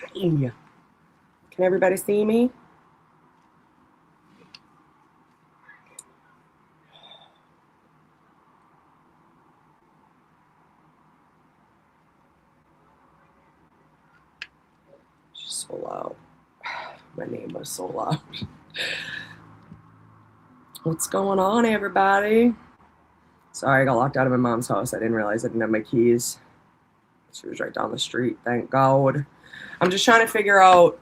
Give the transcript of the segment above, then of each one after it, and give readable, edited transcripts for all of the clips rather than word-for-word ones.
Hi. Can everybody see me? She's so loud. My name was so loud. What's going on, everybody? Sorry, I got locked out of my mom's house. I didn't realize I didn't have my keys. She was right down the street, thank God. I'm just trying to figure out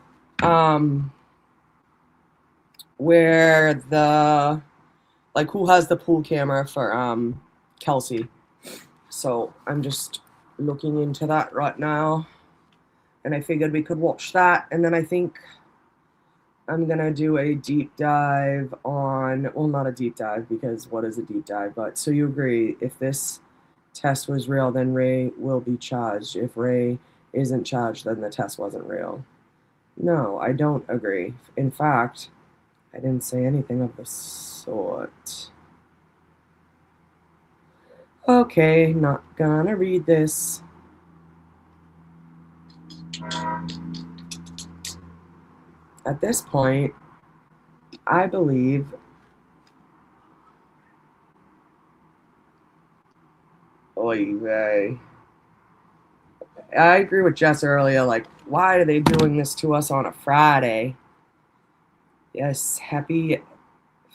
where the, like, who has the pool camera for Kelsey. So I'm just looking into that right now. And I figured we could watch that. And then I think I'm going to do a deep dive on, well, not a deep dive, because what is a deep dive? But so you agree, if this test was real, then Ray will be charged. If Ray isn't charged, then the test wasn't real. No, I don't agree. In fact, I didn't say anything of the sort. Okay, not gonna read this. At this point, I believe oy vey. I agree with Jess earlier, like, why are they doing this to us on a Friday? Yes, happy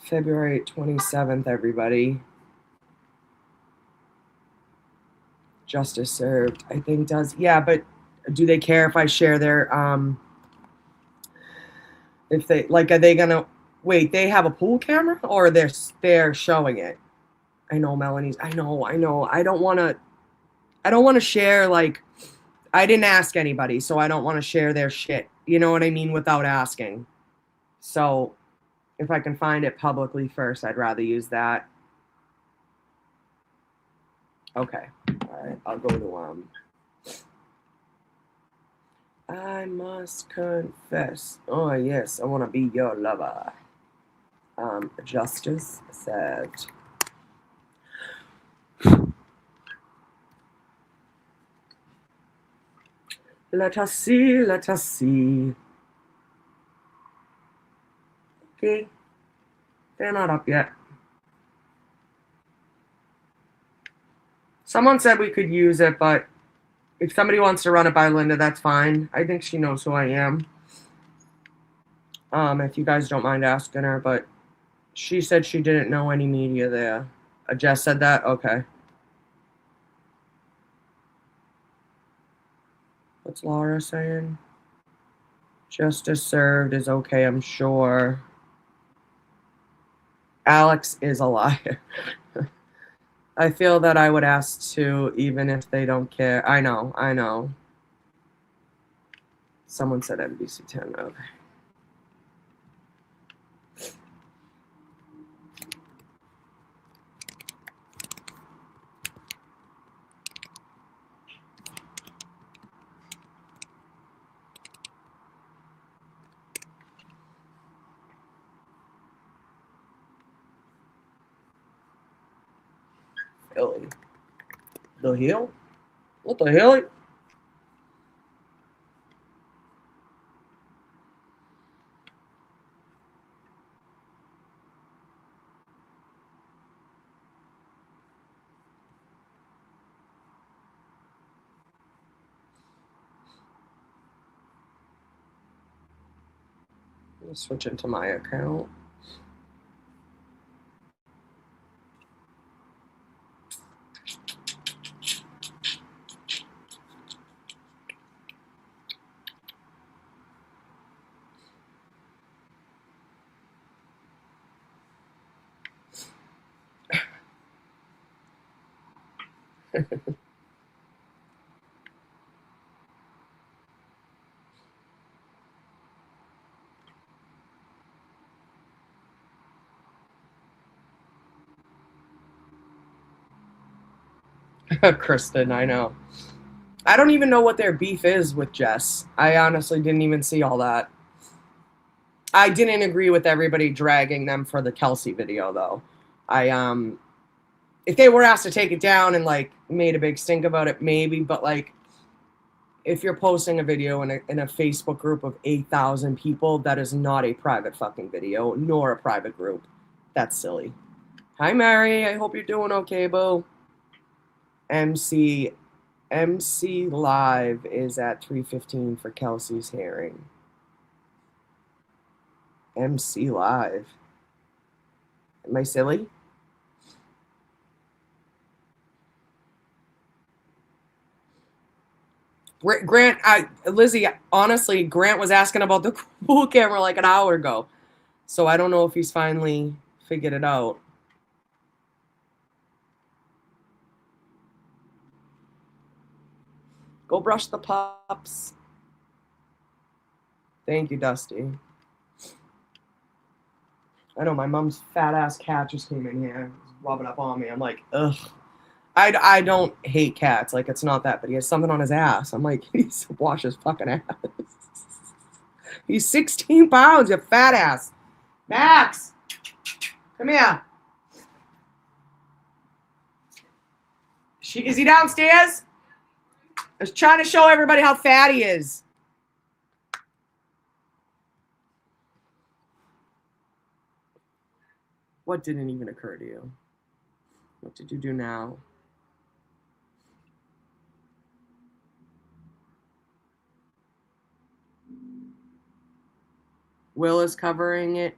February 27th, everybody. Justice served, I think does. Yeah, but do they care if I share their, if they, like, are they gonna, wait, they have a pool camera or they're showing it? I know Melanie's, I know. I don't want to share, like, I didn't ask anybody, so I don't want to share their shit. You know what I mean? Without asking. So if I can find it publicly first, I'd rather use that. Okay. All right. I'll go to I must confess. Oh yes, I want to be your lover. Justice served. Let us see. Let us see. Okay. They're not up yet. Someone said we could use it, but if somebody wants to run it by Linda, that's fine. I think she knows who I am. If you guys don't mind asking her, but she said she didn't know any media there. Jess said that? Okay. What's Laura saying? Justice served is okay, I'm sure. Alex is a liar. I feel that I would ask too, even if they don't care. I know. Someone said NBC 10. Okay. Philly. The Hill? What the hell? Switch into my account. Kristen, I know. I don't even know what their beef is with Jess. I honestly didn't even see all that. I didn't agree with everybody dragging them for the Kelsey video though. If they were asked to take it down and like made a big stink about it, maybe, but like if you're posting a video in a Facebook group of 8,000 people, that is not a private fucking video, nor a private group. That's silly. Hi, Mary. I hope you're doing okay, boo. MC Live is at 3:15 for Kelsey's hearing. MC Live. Am I silly? Grant, Lizzie, honestly, Grant was asking about the pool camera like an hour ago. So I don't know if he's finally figured it out. Go brush the pups. Thank you, Dusty. I know my mom's fat ass cat just came in here, rubbing up on me. I'm like, ugh. I don't hate cats. Like, it's not that, but he has something on his ass. I'm like, he needs to wash his fucking ass. He's 16 pounds, you fat ass. Max, come here. Is he downstairs? I was trying to show everybody how fat he is. What didn't even occur to you? What did you do now? Will is covering it.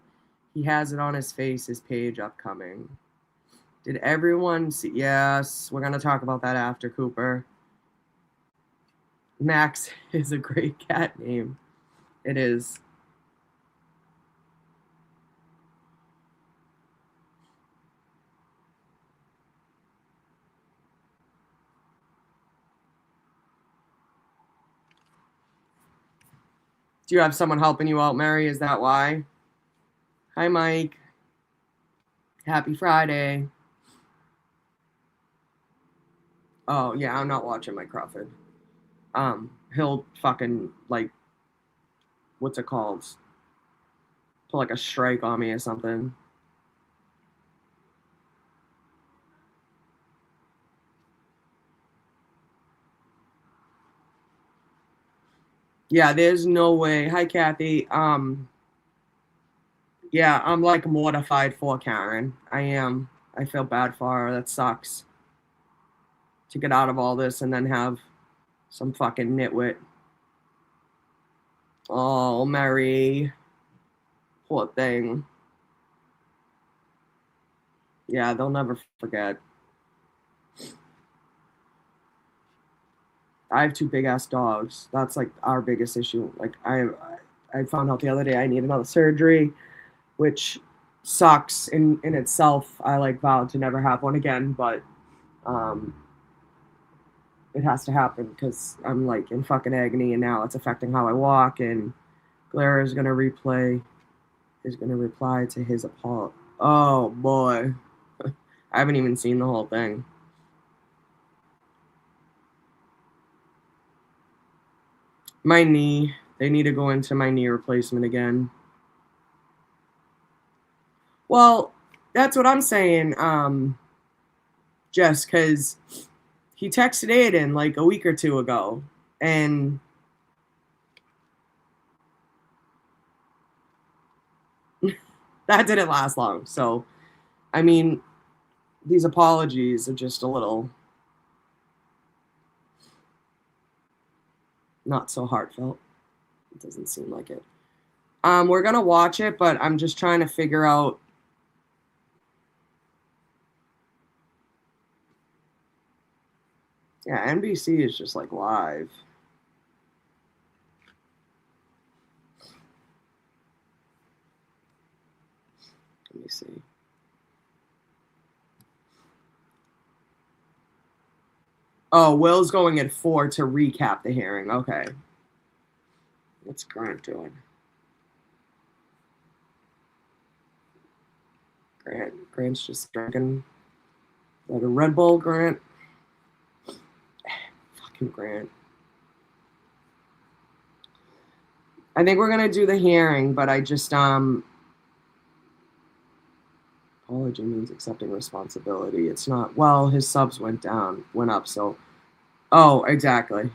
He has it on his face, his page upcoming. Did everyone see? Yes, we're going to talk about that after, Cooper. Max is a great cat name. It is. Do you have someone helping you out, Mary? Is that why? Hi, Mike. Happy Friday. Oh, yeah, I'm not watching Mike Crawford. He'll fucking, like, what's it called? Put, like, a strike on me or something. Yeah, there's no way. Hi, Kathy. Yeah, I'm, like, mortified for Karen. I am. I feel bad for her. That sucks. To get out of all this and then have some fucking nitwit. Oh, Mary. Poor thing. Yeah, they'll never forget. I have two big ass dogs. That's like our biggest issue. Like I found out the other day I need another surgery, which sucks in itself. I like vowed to never have one again, but it has to happen because I'm like in fucking agony, and now it's affecting how I walk. And Blair is gonna reply to his apology. Oh boy, I haven't even seen the whole thing. My knee. They need to go into my knee replacement again. Well, that's what I'm saying, Jess, because he texted Aiden like a week or two ago, and that didn't last long. So, I mean, these apologies are just a little not so heartfelt. It doesn't seem like it. We're gonna watch it, but I'm just trying to figure out. Yeah, NBC is just like live. Let me see. Oh, Will's going at 4 to recap the hearing. Okay. What's Grant doing? Grant's just drinking like a Red Bull, Grant. Fucking Grant. I think we're gonna do the hearing, but I just apology means accepting responsibility. It's not, well, his subs went up, so oh, exactly.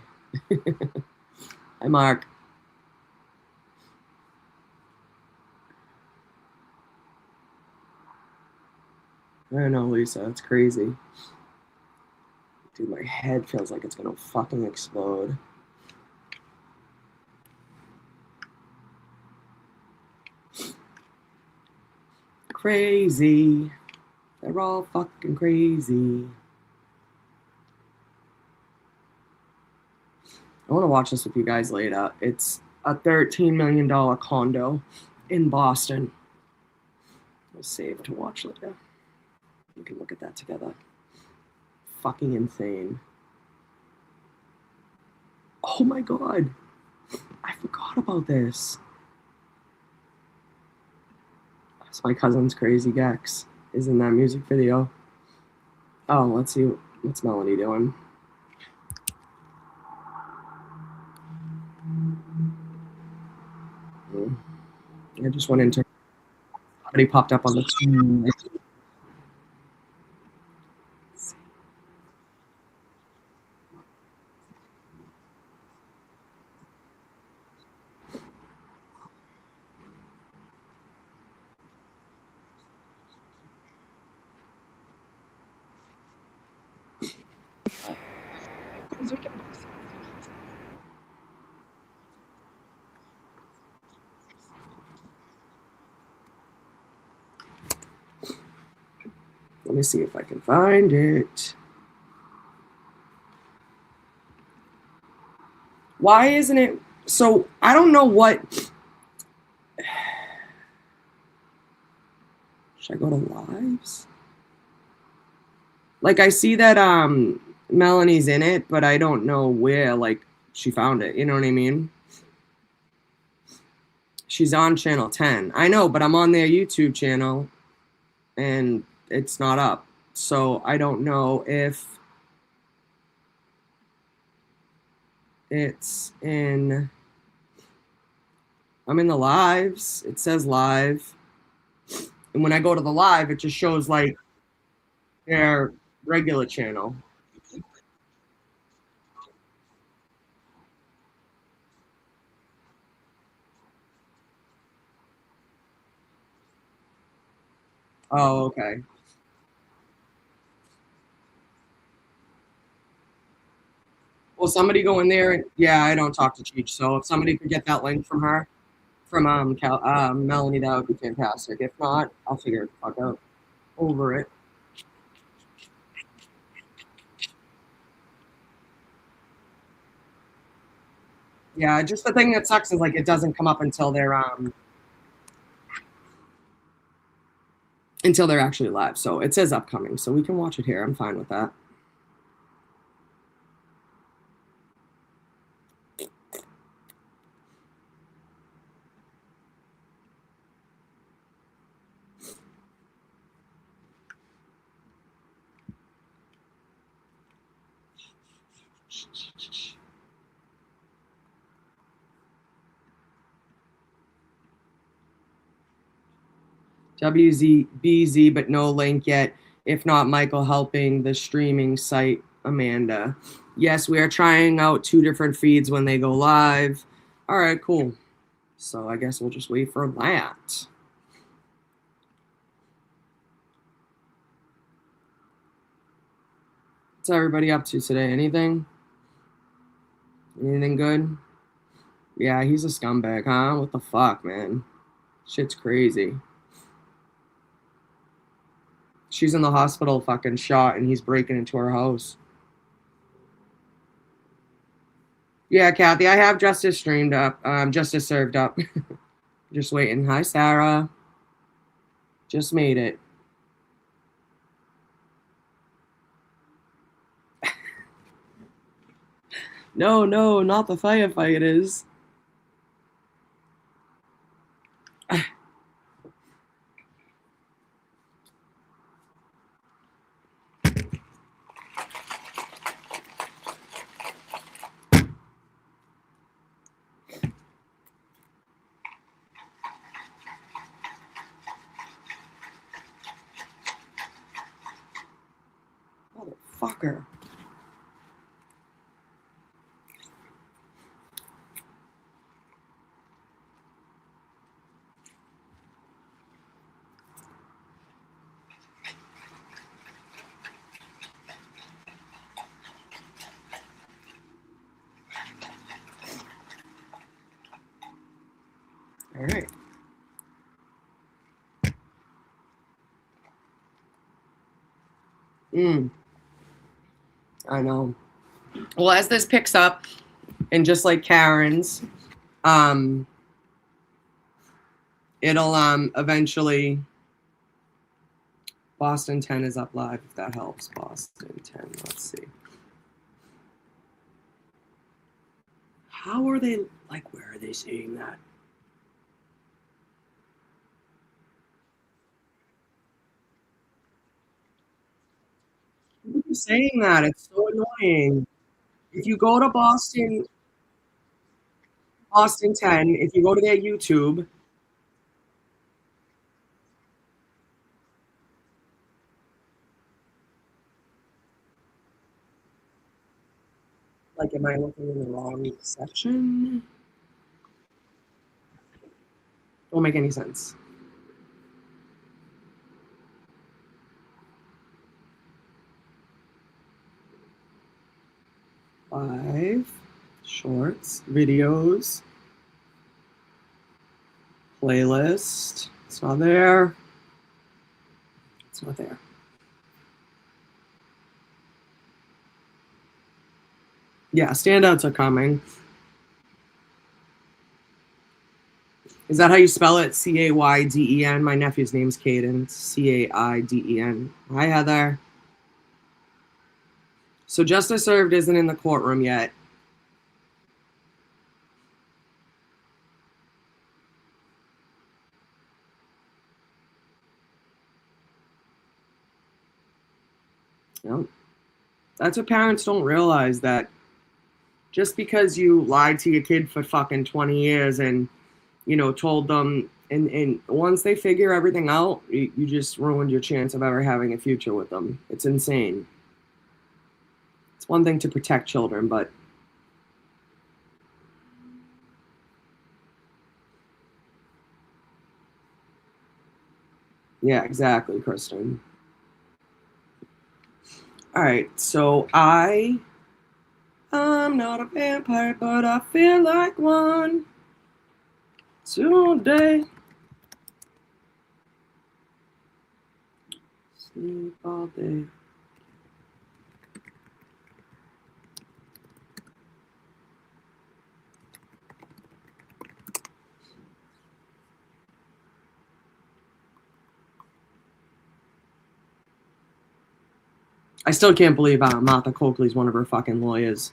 Hi, Mark. I don't know, Lisa. It's crazy. Dude, my head feels like it's gonna fucking explode. Crazy. They're all fucking crazy. I want to watch this with you guys later. It's a $13 million condo in Boston. We'll save to watch later. We can look at that together. Fucking insane. Oh my god. I forgot about this. It's my cousin's Crazy Gex is in that music video. Oh, let's see. What's Melanie doing? I just went into. Somebody popped up on the screen. Let me see if I can find it. Why isn't it? So I don't know what. Should I go to lives? Like I see that Melanie's in it, but I don't know where like she found it. You know what I mean? She's on channel 10. I know, but I'm on their YouTube channel and it's not up. So I don't know if it's in. I'm in the lives. It says live. And when I go to the live, it just shows like their regular channel. Oh, okay. Well, somebody go in there. And, yeah, I don't talk to Cheech. So if somebody could get that link from her, from Melanie, that would be fantastic. If not, I'll figure it the fuck out over it. Yeah, just the thing that sucks is like it doesn't come up until they're actually live. So it says upcoming, so we can watch it here. I'm fine with that. WZBZ, but no link yet. If not, Michael helping the streaming site, Amanda. Yes, we are trying out 2 different feeds when they go live. All right, cool. So I guess we'll just wait for that. What's everybody up to today? Anything? Anything good? Yeah, he's a scumbag, huh? What the fuck, man? Shit's crazy. She's in the hospital fucking shot and he's breaking into her house. Yeah, Kathy, I have Justice streamed up. Justice served up. Just waiting. Hi, Sarah. Just made it. No, no, not the firefighters. Motherfucker. I know. Well, as this picks up, and just like Karen's, it'll eventually. Boston 10 is up live, if that helps. Boston 10, let's see. How are they, like, where are they saying that? Why are you saying that? It's so annoying. If you go to Boston 10, if you go to their YouTube, like, am I looking in the wrong section? Don't make any sense. Live, shorts, videos, playlist. It's not there. It's not there. Yeah, standouts are coming. Is that how you spell it? Cayden. My nephew's name's Caden. Caiden. Hi, Heather. So justice served isn't in the courtroom yet. Nope. That's what parents don't realize, that just because you lied to your kid for fucking 20 years and, you know, told them, and once they figure everything out, you just ruined your chance of ever having a future with them. It's insane. It's one thing to protect children, but yeah, exactly, Kristen. All right, so I'm not a vampire, but I feel like one today. Sleep all day. I still can't believe Martha Coakley's one of her fucking lawyers.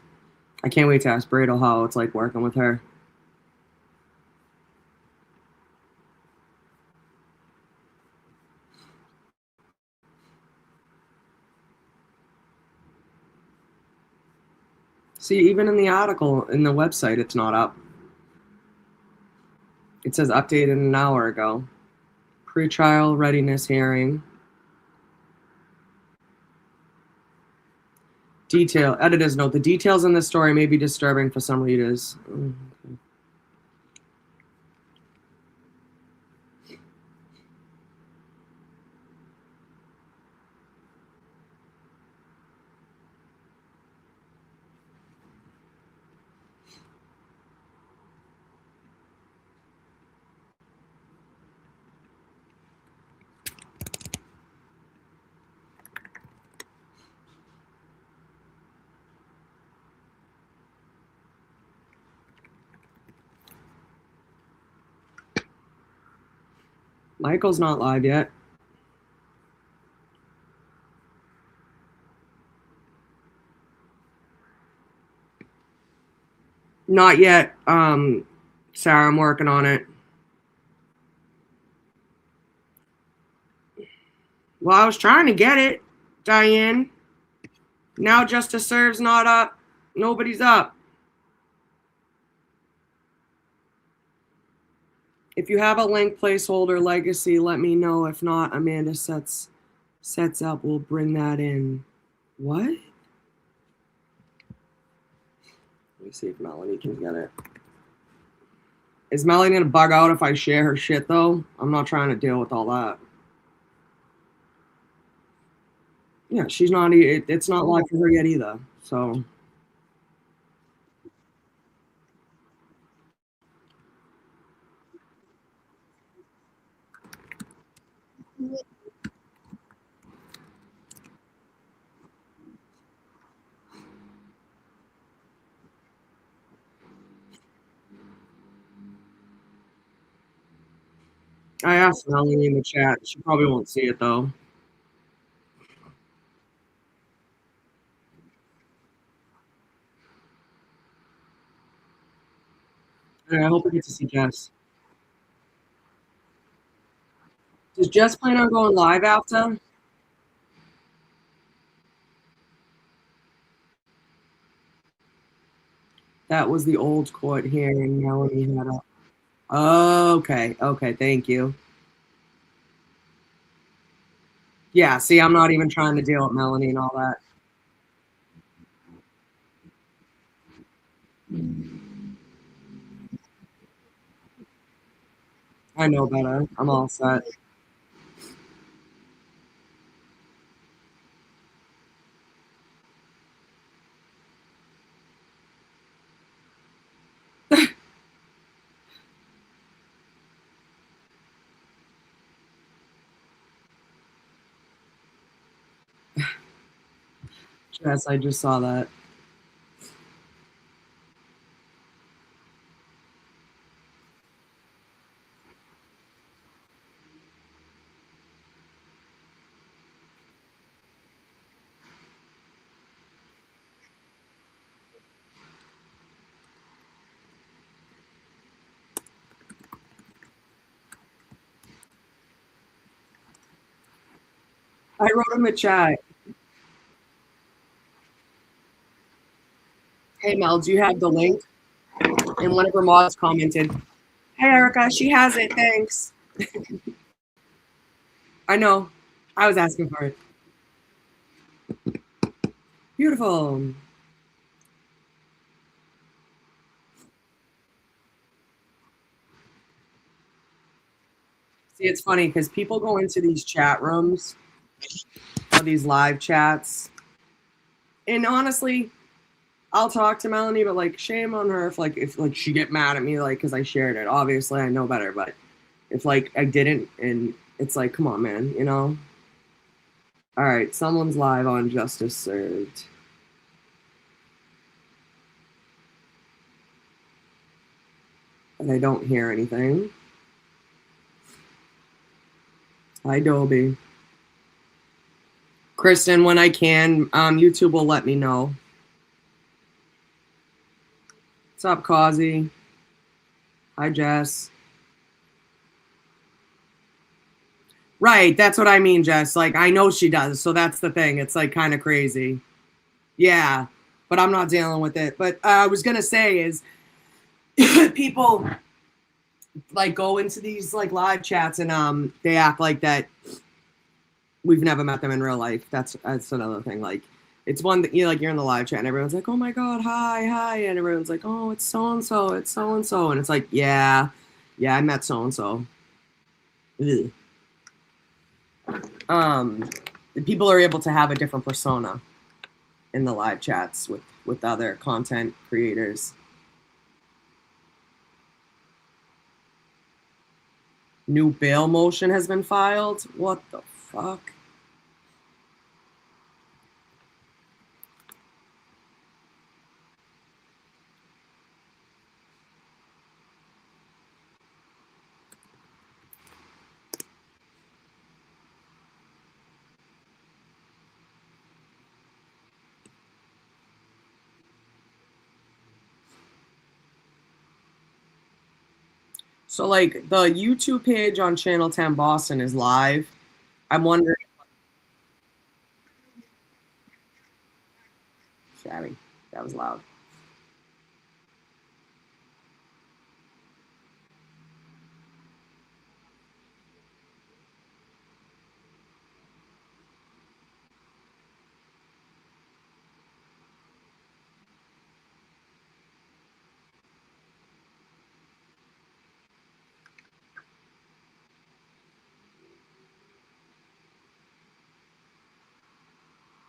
I can't wait to ask Bradle how it's like working with her. See, even in the article, in the website, it's not up. It says updated an hour ago. Pre-trial readiness hearing. Detail. Editor's note. The details in this story may be disturbing for some readers. Michael's not live yet. Not yet. Sarah, I'm working on it. Well, I was trying to get it, Diane. Now Justice Serves not up. Nobody's up. If you have a link placeholder legacy, let me know. If not, Amanda sets up. We'll bring that in. What? Let me see if Melanie can get it. Is Melanie gonna bug out if I share her shit though? I'm not trying to deal with all that. Yeah, she's not. It's not live for her yet either. So. I asked Melanie in the chat. She probably won't see it though. I hope I get to see Jess. Does Jess plan on going live after? That was the old court hearing Melanie had up. Oh, okay. Okay. Thank you. Yeah. See, I'm not even trying to deal with Melanie and all that. I know better. I'm all set. Jess, I just saw that. I wrote him a chat. Hey, Mel, do you have the link? And one of her mods commented, "Hey, Erica, she has it. Thanks." I know. I was asking for it. Beautiful. See, it's funny because people go into these chat rooms or these live chats, and honestly, I'll talk to Melanie, but like, shame on her if she get mad at me, like, because I shared it. Obviously, I know better, but if like I didn't, and it's like, come on, man, you know. All right, someone's live on Justice Served. And I don't hear anything. Hi, Dobie. Kristen, when I can, YouTube will let me know. What's up, Causey? Hi, Jess. Right, that's what I mean, Jess. Like, I know she does, so that's the thing. It's like kind of crazy. Yeah, but I'm not dealing with it. But I was gonna say is people like go into these like live chats and they act like that we've never met them in real life. That's another thing. Like it's one that you like you're in the live chat and everyone's like, oh my god, hi, and everyone's like, oh, it's so and so, and it's like, yeah, I met so and so. People are able to have a different persona in the live chats with other content creators. New bail motion has been filed. What the fuck? So like the YouTube page on Channel 10 Boston is live. I'm wondering. Sorry, that was loud.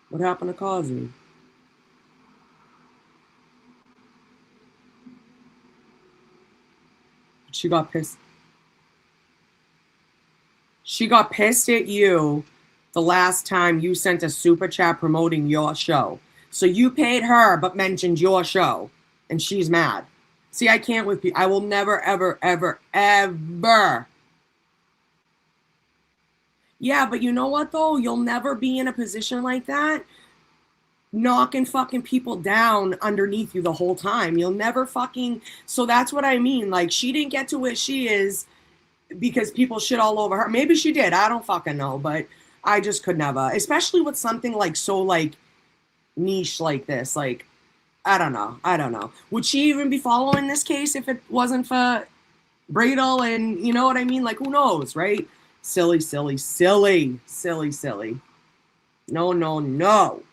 What happened to Causey? She got pissed. She got pissed at you the last time you sent a super chat promoting your show. So you paid her but mentioned your show, and she's mad. See, I can't with people. I will never, ever, ever, ever Yeah, but you know what though? You'll never be in a position like that knocking fucking people down underneath you the whole time. You'll never fucking. So that's what I mean. Like, she didn't get to where she is because people shit all over her. Maybe she did. I don't fucking know, but I just could never. Especially with something like so like niche like this. Like, I don't know. I don't know. Would she even be following this case if it wasn't for Bradle and you know what I mean? Like, who knows, right? Silly, silly, silly, silly, silly. No, no, no.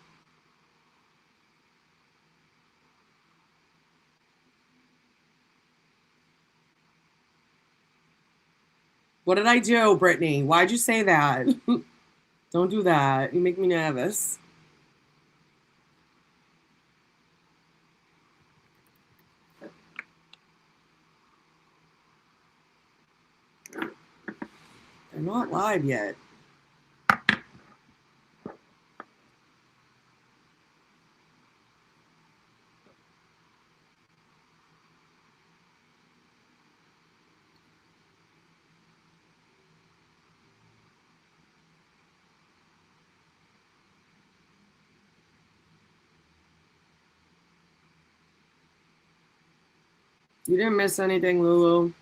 What did I do, Brittany? Why'd you say that? Don't do that. You make me nervous. They're not live yet. You didn't miss anything, Lulu.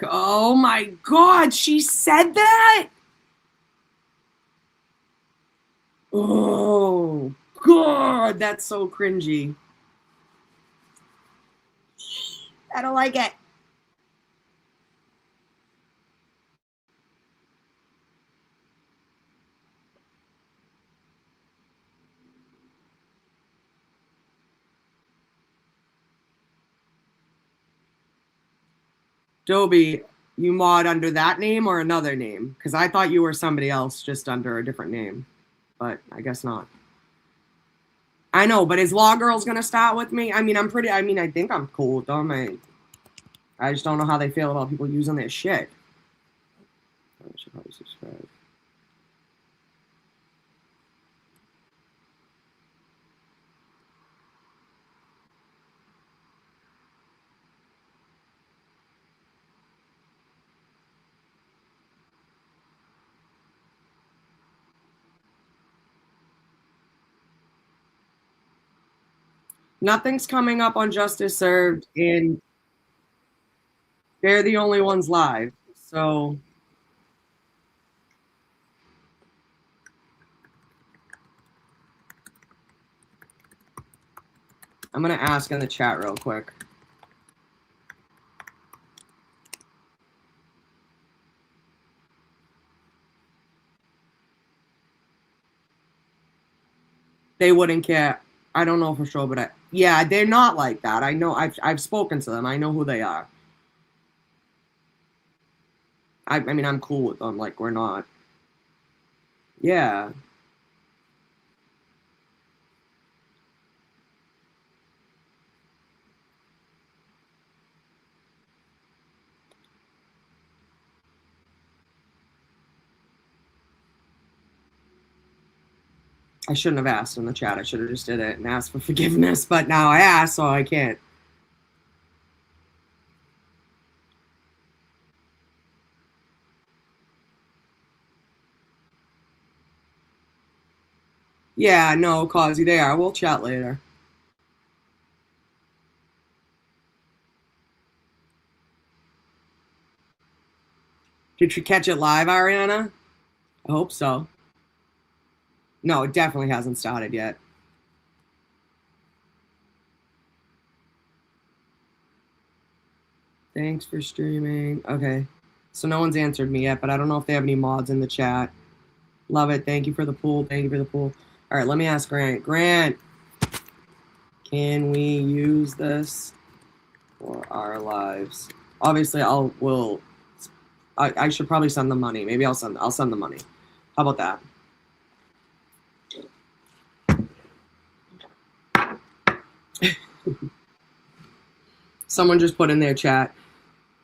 Oh my God, she said that? Oh, God, that's so cringy. I don't like it. Dobie, you mod under that name or another name? Because I thought you were somebody else just under a different name, but I guess not. I know, but is Law Girl's gonna start with me? I mean, I think I'm cool with them. I just don't know how they feel about people using their shit. I should probably subscribe. Nothing's coming up on Justice Served, and they're the only ones live. So I'm gonna ask in the chat real quick. They wouldn't care. I don't know for sure, but yeah, they're not like that. I know. I've spoken to them. I know who they are. I mean, I'm cool with them. Like, we're not. Yeah. I shouldn't have asked in the chat. I should have just did it and asked for forgiveness. But now I asked, so I can't. Yeah, no, Causey, they are. We'll chat later. Did you catch it live, Ariana? I hope so. No, it definitely hasn't started yet. Thanks for streaming. Okay. So no one's answered me yet, but I don't know if they have any mods in the chat. Love it. Thank you for the pool. Thank you for the pool. All right, let me ask Grant. Grant, can we use this for our lives? Obviously, I should probably send the money. Maybe I'll send the money. How about that? Someone just put in their chat,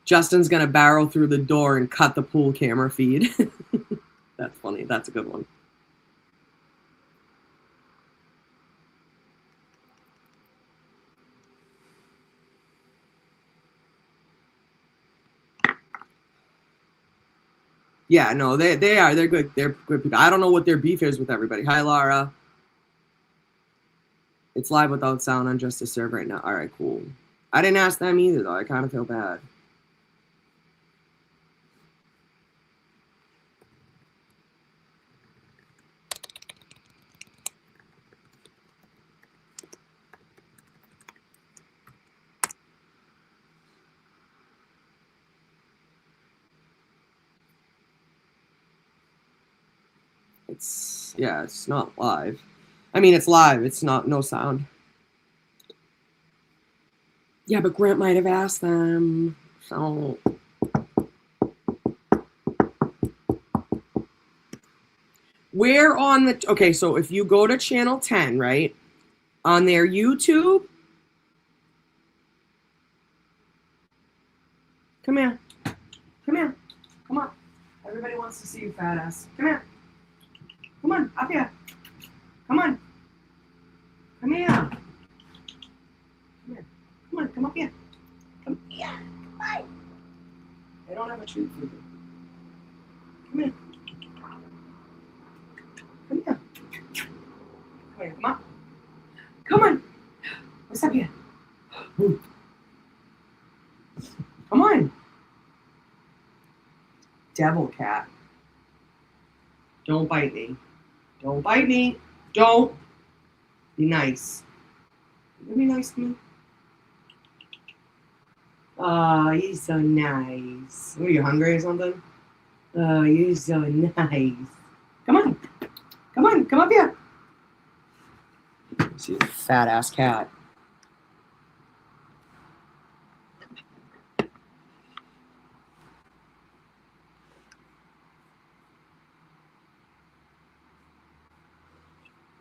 Justin's gonna barrel through the door and cut the pool camera feed. That's funny. That's a good one. Yeah, no, they are. They're good. They're good people. I don't know what their beef is with everybody. Hi, Laura. It's live without sound on just a serve right now. All right, cool. I didn't ask them either, though. I kind of feel bad. It's not live. I mean, it's live. It's not no sound. Yeah, but Grant might have asked them. So where on the okay? So if you go to channel 10, right on their YouTube, come here, come here, come on. Everybody wants to see you, fat ass. Come here, come on, up here, come on, come here, come here, come on, come up here, come here. Bye. I don't have a treat for you. Come here. Come here. Come here. Come on. Come on. What's up here? Come on. Devil cat. Don't bite me. Don't bite me. Don't. Be nice. You be nice to me. Oh, you're so nice. What, are you hungry or something? Oh, you're so nice. Come on. Come on. Come up here. See, fat ass cat.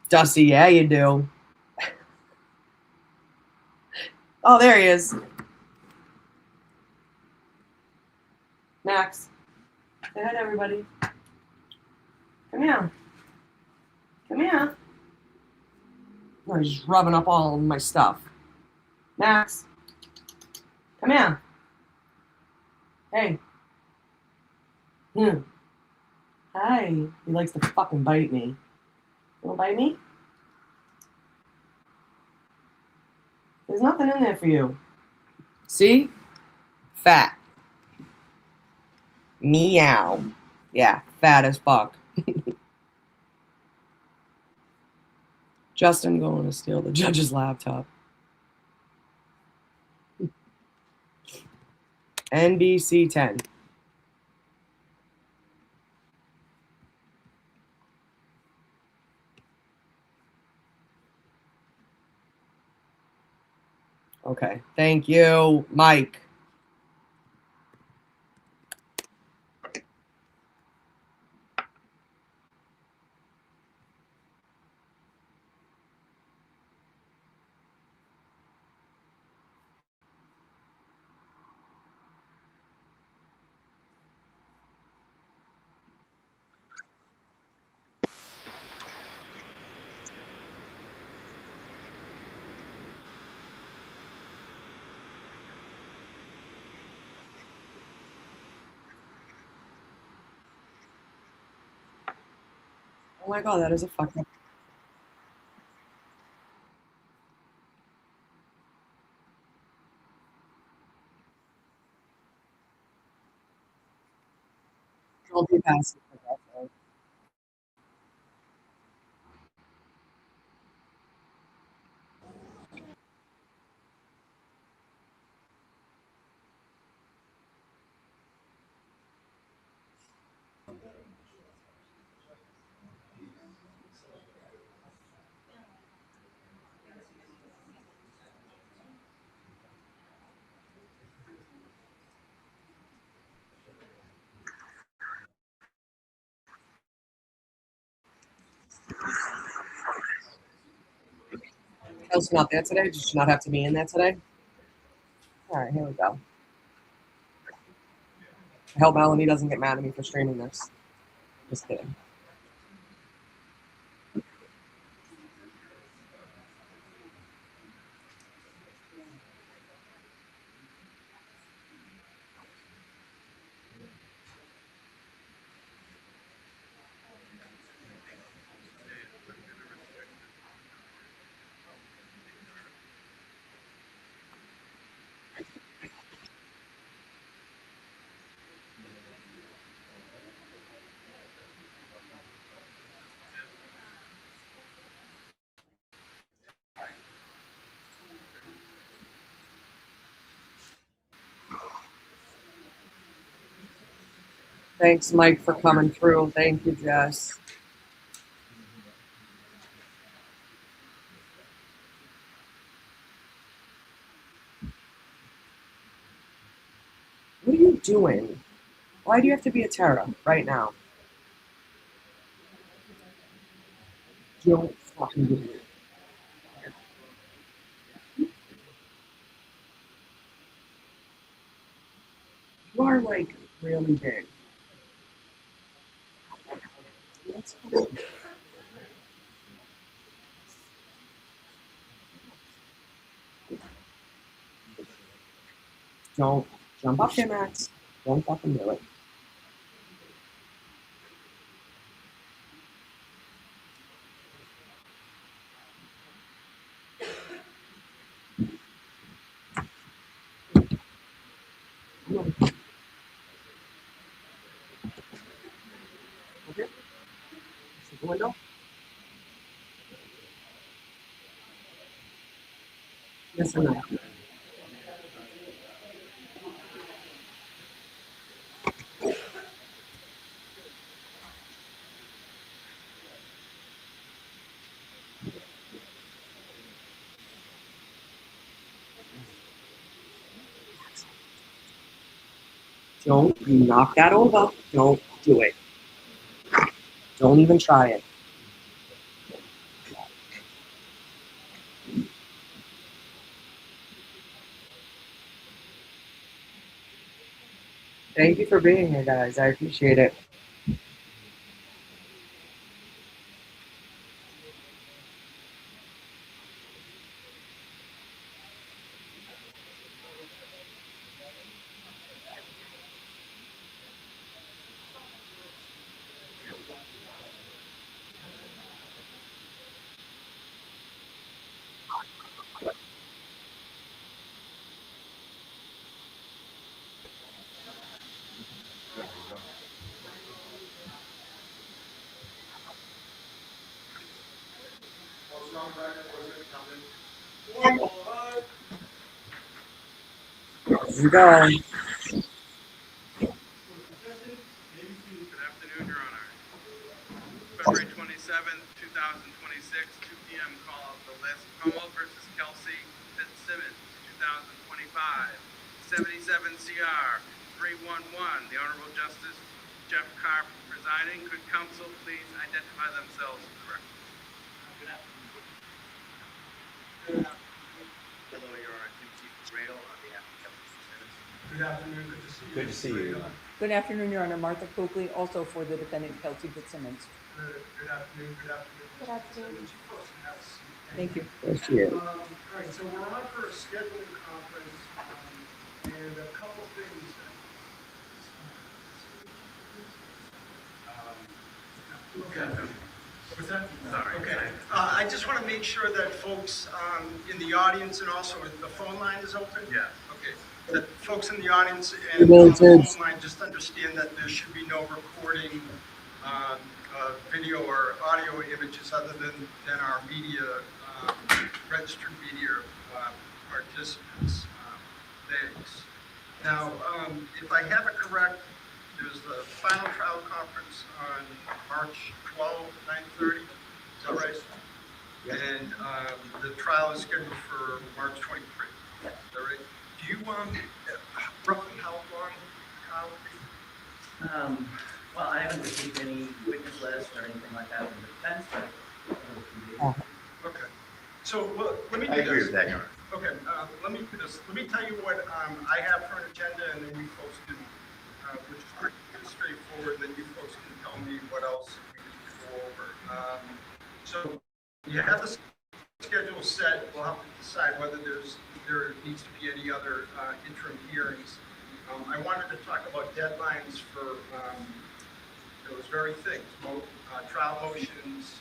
Dusty, yeah, you do. Oh, there he is. Max. Say hi to everybody. Come here. Come here. No, he's just rubbing up all my stuff. Max. Come here. Hey. Hi. He likes to fucking bite me. You wanna bite me? There's nothing in there for you. See? Fat. Meow. Yeah, fat as fuck. Justin going to steal the judge's laptop. NBC 10. Okay. Thank you, Mike. Oh my god, that is a fucking. Don't be passive aggressive. Kelsey not there today? Did she not have to be in there today? All right, here we go. I hope Melanie doesn't get mad at me for streaming this. Just kidding. Thanks, Mike, for coming through. Thank you, Jess. What are you doing? Why do you have to be a terror right now? Don't fucking do it. You are like really big. That's fine. Don't jump off your mats. Don't fucking do it. Come on. Okay. See the window? Yes or no? Don't you knock that over. Don't do it. Don't even try it. Thank you for being here, guys. I appreciate it. Here we go. Good afternoon, Your Honor. February 27th, 2026, 2 p.m. call of the list. Cromwell versus Kelsey Fitzsimmons, 2025, 77 CR 311. The Honorable Justice Jeff Carp presiding. Could counsel please identify themselves for the record? Hello, Your Honor. Chief Rail on behalf of Kelsey Fitzsimmons. Good afternoon, good to see you. Good to see you. Good afternoon, Your Honor. Martha Coakley, also for the defendant Kelsey Fitzsimmons. Good afternoon, good afternoon. Good afternoon. Would you folks have a seat? Thank you. There she is. All right, so we're on for a scheduled conference, and a couple things. What's that? Sorry. Okay, I just want to make sure that folks in the audience and also the phone line is open? Yes. Okay, that folks in the audience and on the phone line just understand that there should be no recording, video or audio images other than our media, registered media participants. Thanks. Now, if I have it correct, there's the final trial conference on March 12, 9:30. Is that right? Yes. And the trial is scheduled for March 23. Is that right? Do you, roughly how long the trial will be? Well, I haven't received any witness lists or anything like that from the defense, but Okay. So, well, let me do I agree this. with that, Your Honor. Okay, let me do this. Let me tell you what I have for an agenda, and then you folks can, which is pretty straightforward, then you folks can tell me what else we need to go over. So, you have the schedule set. We'll have to decide whether there needs to be any other interim hearings. I wanted to talk about deadlines for those very things, trial motions,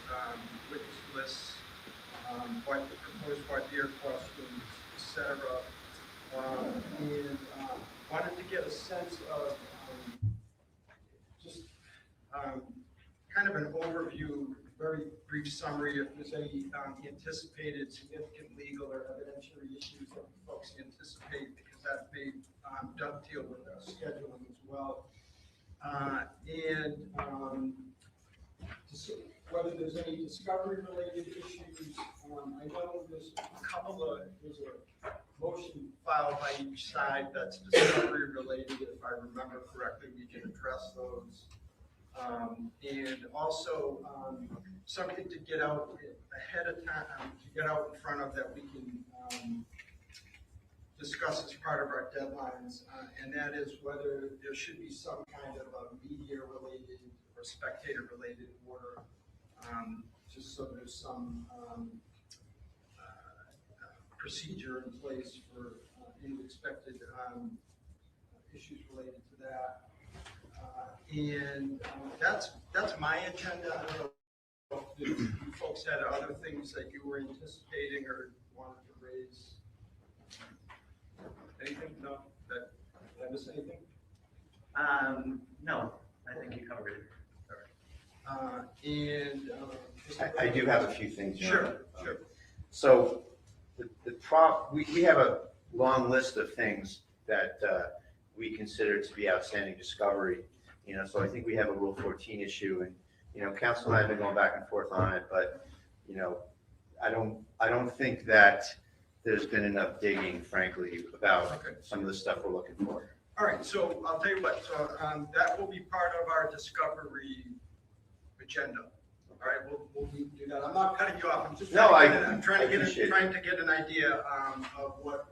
witness lists, proposed voir dire questions, etc. And wanted to get a sense of just kind of an overview, very brief summary, if there's any anticipated significant legal or evidentiary issues that folks anticipate, because that may dovetail with our scheduling as well. Whether there's any discovery-related issues, I know there's a motion filed by each side that's discovery-related. If I remember correctly, we can address those. And also, something to get out ahead of time, to get out in front of that we can discuss as part of our deadlines, and that is whether there should be some kind of a media-related or spectator-related order, just so there's some procedure in place for any expected issues related to that. And that's my agenda. I don't know if you folks had other things that you were anticipating or wanted to raise. Anything? No? Did I miss anything? No, I think you covered it. I do have a few things. Sure, sure. So we have a long list of things that we consider to be outstanding discovery. So I think we have a Rule 14 issue, and Council and I have been going back and forth on it, but I don't think that there's been enough digging, frankly, about some of the stuff we're looking for. All right, so I'll tell you what, so that will be part of our discovery agenda. All right, we'll do that. I'm not cutting you off. I'm just trying to get an idea of what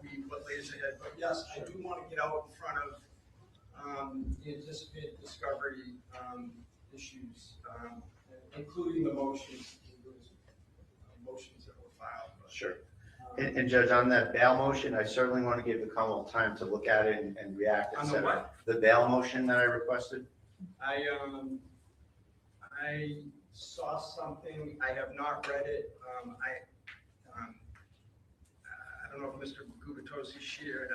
lays ahead. But yes, I do want to get out in front of the anticipated discovery issues, including the motions that were filed. But, Sure. And Judge, on that bail motion, I certainly want to give the Commonwealth time to look at it and react. On the what? The bail motion that I requested. I saw something. I have not read it. I don't know if Mr. Gubitosi shared.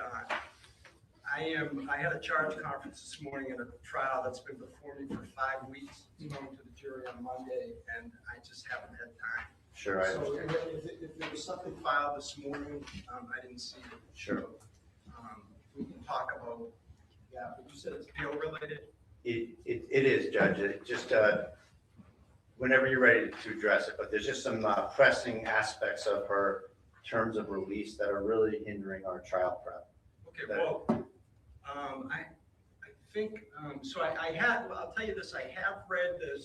I had a charge conference this morning in a trial that's been before me for 5 weeks. It's going to the jury on Monday, and I just haven't had time. Sure, I So understand. if there was something filed this morning, I didn't see it. Sure. We can talk about that, but you said it's bail related? It is, Judge. It just, whenever you're ready to address it, but there's just some pressing aspects of her terms of release that are really hindering our trial prep. Okay, well, I think, so I'll tell you this, I have read the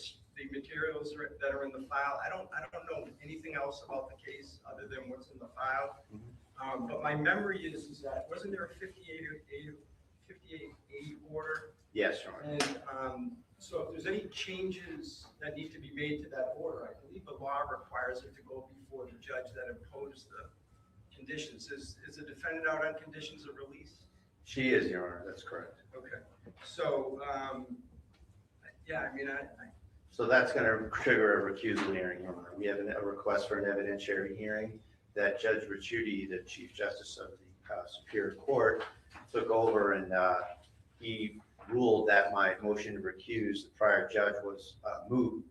materials that are in the file. I don't know anything else about the case other than what's in the file. But my memory is that, wasn't there a 58A order? Yes, Your Honor. And so if there's any changes that need to be made to that order, I believe the law requires it to go before the judge that imposed the conditions. Is the defendant out on conditions of release? She is, Your Honor. That's correct. Okay. So, yeah, I mean, So that's going to trigger a recusal hearing, Your Honor. We have a request for an evidentiary hearing that Judge Ricciuti, the Chief Justice of the Superior Court, took over, and he ruled that my motion to recuse the prior judge was moot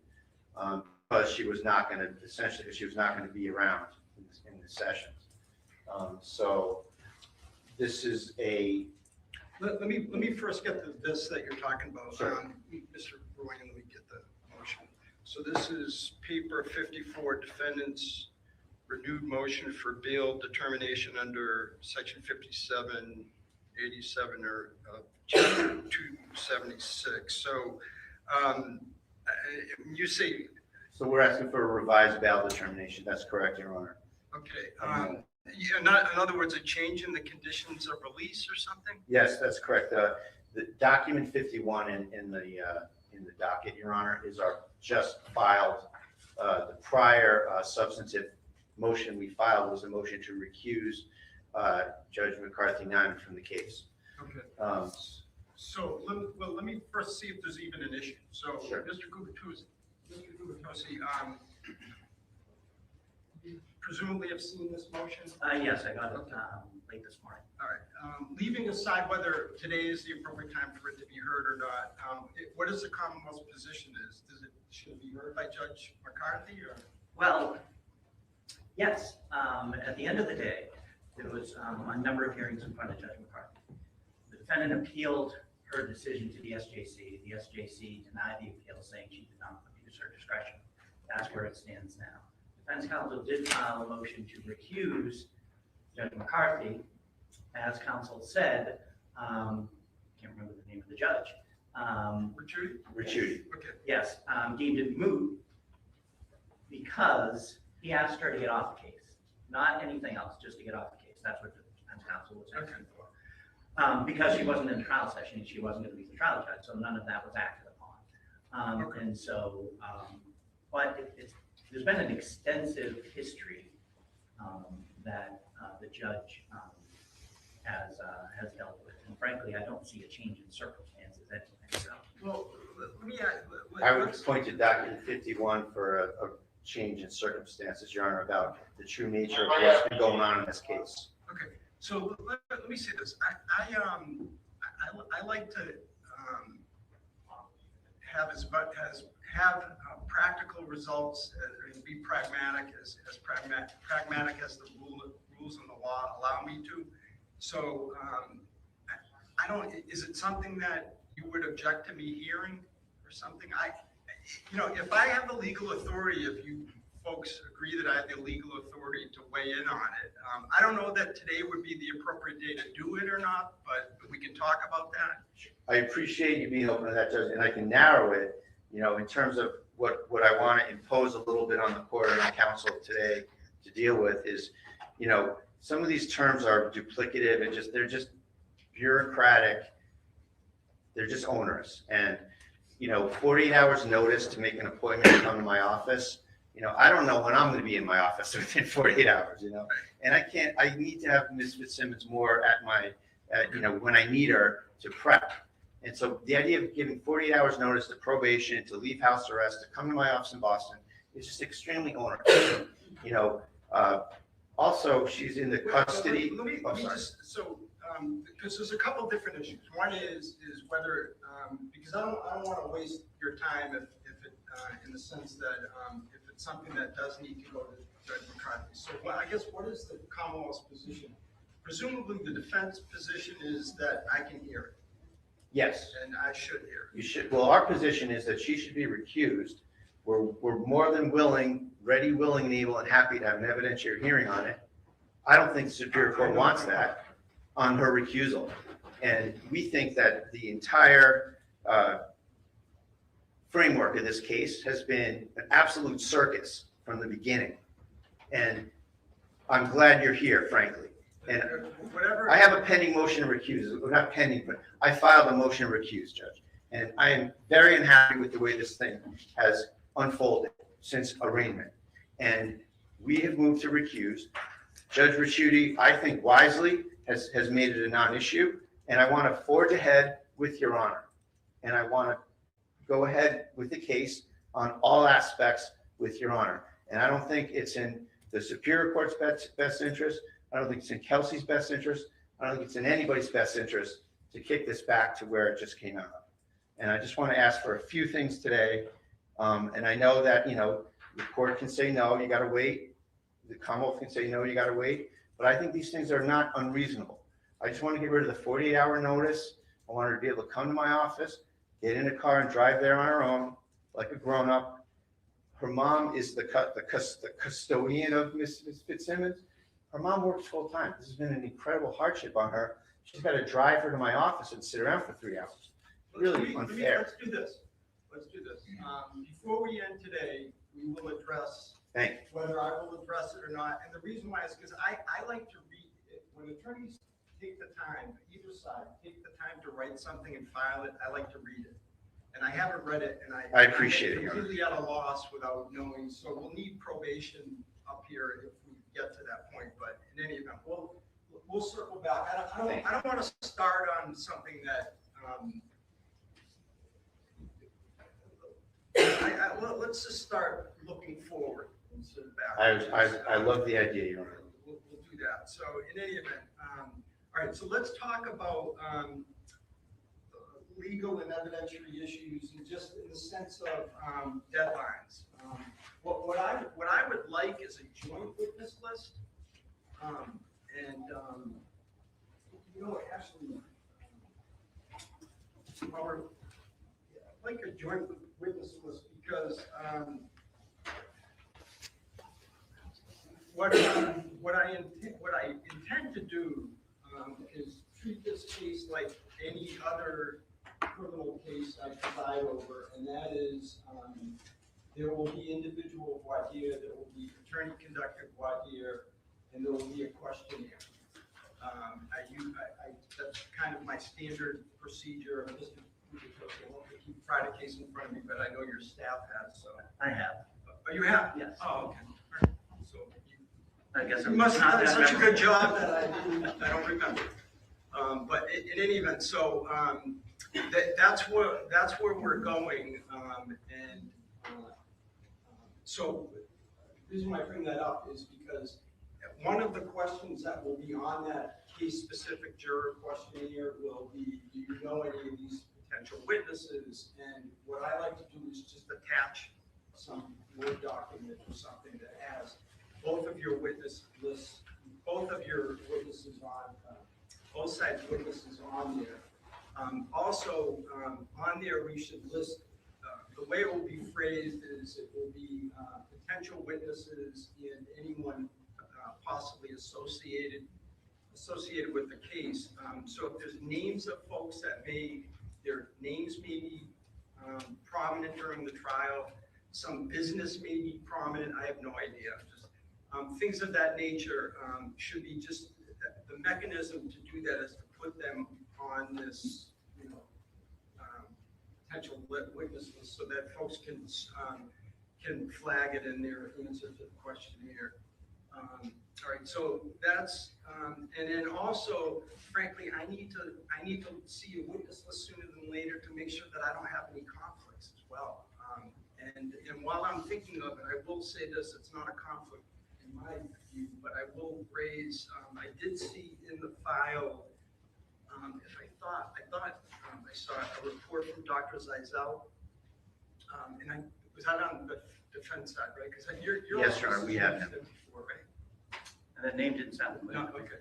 because she was not going to be around in the sessions. So this is a. let me first get this that you're talking about. Sure. Mr. Royan, let me get the motion. So this is paper 54, defendant's renewed motion for bail determination under section 5787 or chapter 276. So you say. So we're asking for a revised bail determination. That's correct, Your Honor. Okay. Yeah, in other words, a change in the conditions of release or something? Yes, that's correct. The document 51 in the docket, Your Honor, is our just filed. The prior substantive motion we filed was a motion to recuse Judge McCarthy-Nyman from the case. Okay. So let me first see if there's even an issue. So, Sure. Mr. Gubitosi, presumably have seen this motion? Yes, I got it late this morning. All right. Leaving aside whether today is the appropriate time for it to be heard or not, what is the Commonwealth's position is? Should it be heard by Judge McCarthy or? Well, yes. At the end of the day, there was a number of hearings in front of Judge McCarthy. The defendant appealed her decision to the SJC. The SJC denied the appeal, saying she did not abuse her discretion. That's where it stands now. Defense counsel did file a motion to recuse Judge McCarthy. As counsel said, can't remember the name of the judge. Richard? Okay. Yes, deemed it moot because he asked her to get off the case, not anything else, just to get off the case. That's what the defense counsel was asking for. Because she wasn't in the trial session and she wasn't going to be the trial judge, so none of that was acted upon. And so, but there's been an extensive history that the judge has dealt with, and frankly, I don't see a change in circumstances anyway. So, Well, let me I would point to document 51 for a change in circumstances, Your Honor, about the true nature of what's been going on in this case. Okay, so let me say this. I like to have practical results and be pragmatic as pragmatic as the rules and the law allow me to. So I don't. Is it something that you would object to me hearing or something? If I have the legal authority, if you folks agree that I have the legal authority to weigh in on it, I don't know that today would be the appropriate day to do it or not, but we can talk about that. I appreciate you being open to that, Judge, and I can narrow it, in terms of what I want to impose a little bit on the court and on counsel today to deal with is, some of these terms are duplicative and they're just bureaucratic. They're just onerous. And, 48 hours notice to make an appointment to come to my office. I don't know when I'm going to be in my office within 48 hours, and I need to have Ms. Fitzsimmons more at my, when I need her to prep. And so the idea of giving 48 hours notice to probation, to leave house arrest, to come to my office in Boston is just extremely onerous. Also, she's in the custody. Let me just, because there's a couple different issues. One is whether, because I don't want to waste your time if it, in the sense that if it's something that does need to go to Judge McCarthy. So I guess what is the Commonwealth's position? Presumably the defense position is that I can hear it. Yes. And I should hear it. You should. Well, our position is that she should be recused. We're more than willing, ready, willing, and able, and happy to have an evidentiary hearing on it. I don't think the Superior Court wants that on her recusal. And we think that the entire framework of this case has been an absolute circus from the beginning. And I'm glad you're here, frankly. And Whatever. I have a pending motion to recuse. Well, not pending, but I filed a motion to recuse, Judge. And I am very unhappy with the way this thing has unfolded since arraignment. And we have moved to recuse. Judge Ricciuti, I think wisely, has made it a non-issue. And I want to forge ahead with Your Honor. And I want to go ahead with the case on all aspects with Your Honor. And I don't think it's in the Superior Court's best interest. I don't think it's in Kelsey's best interest. I don't think it's in anybody's best interest to kick this back to where it just came out of. And I just want to ask for a few things today. And I know that, the court can say no, you got to wait. The Commonwealth can say no, you got to wait. But I think these things are not unreasonable. I just want to get rid of the 48-hour notice. I want her to be able to come to my office, get in a car and drive there on her own, like a grown-up. Her mom is the custodian of Ms. Fitzsimmons. Her mom works full-time. This has been an incredible hardship on her. She's got to drive her to my office and sit around for 3 hours. Really unfair. Let's do this. Before we end today, we will address whether I will address it or not. And the reason why is because I like to read it. When attorneys take the time, either side, take the time to write something and file it, I like to read it. And I haven't read it, and I appreciate it. I'm completely at a loss without knowing. So we'll need probation up here if we get to that point. But in any event, we'll circle back. I don't want to start on something that. Let's just start looking forward instead of back. I love the idea, Your Honor. We'll do that. So in any event, all right. So let's talk about legal and evidentiary issues, and just in the sense of deadlines. What I would like is a joint witness list, actually. I'd like a joint witness list because what I intend to do is treat this case like any other criminal case I preside over, and that is there will be individual voir dire, there will be attorney-conducted voir dire, and there will be a questionnaire. That's kind of my standard procedure. Mr. I won't keep Friday case in front of me, but I know your staff has, so. I have, Oh, you have? yes. Oh, okay. All right. So I guess you I'm must have not done that such a good memorable. job that I don't remember. But in any event, so that's where we're going, and so the reason why I bring that up is because one of the questions that will be on that case-specific juror questionnaire will be, do you know any of these potential witnesses? And what I like to do is just attach some Word document or something that has both of your witness lists, both of your witnesses on, both sides' witnesses on there. Also, on there, we should list, the way it will be phrased is it will be potential witnesses and anyone possibly associated with the case. So if there's names of folks that their names may be prominent during the trial, some business may be prominent, I have no idea. Just things of that nature should be just, the mechanism to do that is to put them on this, potential witness list so that folks can flag it in their answer to the questionnaire. All right, so that's, and then also, frankly, I need to see a witness list sooner than later to make sure that I don't have any conflicts as well. And while I'm thinking of it, I will say this, it's not a conflict in my view, but I will raise, I did see in the file, I saw a report from Dr. Zeisel, and was that on the defense side, right? Because you're Yes, Your Honor, we have him. Before, right? And the name didn't sound familiar. No, okay.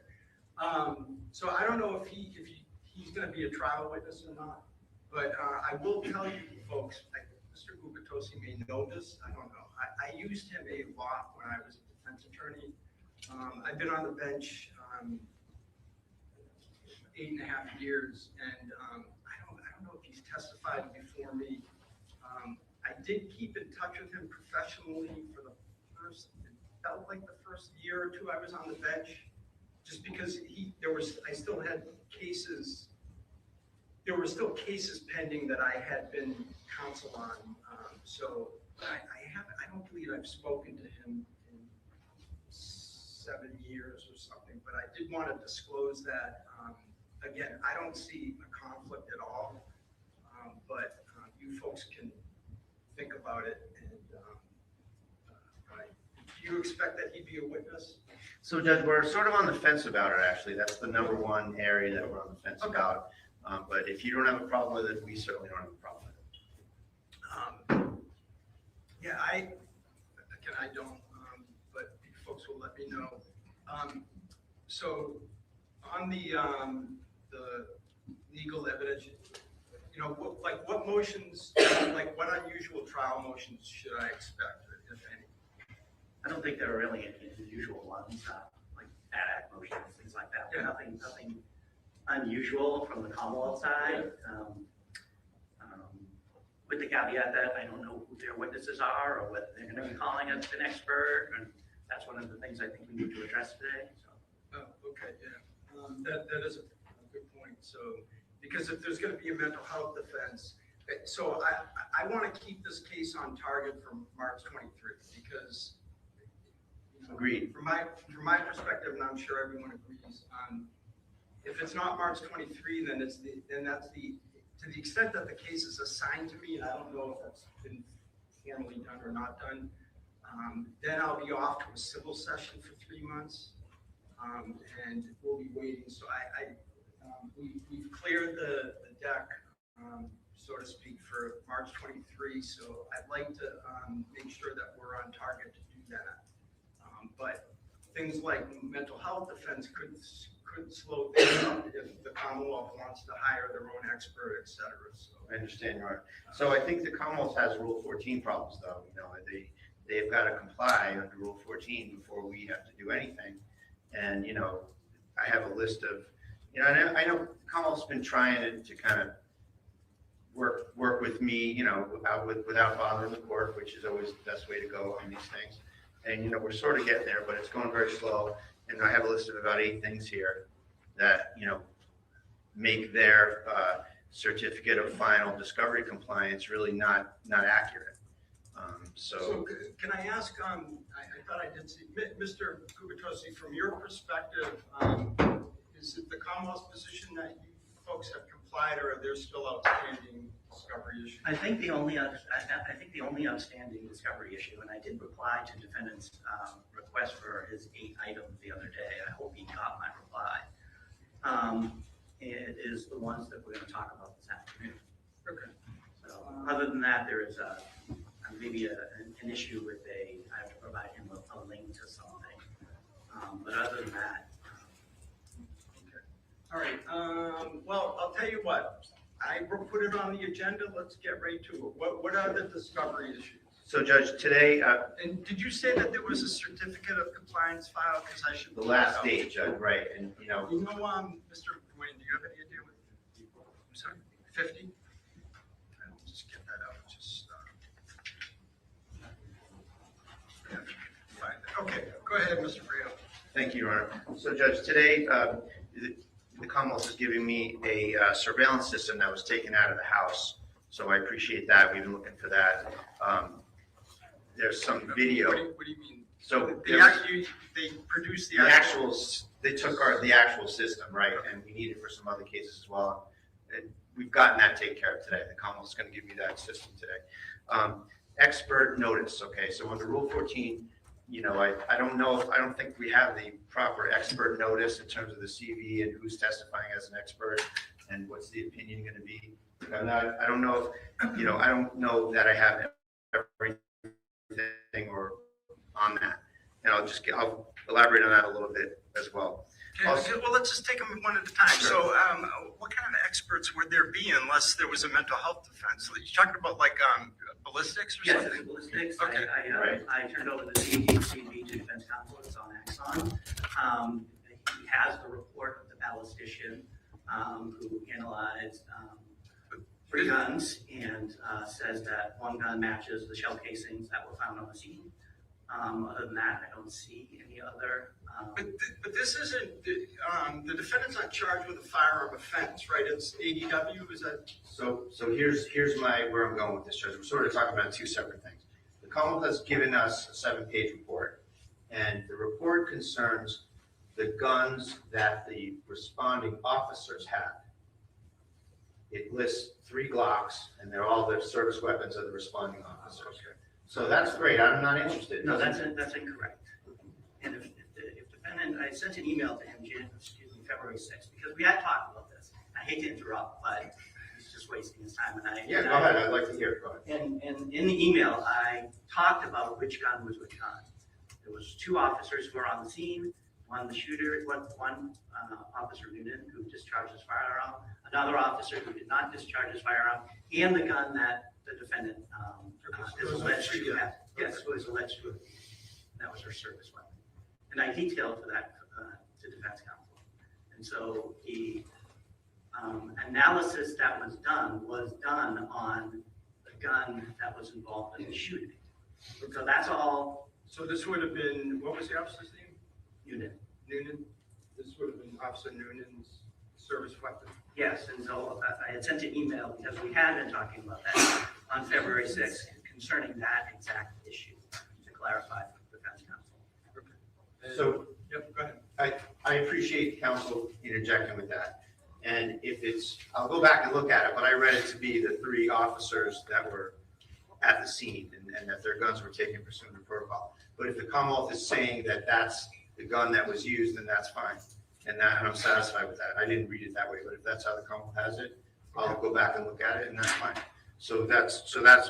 So I don't know if he's going to be a trial witness or not, but I will tell you folks, Mr. Gubitosi may know this, I don't know. I used him a lot when I was a defense attorney. I've been on the bench 8.5 years, and I don't know if he's testified before me. I did keep in touch with him professionally for the first, it felt like the first year or two I was on the bench, just because I still had cases, there were still cases pending that I had been counsel on. So I don't believe I've spoken to him in 7 years or something, but I did want to disclose that. Again, I don't see a conflict at all, but you folks can think about it. And do you expect that he'd be a witness? So Judge, we're sort of on the fence about it, actually. That's the number one area that we're on the fence Okay. about. But if you don't have a problem with it, we certainly don't have a problem with it. Yeah, I don't, but you folks will let me know. So on the legal evidence, what motions, what unusual trial motions should I expect, if any? I don't think there are really any unusual ones, like ad act motions, things like that. Yeah. Nothing unusual from the Commonwealth side. With the caveat that I don't know who their witnesses are or whether they're going to be calling us an expert. And that's one of the things I think we need to address today. So. Oh, okay, yeah. That is a good point. So, because if there's going to be a mental health defense, so I want to keep this case on target for March 23 because, Agreed. From my perspective, and I'm sure everyone agrees, if it's not March 23, then that's to the extent that the case is assigned to me, and I don't know if that's been formally done or not done, then I'll be off to a civil session for 3 months, and we'll be waiting. So we've cleared the deck, so to speak, for March 23. So I'd like to make sure that we're on target to do that. But things like mental health defense could could slow things up if the Commonwealth wants to hire their own expert, et cetera, so. I understand, Your Honor. So I think the Commonwealth has Rule 14 problems, though. They've got to comply under Rule 14 before we have to do anything. And, I have a list of, and I know the Commonwealth's been trying to kind of work with me, without bothering the court, which is always the best way to go on these things. And, we're sort of getting there, but it's going very slow. And I have a list of about 8 things here that, make their certificate of final discovery compliance really not accurate. So can I ask, I thought I did see, Mr. Kubatosi, from your perspective, is it the Commonwealth's position that you folks have complied, or are there still outstanding discovery issues? I think the only outstanding discovery issue, and I did reply to defendant's request for his 8 items the other day. I hope he got my reply. It is the ones that we're going to talk about this afternoon. Okay. So other than that, there is maybe an issue with I have to provide him a link to something. But other than that. Okay. All right. Well, I'll tell you what. I will put it on the agenda. Let's get right to it. What are the discovery issues? So, Judge, today, And did you say that there was a certificate of compliance filed? Because I should. the last date, Judge, right, and, Mr. Wayne, do you have any idea what? I'm sorry, 50? I'll just get that out. Find it. Okay, go ahead, Mr. Brio. Thank you, Your Honor. So, Judge, today, the Commonwealth is giving me a surveillance system that was taken out of the house. So I appreciate that. We've been looking for that. There's some video. What do you mean? So They produced the actual, they took the actual system, right? And we need it for some other cases as well. And we've gotten that taken care of today. The Commonwealth's going to give me that system today. Expert notice. Okay. So under Rule 14, I don't think we have the proper expert notice in terms of the CV and who's testifying as an expert and what's the opinion going to be. I don't know that I have everything or on that. And I'll elaborate on that a little bit as well. Okay, well, let's just take them one at a time. Sure. So what kind of experts would there be unless there was a mental health defense? So you're talking about like ballistics or Yes, something? it's ballistics. Okay. I turned over the CV to defense counsel. It's on Axon. He has the report of the ballistician who analyzed 3 guns and says that 1 gun matches the shell casings that were found on the scene. Other than that, I don't see any other. But this isn't, the defendant's not charged with a firearm offense, right? It's ADW, is that? So here's where I'm going with this, Judge. We're sort of talking about 2 separate things. The Commonwealth has given us a 7-page report, and the report concerns the guns that the responding officers had. It lists 3 Glocks, and they're all the service weapons of the responding officers. Okay. So that's great. I'm not interested. No, that's incorrect. And if defendant, I sent an email to him, February 6th, because we had talked about this. I hate to interrupt, but he's just wasting his time. Yeah, go ahead. I'd like to hear it. Go ahead. And in the email, I talked about which gun was which gun. There was 2 officers who were on the scene. One, the shooter, one officer Noonan, who discharged his firearm. Another officer who did not discharge his firearm, and the gun that the defendant is alleged to have. Yes, it was alleged to have. That was her service weapon. And I detailed for that to defense counsel. And so the analysis that was done on the gun that was involved in the shooting. So that's all. So this would have been, what was the officer's name? Noonan. This would have been Officer Noonan's service weapon. Yes, and so I had sent an email because we had been talking about that on February 6th concerning that exact issue to clarify for defense counsel. Okay. So Yep, go ahead. I appreciate counsel interjecting with that. And if I'll go back and look at it, but I read it to be the 3 officers that were at the scene and that their guns were taken pursuant to protocol. But if the Commonwealth is saying that that's the gun that was used, then that's fine. And I'm satisfied with that. I didn't read it that way, but if that's how the Commonwealth has it, I'll go back and look at it, and that's fine. So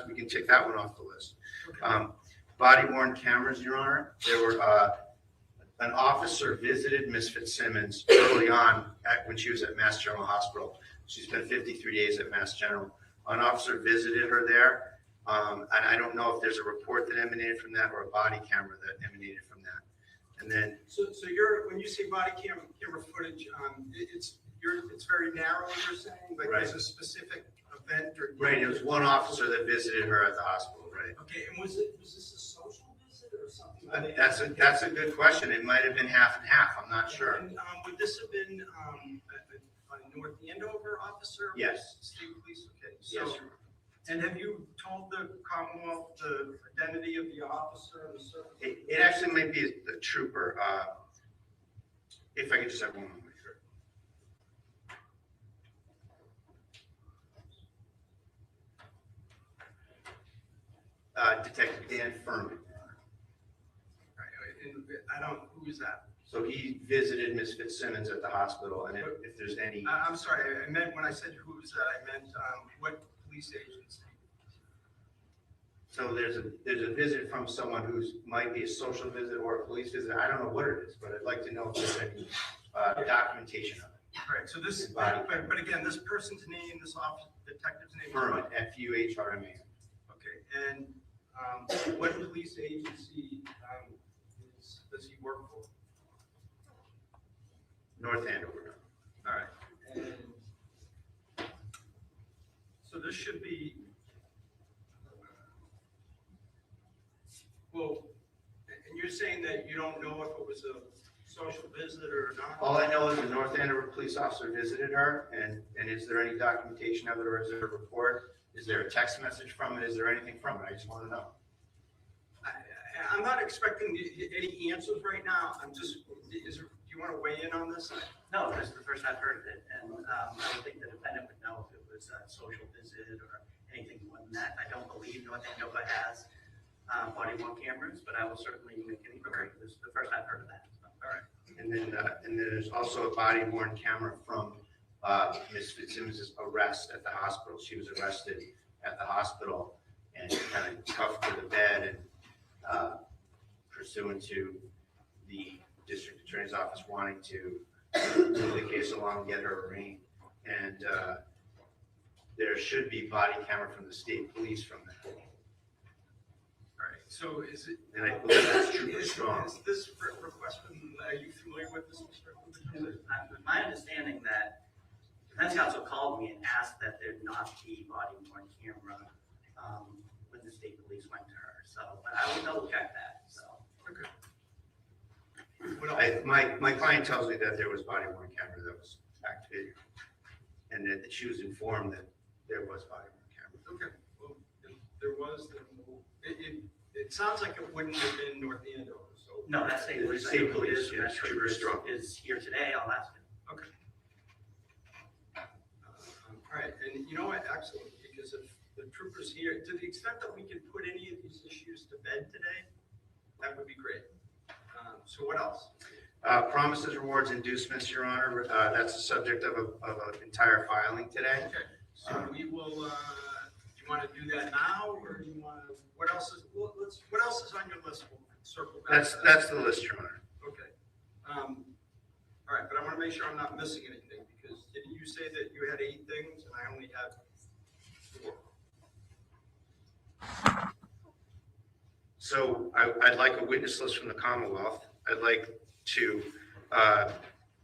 we can tick that one off the list. Okay. Body worn cameras, Your Honor. There were an officer visited Ms. Fitzsimmons early on when she was at Mass General Hospital. She spent 53 days at Mass General. An officer visited her there, and I don't know if there's a report that emanated from that or a body camera that emanated from that. And then, So when you say body camera footage, it's very narrow, you're saying? Like Right. there's a specific event or? right, it was one officer that visited her at the hospital, right? Okay, and was this a social visit or something? That's a good question. It might have been half and half, I'm not sure. And would this have been a North Andover officer? Yes. State police, okay. Yes, So, and have you told the Commonwealth the identity of the officer and the service? It actually might be a trooper. If I could just have one moment. Detective Dan Furman. Right, and who is that? So he visited Ms. Fitzsimmons at the hospital, and if there's any, I'm sorry, I meant, when I said who is that, I meant what police agency? so there's a visit from someone who's might be a social visit or a police visit. I don't know what it is, but I'd like to know if there's any documentation of it. All right, so this, Body. but again, this person's name, this officer, detective's name? is Furman, what? F-U-H-R-M-A-N. Okay, and what police agency does he work for? North Andover. All right, and so this should be, well, and you're saying that you don't know if it was a social visit or not? All I know is the North Andover police officer visited her, and is there any documentation of it, or is there a report? Is there a text message from it? Is there anything from it? I just want to know. I'm not expecting any answers right now. I'm just, do you want to weigh in on this? No, this is the first I've heard of it, and I would think the defendant would know if it was a social visit or anything more than that. I don't believe North Andover has body-worn cameras, but I will certainly make an inquiry. This is the first I've heard of that. All right. And then there's also a body-worn camera from Ms. Fitzsimmons' arrest at the hospital. She was arrested at the hospital and kind of cuffed to the bed, and pursuant to the district attorney's office wanting to move the case along and get her arraigned. And there should be body camera from the state police from that. All right, so is it? And I believe that's Trooper Strong. Is this request, are you familiar with this, Mr. Cooper? My understanding that defense counsel called me and asked that there not be body-worn camera when the state police went to her. So, but I will double check that, so. Okay. My client tells me that there was body-worn camera that was activated, and that she was informed that there was body-worn camera. Okay, well, if there was, then it sounds like it wouldn't have been North Andover, so. No, that's state police. State police, Is, yes, Trooper Trooper Strong. is here today. I'll ask him. Okay. All right, and you know what, excellent, because if the trooper's here, to the extent that we can put any of these issues to bed today, that would be great. So what else? Promises, rewards, inducements, Your Honor. That's the subject of an entire filing today. Okay, so we will, do you want to do that now, or do you want to, what else is on your list? We'll circle back. to that. That's the list, Your Honor. Okay. All right, but I want to make sure I'm not missing anything, because didn't you say that you had 8 things and I only had 4? So I'd like a witness list from the Commonwealth. I'd like to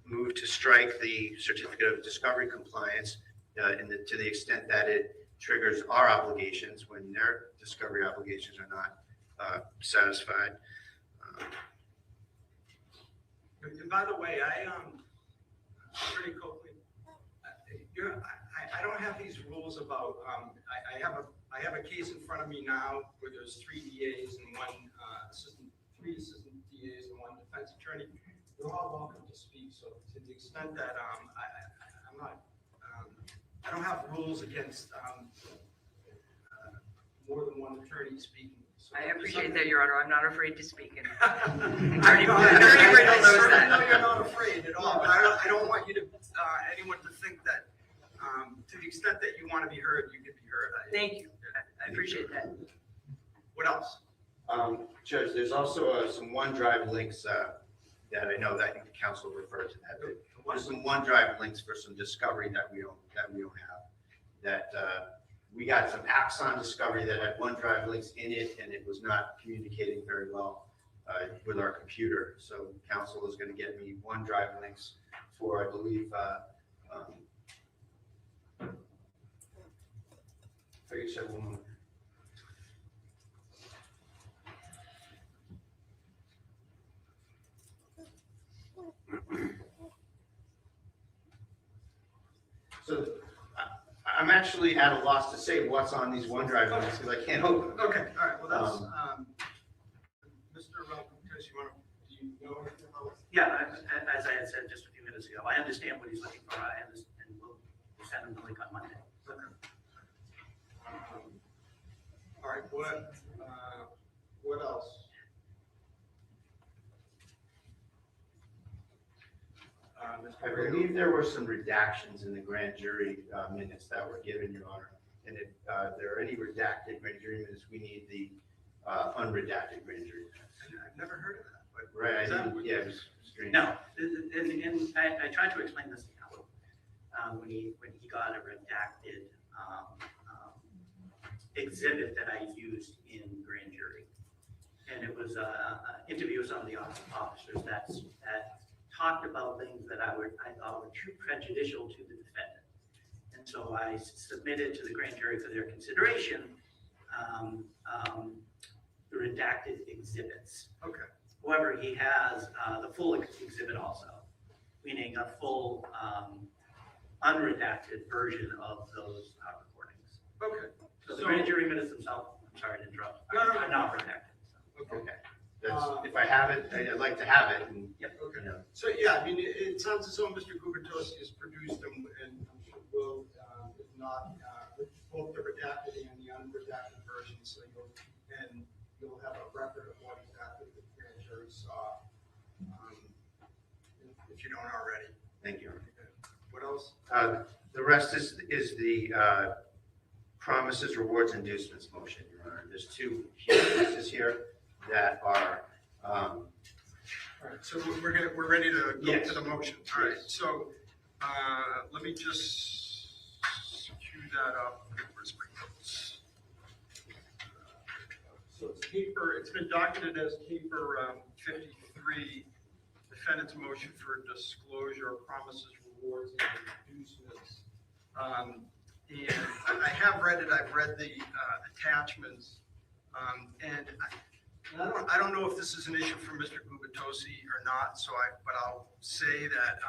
move to strike the certificate of discovery compliance to the extent that it triggers our obligations when their discovery obligations are not satisfied. And by the way, Attorney Coakley, I don't have these rules about, I have a case in front of me now where there's 3 DAs and 3 assistant DAs and 1 defense attorney. They're all welcome to speak, so to the extent that I'm not, I don't have rules against more than 1 attorney speaking. So I appreciate that, Your Honor. I'm not afraid to speak. And Attorney Riddle knows certainly that. know you're not afraid at all, but I don't want you to, anyone to think that, to the extent that you want to be heard, you can be heard. Thank you. I appreciate that. What else? Judge, there's also some OneDrive links that I know that I think the council referred to that. There's some OneDrive links for some discovery that we don't have. That we got some Axon discovery that had OneDrive links in it, and it was not communicating very well with our computer. So council is going to get me OneDrive links for, I believe, 37. So I'm actually at a loss to say what's on these OneDrive links because I can't open them. Okay, all right, well, that's, Mr. Because you want to, do you know anything about? Yeah, as I had said just a few minutes ago, I understand what he's looking for, and we'll send him the link on Monday. All right, what else? I believe there were some redactions in the grand jury minutes that were given, Your Honor. And if there are any redacted grand jury minutes, we need the unredacted grand jury minutes. I've never heard of that, but. Right, I Is that didn't, what- yeah, it was strange. No, and I tried to explain this to Howard when he got a redacted exhibit that I used in grand jury. And it was interviews on the officers that talked about things that I thought were too prejudicial to the defendant. And so I submitted to the grand jury for their consideration the redacted exhibits. Okay, However, he has the full exhibit also, meaning a full unredacted version of those recordings. okay. So the grand jury minutes themselves, I'm sorry to interrupt, No, no, no. are not redacted. So. Okay, Okay, that's, if I have it, I'd like to have it, and, you okay. know, So, yeah, I mean, it sounds as though Mr. Gubitosi has produced them, and I'm sure will, if not, both the redacted and the unredacted versions, so you'll have a record of what exactly the grand jury saw, if you don't already. thank you. What else? The rest is the promises, rewards, inducements motion, Your Honor. There's two pieces here that are, All right, so we're ready to go Yes. to the motion. All right, Yes. so, let me just cue that up. Where's my notes? So it's been docketed as paper 53, defendant's motion for disclosure of promises, rewards, and inducements. And I have read it, I've read the attachments, and I don't know if this is an issue for Mr. Gubitosi or not, but I'll say that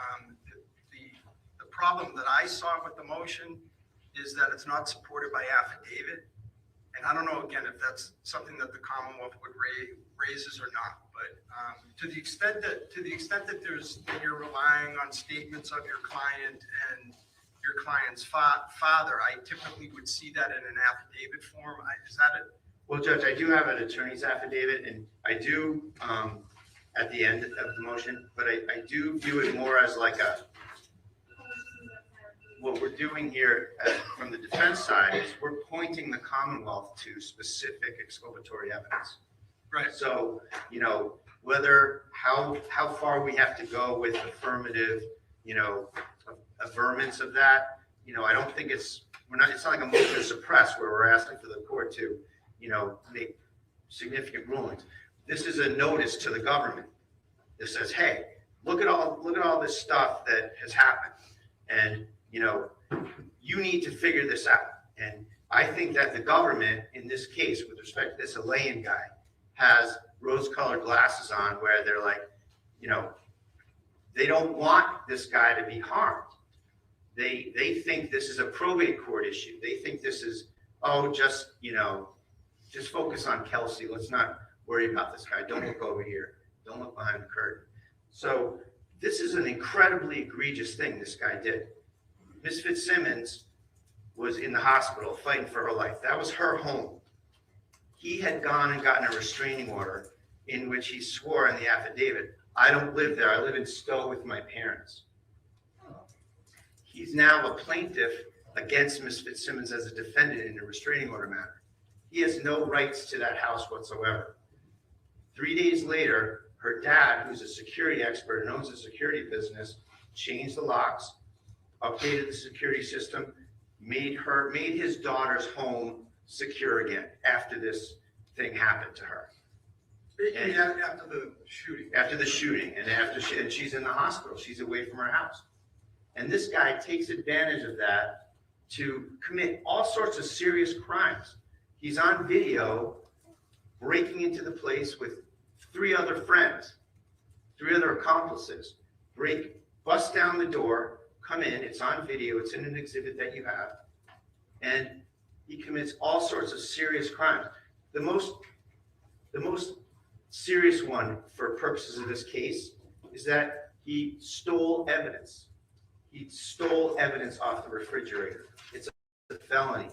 the problem that I saw with the motion is that it's not supported by affidavit. And I don't know, again, if that's something that the Commonwealth would raises or not, but to the extent that you're relying on statements of your client and your client's father, I typically would see that in an affidavit form. Is that it? well, Judge, I do have an attorney's affidavit, and I do, at the end of the motion, but I do view it more as like what we're doing here from the defense side is we're pointing the Commonwealth to specific exculpatory evidence. Right. So, how far we have to go with affirmative, averments of that, I don't think it's not like a motion to suppress where we're asking for the court to, make significant rulings. This is a notice to the government that says, hey, look at all this stuff that has happened. And, you need to figure this out. And I think that the government, in this case, with respect to this Elaine guy, has rose-colored glasses on where they're like, they don't want this guy to be harmed. They think this is a probate court issue. They think this is, just focus on Kelsey. Let's not worry about this guy. Don't look over here. Don't look behind the curtain. So this is an incredibly egregious thing this guy did. Ms. Fitzsimmons was in the hospital fighting for her life. That was her home. He had gone and gotten a restraining order in which he swore in the affidavit, I don't live there. I live in Stowe with my parents. He's now a plaintiff against Ms. Fitzsimmons as a defendant in a restraining order matter. He has no rights to that house whatsoever. 3 days later, her dad, who's a security expert and owns a security business, changed the locks, updated the security system, made his daughter's home secure again after this thing happened to her. Speaking after the shooting. After the shooting, and she's in the hospital, she's away from her house. And this guy takes advantage of that to commit all sorts of serious crimes. He's on video breaking into the place with 3 other friends, 3 other accomplices, bust down the door, come in, it's on video, it's in an exhibit that you have, and he commits all sorts of serious crimes. The most serious one for purposes of this case is that he stole evidence. He stole evidence off the refrigerator. It's a felony.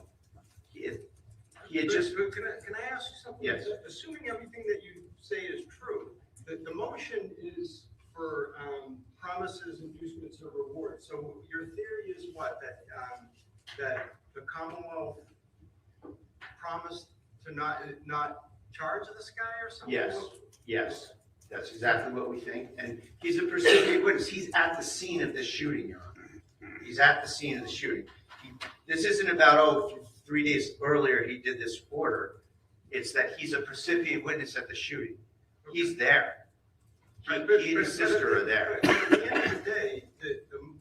He had just. But can I ask you something? Yes. Assuming everything that you say is true, the motion is for promises, inducements, or rewards. So your theory is what? That the Commonwealth promised to not charge this guy or something? Yes, that's exactly what we think. And he's a precipient witness. He's at the scene of this shooting, Your Honor. He's at the scene of the shooting. This isn't about, 3 days earlier he did this order. It's that he's a precipient witness at the shooting. He's there. He and his sister are there. At the end of the day, the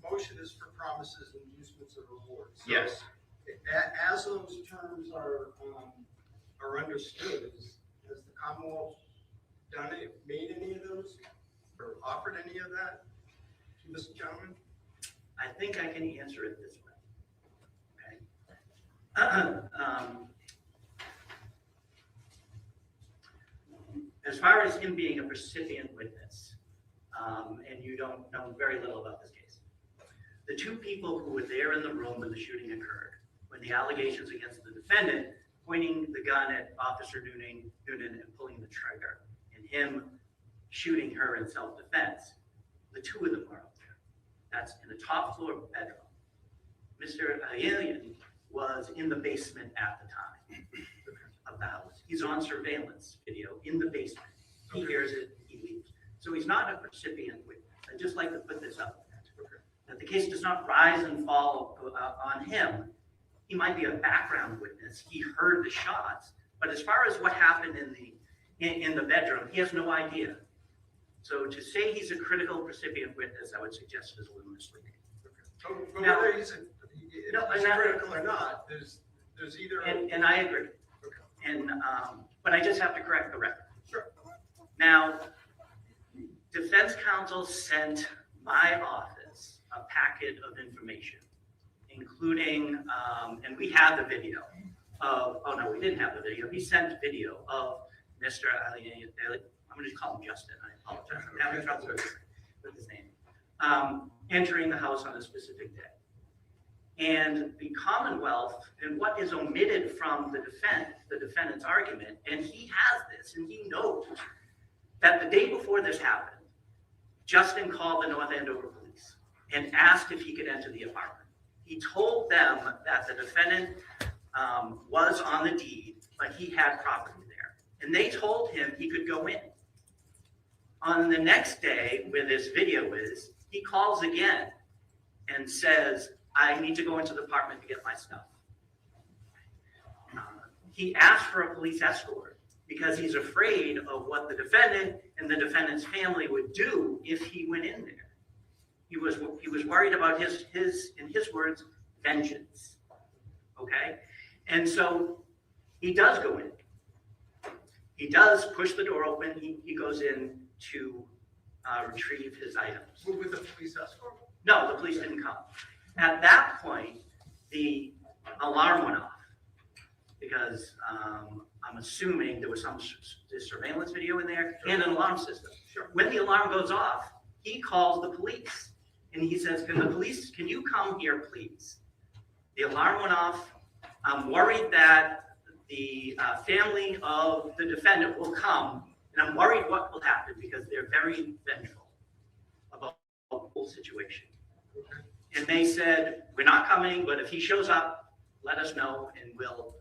motion is for promises, inducements, or rewards. So Yes. As those terms are understood, has the Commonwealth made any of those, or offered any of that to this gentleman? I think I can answer it this way. Okay. As far as him being a recipient witness, and you don't know very little about this case, the 2 people who were there in the room when the shooting occurred, when the allegations against the defendant pointing the gun at Officer Noonan and pulling the trigger, and him shooting her in self-defense, the 2 of them are up there. That's in a top floor bedroom. Mr. Alien was in the basement at the time of the house. He's on surveillance video in the basement. He hears it, he leaves. So he's not a recipient witness. I'd just like to put this up. That the case does not rise and fall on him. He might be a background witness. He heard the shots, but as far as what happened in the bedroom, he has no idea. So to say he's a critical recipient witness, I would suggest is a little misleading. But Now- whether he's critical or not, there's either. And I agree. Okay. And but I just have to correct the record. Sure. Now, defense counsel sent my office a packet of information, including, and we had the video of, oh no, we didn't have the video. He sent video of Mr. Ali, I'm going to call him Justin. I apologize. I'm having trouble with his name. Entering the house on a specific day. And the Commonwealth, and what is omitted from the defendant's argument, and he has this, and he knows that the day before this happened, Justin called the North Andover police and asked if he could enter the apartment. He told them that the defendant was on the deed, but he had property there. And they told him he could go in. On the next day, where this video is, he calls again and says, I need to go into the apartment to get my stuff. He asked for a police escort because he's afraid of what the defendant and the defendant's family would do if he went in there. He was worried about his, in his words, vengeance. Okay? And so he does go in. He does push the door open. He goes in to retrieve his items. With the police escort? No, the police didn't come. At that point, the alarm went off because I'm assuming there was some surveillance video in there and an alarm system. Sure. When the alarm goes off, he calls the police and he says, can you come here, please? The alarm went off. I'm worried that the family of the defendant will come, and I'm worried what will happen because they're very vengeful about the whole situation. And they said, we're not coming, but if he shows up, let us know and we'll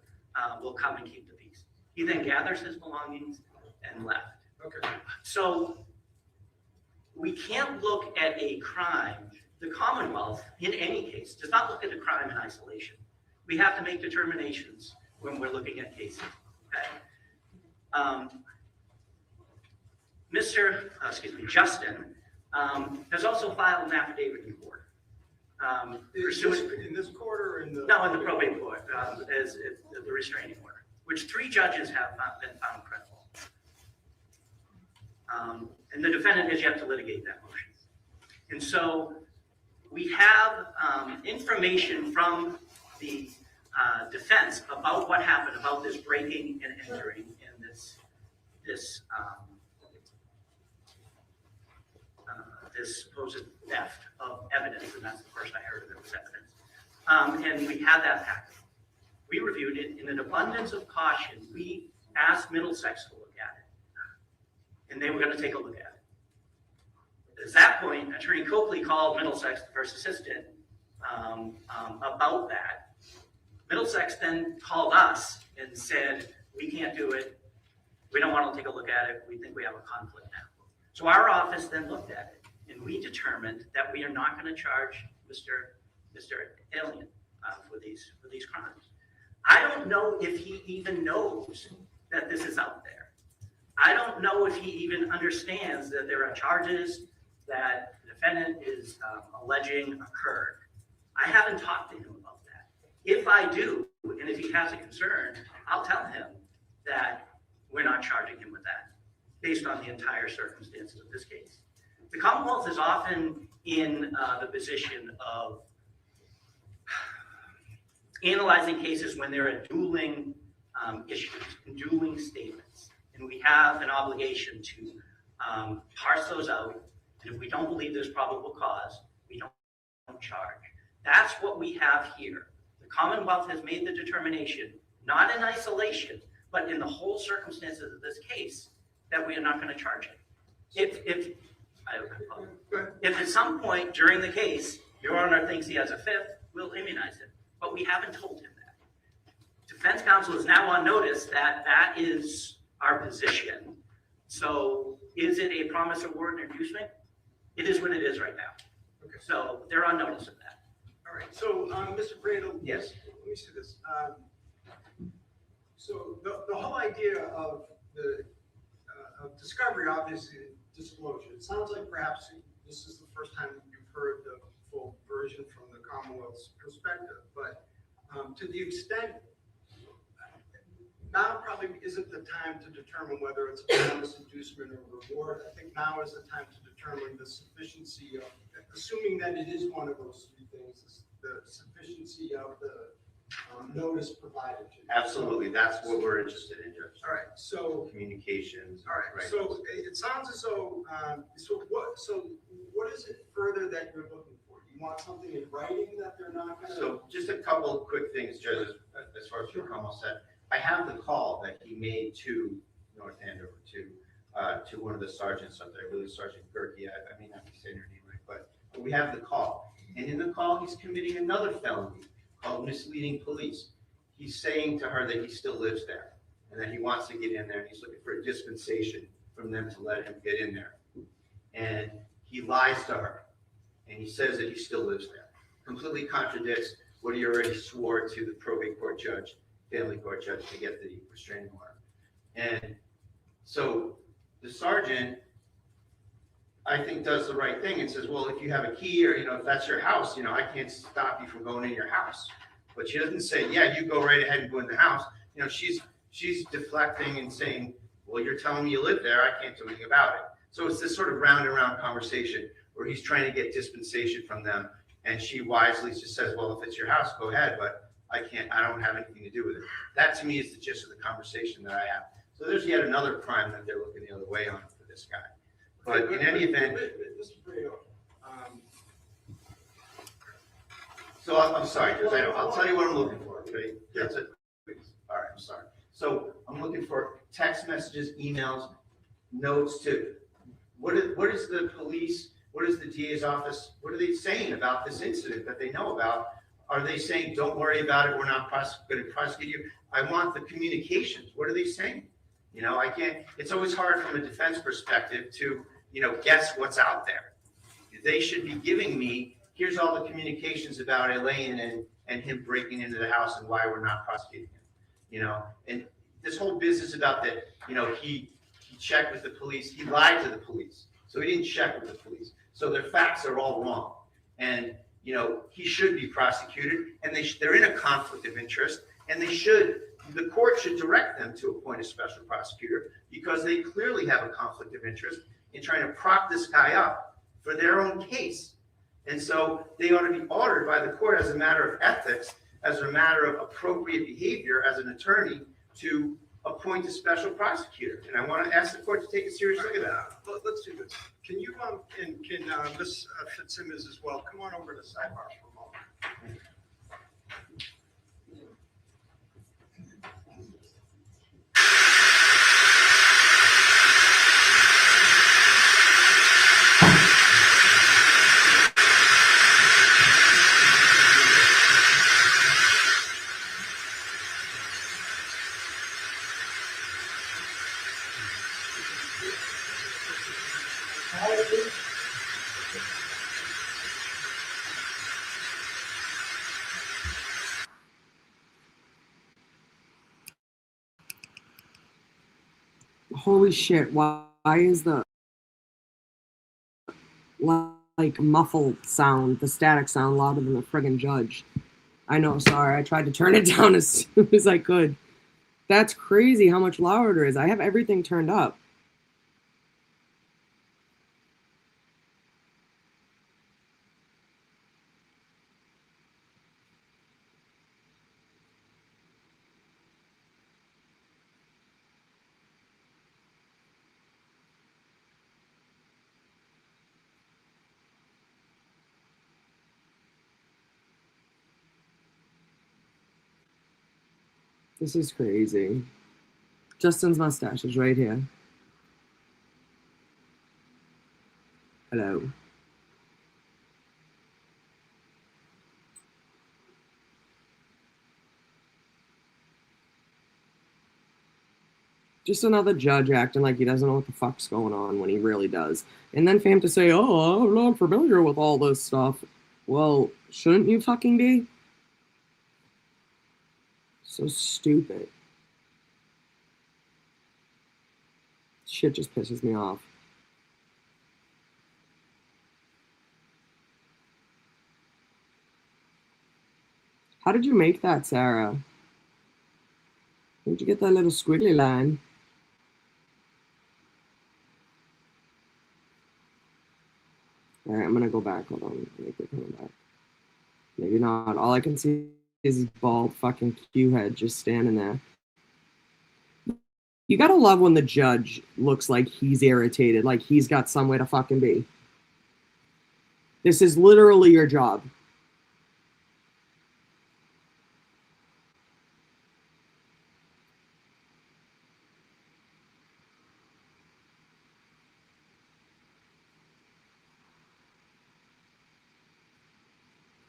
come and keep the peace. He then gathers his belongings and left. Okay. So we can't look at a crime. The Commonwealth, in any case, does not look at a crime in isolation. We have to make determinations when we're looking at cases. Okay? Justin, has also filed an affidavit in court. In this court or in the? No, in the probate court, as the restraining order, which 3 judges have not been found credible. And the defendant has yet to litigate that motion. And so we have information from the defense about what happened, about this breaking and entering and this supposed theft of evidence, and that's the first I heard of it was evidence. And we had that packet. We reviewed it in an abundance of caution. We asked Middlesex to look at it, and they were going to take a look at it. At that point, Attorney Coakley called Middlesex, the first assistant, about that. Middlesex then called us and said, we can't do it. We don't want to take a look at it. We think we have a conflict now. So our office then looked at it, and we determined that we are not going to charge Mr. Alien for these crimes. I don't know if he even knows that this is out there. I don't know if he even understands that there are charges that the defendant is alleging occurred. I haven't talked to him about that. If I do, and if he has a concern, I'll tell him that we're not charging him with that, based on the entire circumstances of this case. The Commonwealth is often in the position of analyzing cases when there are dueling issues and dueling statements. And we have an obligation to parse those out. And if we don't believe there's probable cause, we don't charge. That's what we have here. The Commonwealth has made the determination, not in isolation, but in the whole circumstances of this case, that we are not going to charge him. If at some point during the case, Your Honor thinks he has a fifth, we'll immunize him. But we haven't told him that. Defense counsel is now on notice that that is our position. So is it a promise of word and inducement? It is what it is right now. Okay. So they're on notice of that. All right, so, Mr. Brandel. Yes. Let me see this. So the whole idea of the of discovery, obviously, disclosure. It sounds like perhaps this is the first time you've heard the full version from the Commonwealth's perspective, but to the extent, now probably isn't the time to determine whether it's a promise, inducement, or reward. I think now is the time to determine the sufficiency of, assuming that it is one of those 3 things, the sufficiency of the notice provided to you. Absolutely, that's what we're interested in, Judge. All right, so Communications. all right, so it sounds as though so what is it further that you're looking for? Do you want something in writing that they're not going to? So just a couple of quick things, Judge, as far as what Kamal said. I have the call that he made to North Andover, to one of the sergeants up there, I believe Sergeant Gerke. I may not be saying her name right, but we have the call. And in the call, he's committing another felony called misleading police. He's saying to her that he still lives there and that he wants to get in there, and he's looking for a dispensation from them to let him get in there. And he lies to her, and he says that he still lives there. Completely contradicts what he already swore to the probate court judge, family court judge, to get the restraining order. And so the sergeant, I think, does the right thing and says, well, if you have a key, or, if that's your house, I can't stop you from going in your house. But she doesn't say, yeah, you go right ahead and go in the house. She's deflecting and saying, well, you're telling me you live there, I can't do anything about it. So it's this sort of round and round conversation where he's trying to get dispensation from them. And she wisely just says, well, if it's your house, go ahead, but I don't have anything to do with it. That to me is the gist of the conversation that I have. So there's yet another crime that they're looking the other way on for this guy. But in any event, Mr. Brito, so I'm sorry, Judge, I'll tell you what I'm looking for. Okay? That's it. Please. All right, I'm sorry. So I'm looking for text messages, emails, notes to, what is the police, what is the DA's office, what are they saying about this incident that they know about? Are they saying, don't worry about it, we're not going to prosecute you? I want the communications. What are they saying? I can't, it's always hard from a defense perspective to guess what's out there. They should be giving me, here's all the communications about Elaine and him breaking into the house and why we're not prosecuting him. And this whole business about that, he checked with the police, he lied to the police. So he didn't check with the police. So their facts are all wrong. And, he should be prosecuted, and they're in a conflict of interest, and the court should direct them to appoint a special prosecutor because they clearly have a conflict of interest in trying to prop this guy up for their own case. And so they ought to be ordered by the court as a matter of ethics, as a matter of appropriate behavior as an attorney to appoint a special prosecutor. And I want to ask the court to take a serious look at that. Let's do this. Can you, can Ms. Fitzsimmons as well, come on over to the sidebar for a moment. Holy shit, why is the like muffled sound, the static sound louder than the friggin' judge? I know, sorry, I tried to turn it down as soon as I could. That's crazy how much louder it is. I have everything turned up. This is crazy. Justin's mustache is right here. Hello. Just another judge acting like he doesn't know what the fuck's going on when he really does. And then for him to say, oh, I'm not familiar with all this stuff. Well, shouldn't you fucking be? So stupid. Shit just pisses me off. How did you make that, Sarah? Where'd you get that little squiggly line? All right, I'm gonna go back. Hold on, maybe they're coming back. Maybe not. All I can see is his bald fucking Q head just standing there. You gotta love when the judge looks like he's irritated, like he's got somewhere to fucking be. This is literally your job.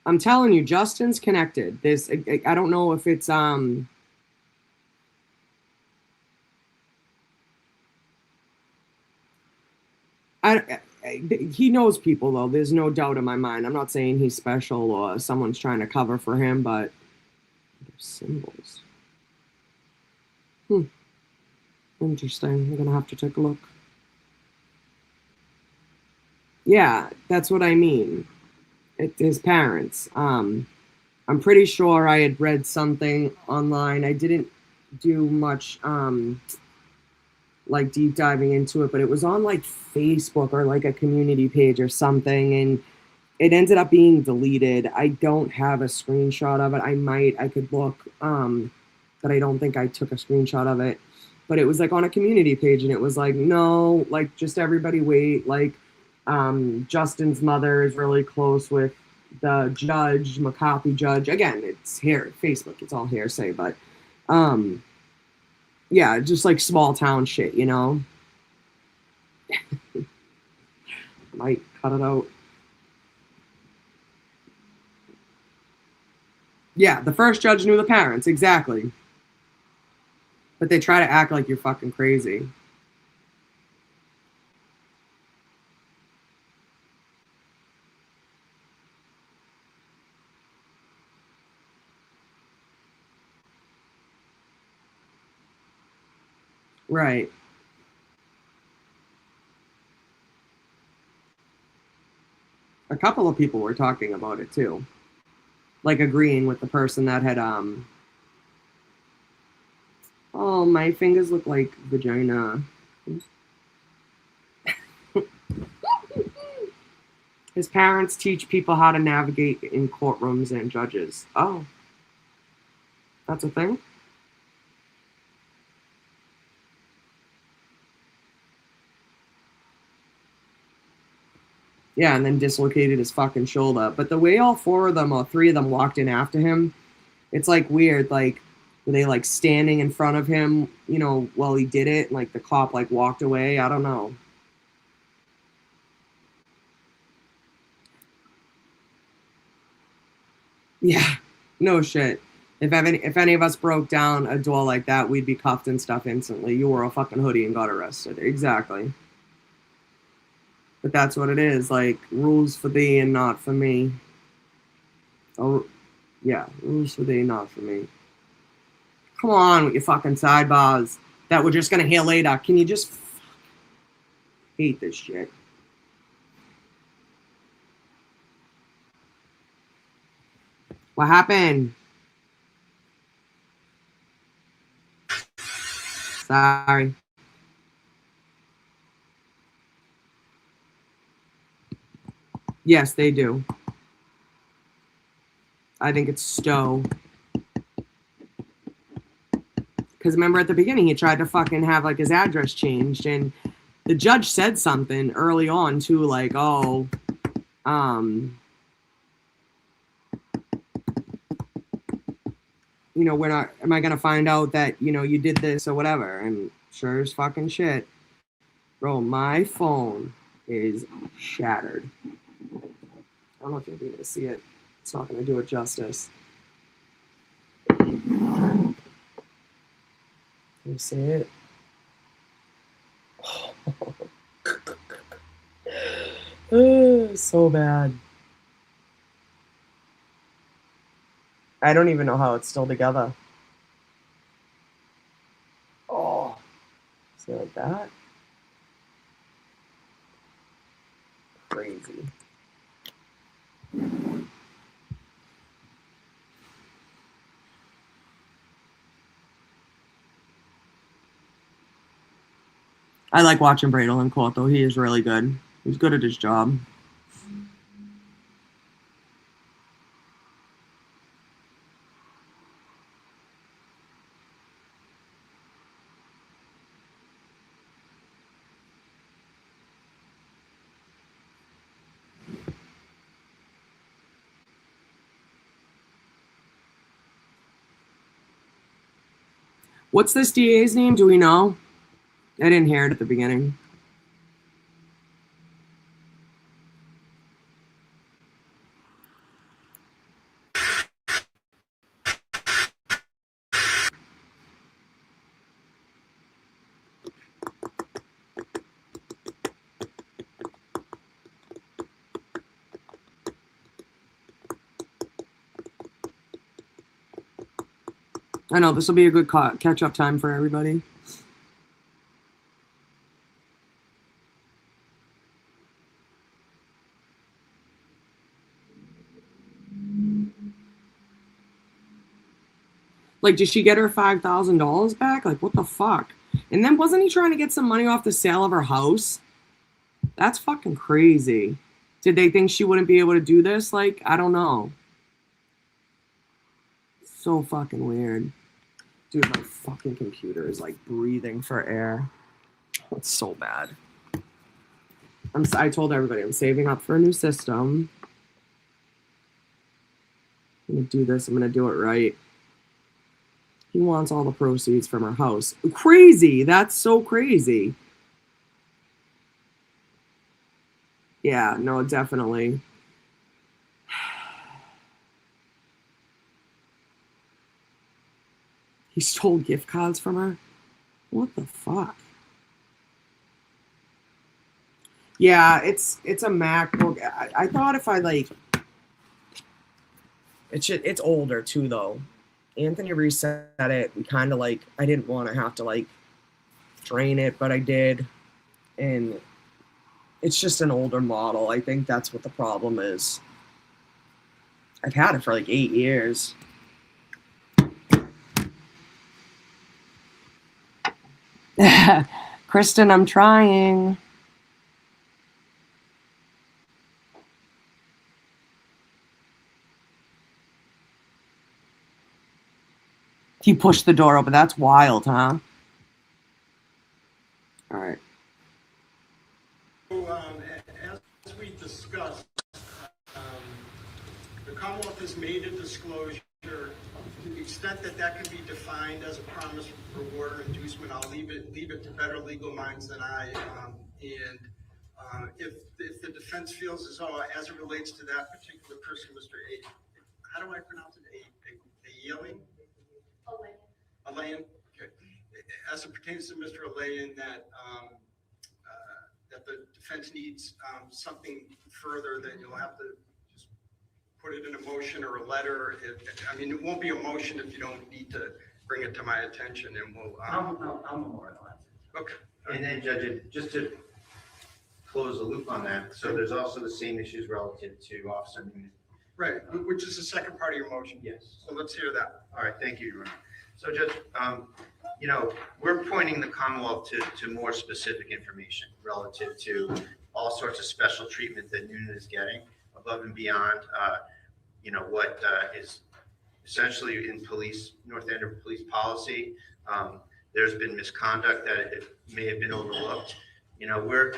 I'm telling you, Justin's connected. This, I don't know if it's he knows people though. There's no doubt in my mind. I'm not saying he's special or someone's trying to cover for him, but symbols. Interesting. I'm gonna have to take a look. Yeah, that's what I mean. His parents. I'm pretty sure I had read something online. I didn't do much like deep diving into it, but it was on like Facebook or like a community page or something, and it ended up being deleted. I don't have a screenshot of it. I could look, but I don't think I took a screenshot of it. But it was like on a community page, and it was like, no, like just everybody wait, like Justin's mother is really close with the judge, McCarthy judge. Again, it's here, Facebook, it's all hearsay, but yeah, just like small town shit, you know? Might cut it out. Yeah, the first judge knew the parents, exactly. But they try to act like you're fucking crazy. Right. A couple of people were talking about it too. Like agreeing with the person that had oh, my fingers look like vagina. His parents teach people how to navigate in courtrooms and judges. Oh, that's a thing? Yeah, and then dislocated his fucking shoulder. But the way all four of them or three of them walked in after him, it's like weird. Like, were they like standing in front of him, you know, while he did it? And, like the cop like walked away. I don't know. Yeah, no shit. If any of us broke down a door like that, we'd be cuffed and stuff instantly. You wore a fucking hoodie and got arrested. Exactly. But that's what it is. Like, rules for thee and not for me. Oh, yeah, rules for thee, not for me. Come on with your fucking sidebars that we're just gonna hear later. Can you just hate this shit? What happened? Sorry. Yes, they do. I think it's Stowe. Because remember at the beginning, he tried to fucking have like his address changed, and the judge said something early on too, like, oh, you know, we're not, am I going to find out that, you know, you did this or whatever? And sure as fucking shit, bro, my phone is shattered. I don't know if you'll be able to see it. It's not going to do it justice. Can you see it? So bad. I don't even know how it's still together. Oh, see like that? Crazy. I like watching Bradle in court, though. He is really good. He's good at his job. What's this DA's name? Do we know? I didn't hear it at the beginning. I know this will be a good catch-up time for everybody. Like, did she get her $5,000 back? Like, what the fuck? And then wasn't he trying to get some money off the sale of her house? That's fucking crazy. Did they think she wouldn't be able to do this? Like, I don't know. So fucking weird. Dude, my fucking computer is like breathing for air. It's so bad. I told everybody I'm saving up for a new system. I'm gonna do this. I'm gonna do it right. He wants all the proceeds from her house. Crazy. That's so crazy. Yeah, no, definitely. He stole gift cards from her? What the fuck? Yeah, it's a MacBook. I thought if I like it's older too though. Anthony reset it. We kind of like I didn't want to have to like drain it, but I did. And it's just an older model. I think that's what the problem is. I've had it for like 8 years. Kristen, I'm trying. You pushed the door open. That's wild, huh? All right. So, as we discussed, the Commonwealth has made a disclosure. To the extent that that can be defined as a promise, reward, or inducement, I'll leave it to better legal minds than I. If the defense feels as though, as it relates to that particular person, Mr. A, how do I pronounce it? Alain? Alain? Okay. As it pertains to Mr. Alain, that the defense needs something further, then you'll have to just put it in a motion or a letter. It won't be a motion if you don't need to bring it to my attention, and we'll. I'll memorialize it. Okay. And then, Judge, just to close the loop on that, so there's also the same issues relative to Officer Newman. Right, which is the second part of your motion. Yes. So let's hear that. All right, thank you, Your Honor. So, Judge, we're pointing the Commonwealth to more specific information relative to all sorts of special treatment that Noonan is getting above and beyond, what is essentially in North Andover police policy. There's been misconduct that it may have been overlooked. We're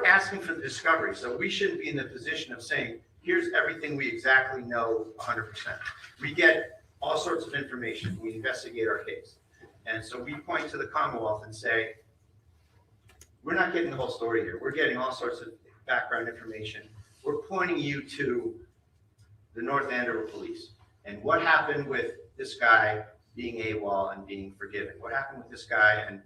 asking for the discovery, so we shouldn't be in the position of saying, here's everything we exactly know 100%. We get all sorts of information. We investigate our case. And so we point to the Commonwealth and say, we're not getting the whole story here. We're getting all sorts of background information. We're pointing you to the North Andover police. And what happened with this guy being AWOL and being forgiven? What happened with this guy and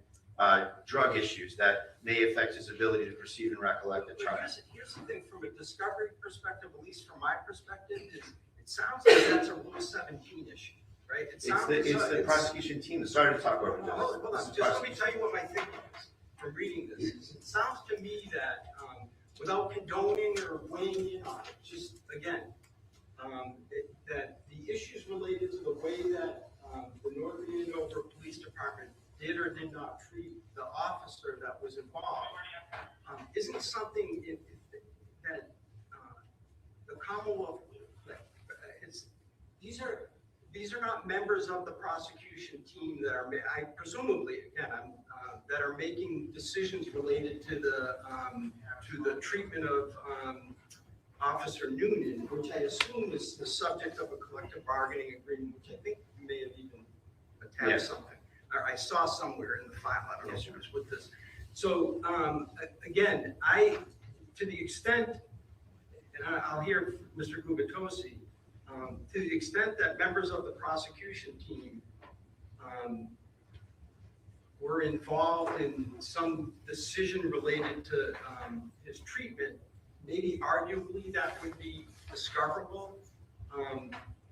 drug issues that may affect his ability to perceive and recollect the charge? Here's the thing, from a discovery perspective, at least from my perspective, is it sounds like that's a Rule 17 issue, right? It's the prosecution team that started to talk over this. Hold on, just let me tell you what my thinking is from reading this. It sounds to me that without condoning or weighing in on it, just again, that the issues related to the way that the North Andover Police Department did or did not treat the officer that was involved isn't something that the Commonwealth. These are not members of the prosecution team that are, presumably, again, that are making decisions related to the treatment of Officer Noonan, which I assume is the subject of a collective bargaining agreement, which I think you may have even attached something. Or I saw somewhere in the file. I don't know if it was with this. So again, to the extent, and I'll hear Mr. Gubitosi, to the extent that members of the prosecution team were involved in some decision related to his treatment, maybe arguably that would be discoverable.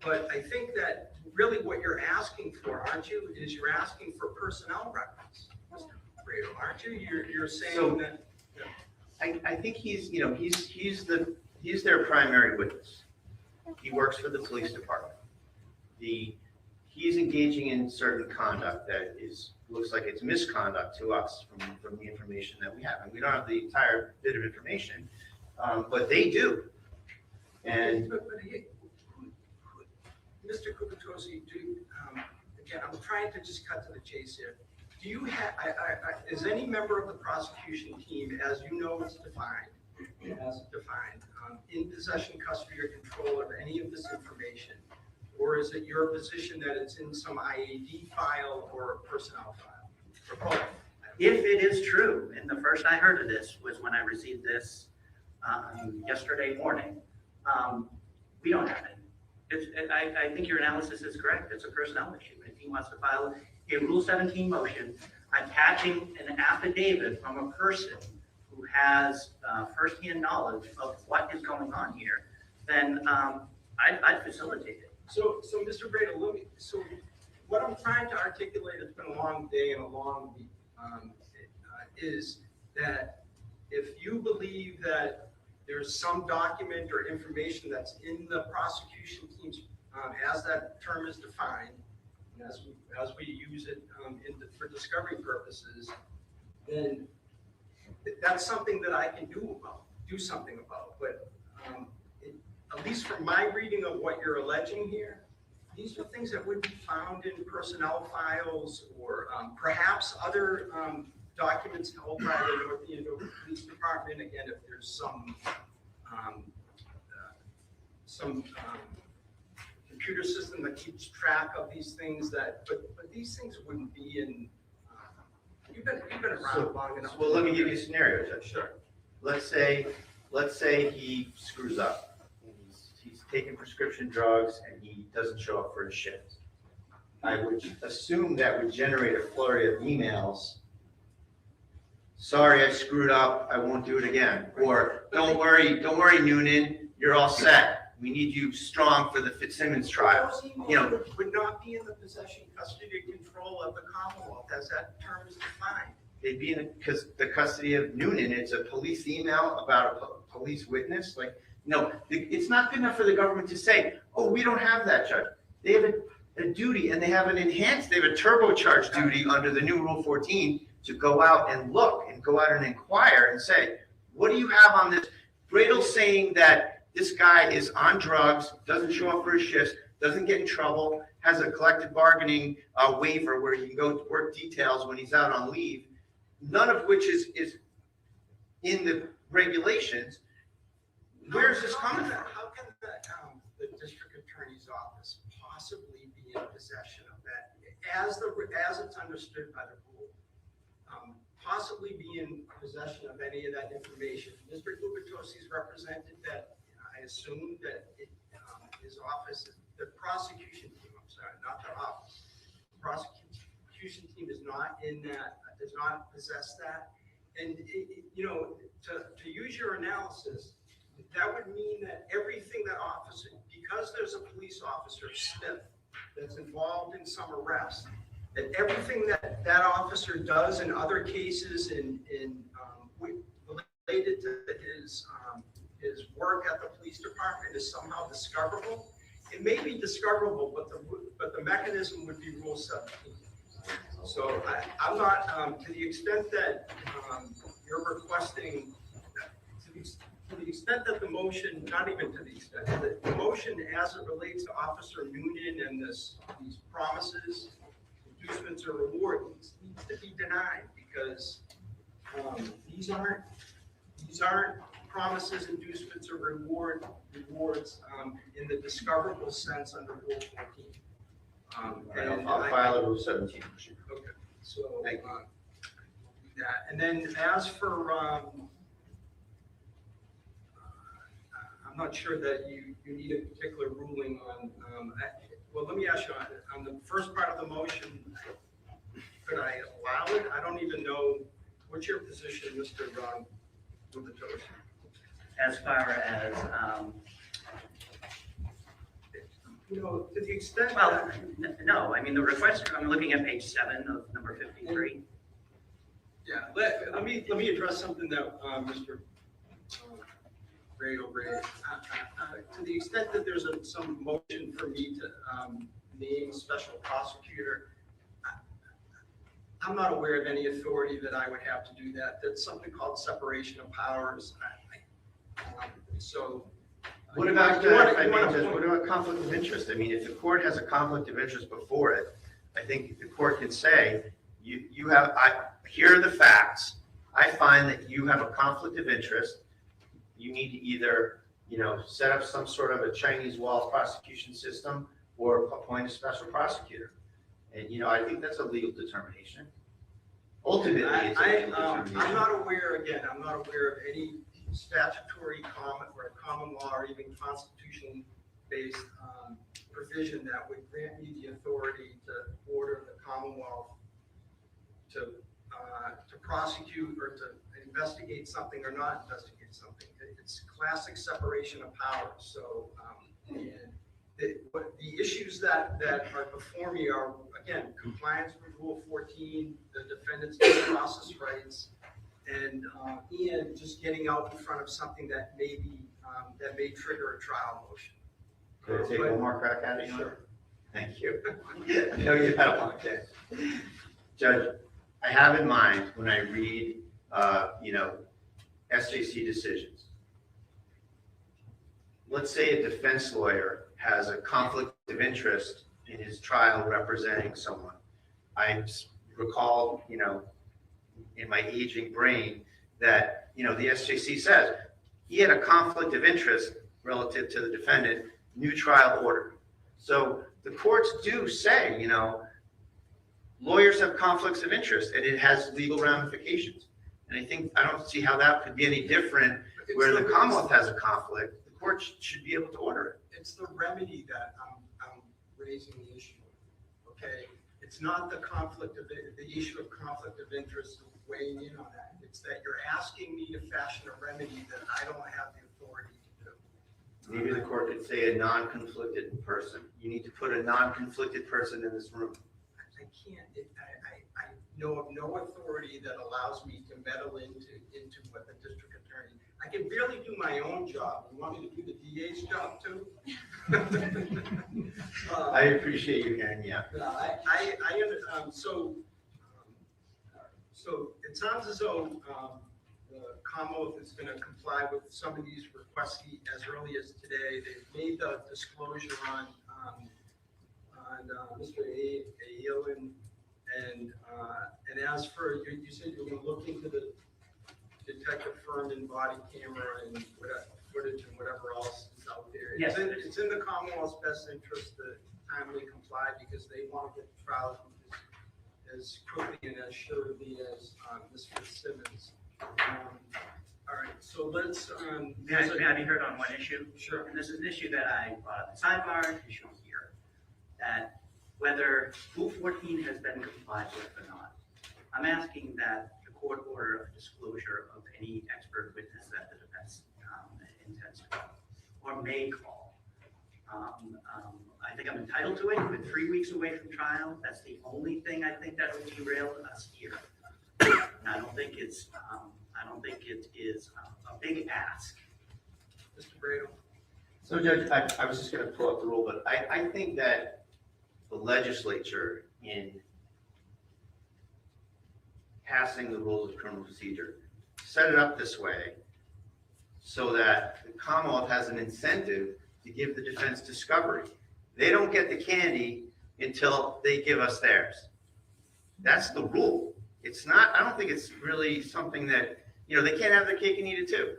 But I think that really what you're asking for, aren't you, is you're asking for personnel records, Mr. Brado, aren't you? You're saying So, that. Yeah. I think he's their primary witness. He works for the police department. He's engaging in certain conduct that looks like it's misconduct to us from the information that we have. And we don't have the entire bit of information, but they do. And Mr. Gubitosi, again, I'm trying to just cut to the chase here. Do you have, is any member of the prosecution team, as you know it's defined, in possession, custody, or control of any of this information? Or is it your position that it's in some IAD file or a personnel file? Or both? If it is true, and the first I heard of this was when I received this yesterday morning, we don't have it. I think your analysis is correct. It's a personnel issue. If he wants to file a Rule 17 motion attaching an affidavit from a person who has firsthand knowledge of what is going on here, then I'd facilitate it. So Mr. Brado, so what I'm trying to articulate, it's been a long day and a long week. is that if you believe that there's some document or information that's in the prosecution team's, as that term is defined, and as we use it for discovery purposes, then that's something that I can do something about. But at least from my reading of what you're alleging here, these are things that would be found in personnel files or perhaps other documents held by the North Andover Police Department. Again, if there's some computer system that keeps track of these things, but these things wouldn't be in. You've been around long enough. Well, let me give you a scenario, Judge. Sure. Let's say he screws up. He's taking prescription drugs and he doesn't show up for his shift. I would assume that would generate a flurry of emails. Sorry, I screwed up. I won't do it again. Or don't worry, Noonan. You're all set. We need you strong for the Fitzsimmons trial. Those emails You know, would not be in the possession, custody, or control of the Commonwealth as that term is defined. they'd be in because the custody of Noonan. It's a police email about a police witness. Like, no, it's not good enough for the government to say, "Oh, we don't have that, Judge." They have a duty, and they have a turbocharged duty under the new Rule 14 to go out and look and go out and inquire and say, "What do you have on this?" Bradel's saying that this guy is on drugs, doesn't show up for his shifts, doesn't get in trouble, has a collective bargaining waiver where he can go work details when he's out on leave, none of which is in the regulations. Where's this coming from? How can the district attorney's office possibly be in possession of that as it's understood by the rule? Possibly be in possession of any of that information. Mr. Gubitosi's represented that. I assume that his office, the prosecution team, I'm sorry, not the office, the prosecution team is not in that, does not possess that. And, to use your analysis, that would mean that everything that officer, because there's a police officer, Smith, that's involved in some arrest, that everything that officer does in other cases related to his work at the police department is somehow discoverable. It may be discoverable, but the mechanism would be Rule 17. So I'm not, to the extent that you're requesting, to the extent that the motion, not even to the extent, the motion as it relates to Officer Noonan and these promises, inducements, or reward needs to be denied because these aren't promises, inducements, or rewards in the discoverable sense under Rule 14. I'll file a Rule 17. Okay, so Thank you. that, and then as for I'm not sure that you need a particular ruling on. Well, let me ask you on the first part of the motion. Could I allow it? I don't even know. What's your position, Mr. Gubitosi? As far as, To the extent well, that, no, I mean, the request, I'm looking at page 7 of number 53. yeah. Let me address something that Mr. Bradel raised. To the extent that there's some motion for me to name special prosecutor, I'm not aware of any authority that I would have to do that. That's something called separation of powers. So. What about, what about conflict of interest? I mean, if the court has a conflict of interest before it, I think the court can say, here are the facts. I find that you have a conflict of interest. You need to either, set up some sort of a Chinese wall prosecution system or appoint a special prosecutor. And, I think that's a legal determination. Ultimately, it's a legal determination. I'm not aware of any statutory common law or even constitution-based provision that would grant me the authority to order the Commonwealth to prosecute or to investigate something or not investigate something. It's classic separation of powers. So, and the issues that are before me are, again, compliance with Rule 14, the defendant's due process rights, and just getting out in front of something that may be, that may trigger a trial motion. Could I take one more crack at it? Sure. Thank you. I know you've had a long day. Judge, I have in mind when I read, SJC decisions. Let's say a defense lawyer has a conflict of interest in his trial representing someone. I recall, in my aging brain that, the SJC says he had a conflict of interest relative to the defendant, new trial order. So the courts do say, lawyers have conflicts of interest and it has legal ramifications. And I don't see how that could be any different where the Commonwealth has a conflict. The court should be able to order it. It's the remedy that I'm raising the issue of, okay? It's not the issue of conflict of interest weighing in on that. It's that you're asking me to fashion a remedy that I don't have the authority to do. Maybe the court could say a non-conflicted person. You need to put a non-conflicted person in this room. I can't, I know of no authority that allows me to meddle into what the district attorney, I can barely do my own job. You want me to do the DA's job too? I appreciate you hearing me out. So it sounds as though the Commonwealth is going to comply with some of these requests as early as today. They've made the disclosure on Mr. Ailin, and as for you said you're going to look into the detective firm and body camera and whatever footage and whatever else is out there. Yes. It's in the Commonwealth's best interest to timely comply because they want to get the trial as quickly and as surely as Mr. Simmons. All right, so let's. May I be heard on one issue? Sure. And this is an issue that I brought up the sidebar, issue here, that whether Rule 14 has been complied with or not, I'm asking that the court order a disclosure of any expert witness that the defense intends to call or may call. I think I'm entitled to it. We're 3 weeks away from trial. That's the only thing I think that will derail us here. And I don't think it is a big ask. Mr. Brado. So Judge, I was just going to pull up the rule, but I think that the legislature in passing the rules of criminal procedure set it up this way so that the Commonwealth has an incentive to give the defense discovery. They don't get the candy until they give us theirs. That's the rule. It's not, I don't think it's really something that, they can't have their cake and eat it too.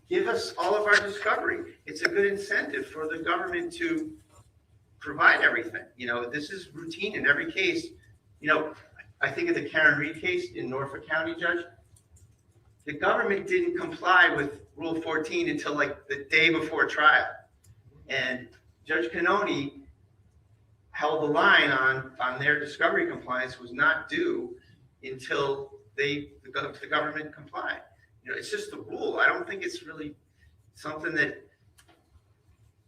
Give us all of our discovery. It's a good incentive for the government to provide everything. This is routine in every case. I think of the Karen Reed case in Norfolk County, Judge. The government didn't comply with Rule 14 until like the day before trial. And Judge Cannoni held the line on their discovery compliance was not due until the government complied. It's just the rule. I don't think it's really something that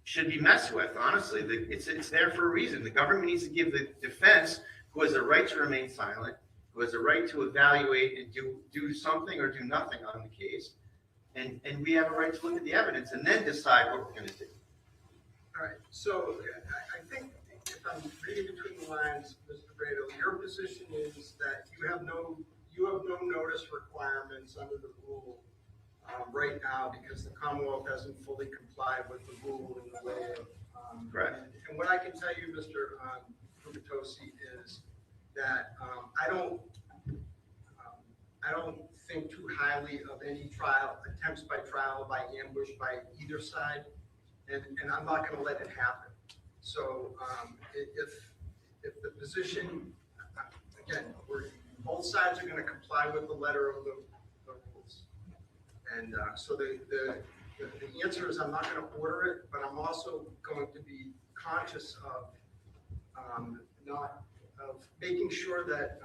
should be messed with, honestly. It's there for a reason. The government needs to give the defense, who has a right to remain silent, who has a right to evaluate and do something or do nothing on the case, and we have a right to look at the evidence and then decide what we're going to do. All right, so I think if I'm reading between the lines, Mr. Brado, your position is that you have no notice requirements under the rule right now because the Commonwealth hasn't fully complied with the rule in the way of. Correct. And what I can tell you, Mr. Fumitosi, is that I don't think too highly of any attempts by trial, by ambush, by either side, and I'm not going to let it happen. So if the position, again, both sides are going to comply with the letter of the rules, and so the answer is I'm not going to order it, but I'm also going to be conscious of making sure that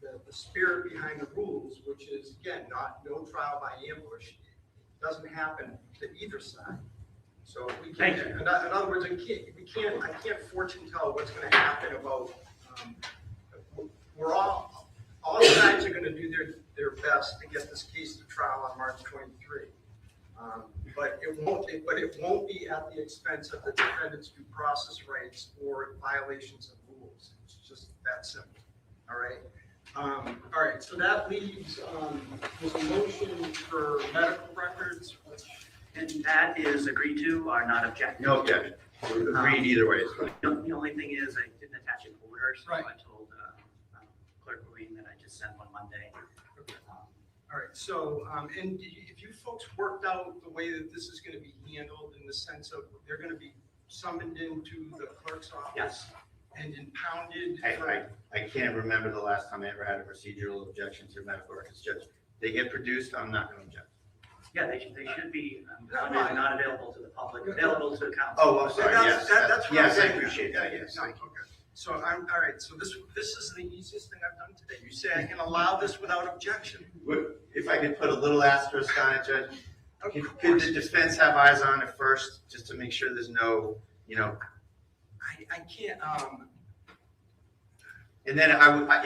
the spirit behind the rules, which is again no trial by ambush, doesn't happen to either side. So we Thank can't, you. in other words, I can't fortune tell what's gonna happen about, we're all sides are gonna do their best to get this case to trial on March 23. But it won't be at the expense of the defendant's due process rights or violations of rules. It's just that simple, all right? All right, so that leaves, was a motion for medical records. And that is agreed to or not objected? No objection. We're agreed either way. The only thing is I didn't attach an order, so Right. I told Clerk Levine that I just sent one Monday. All right, so, and if you folks worked out the way that this is gonna be handled in the sense of they're gonna be summoned into the clerk's office Yes. and impounded for. I can't remember the last time I ever had a procedural objection to medical records. Judge, they get produced, I'm not going to object. Yeah, they should be No, not available to the public, available to the council. Oh, I'm sorry, That's- yes. that's what I'm Yes, I saying. appreciate that, yes. No, okay. So all right, so this is the easiest thing I've done today. You say I can allow this without objection. If I could put a little asterisk on it, Judge, Of could course. the defense have eyes on it first, just to make sure there's no, I can't, and then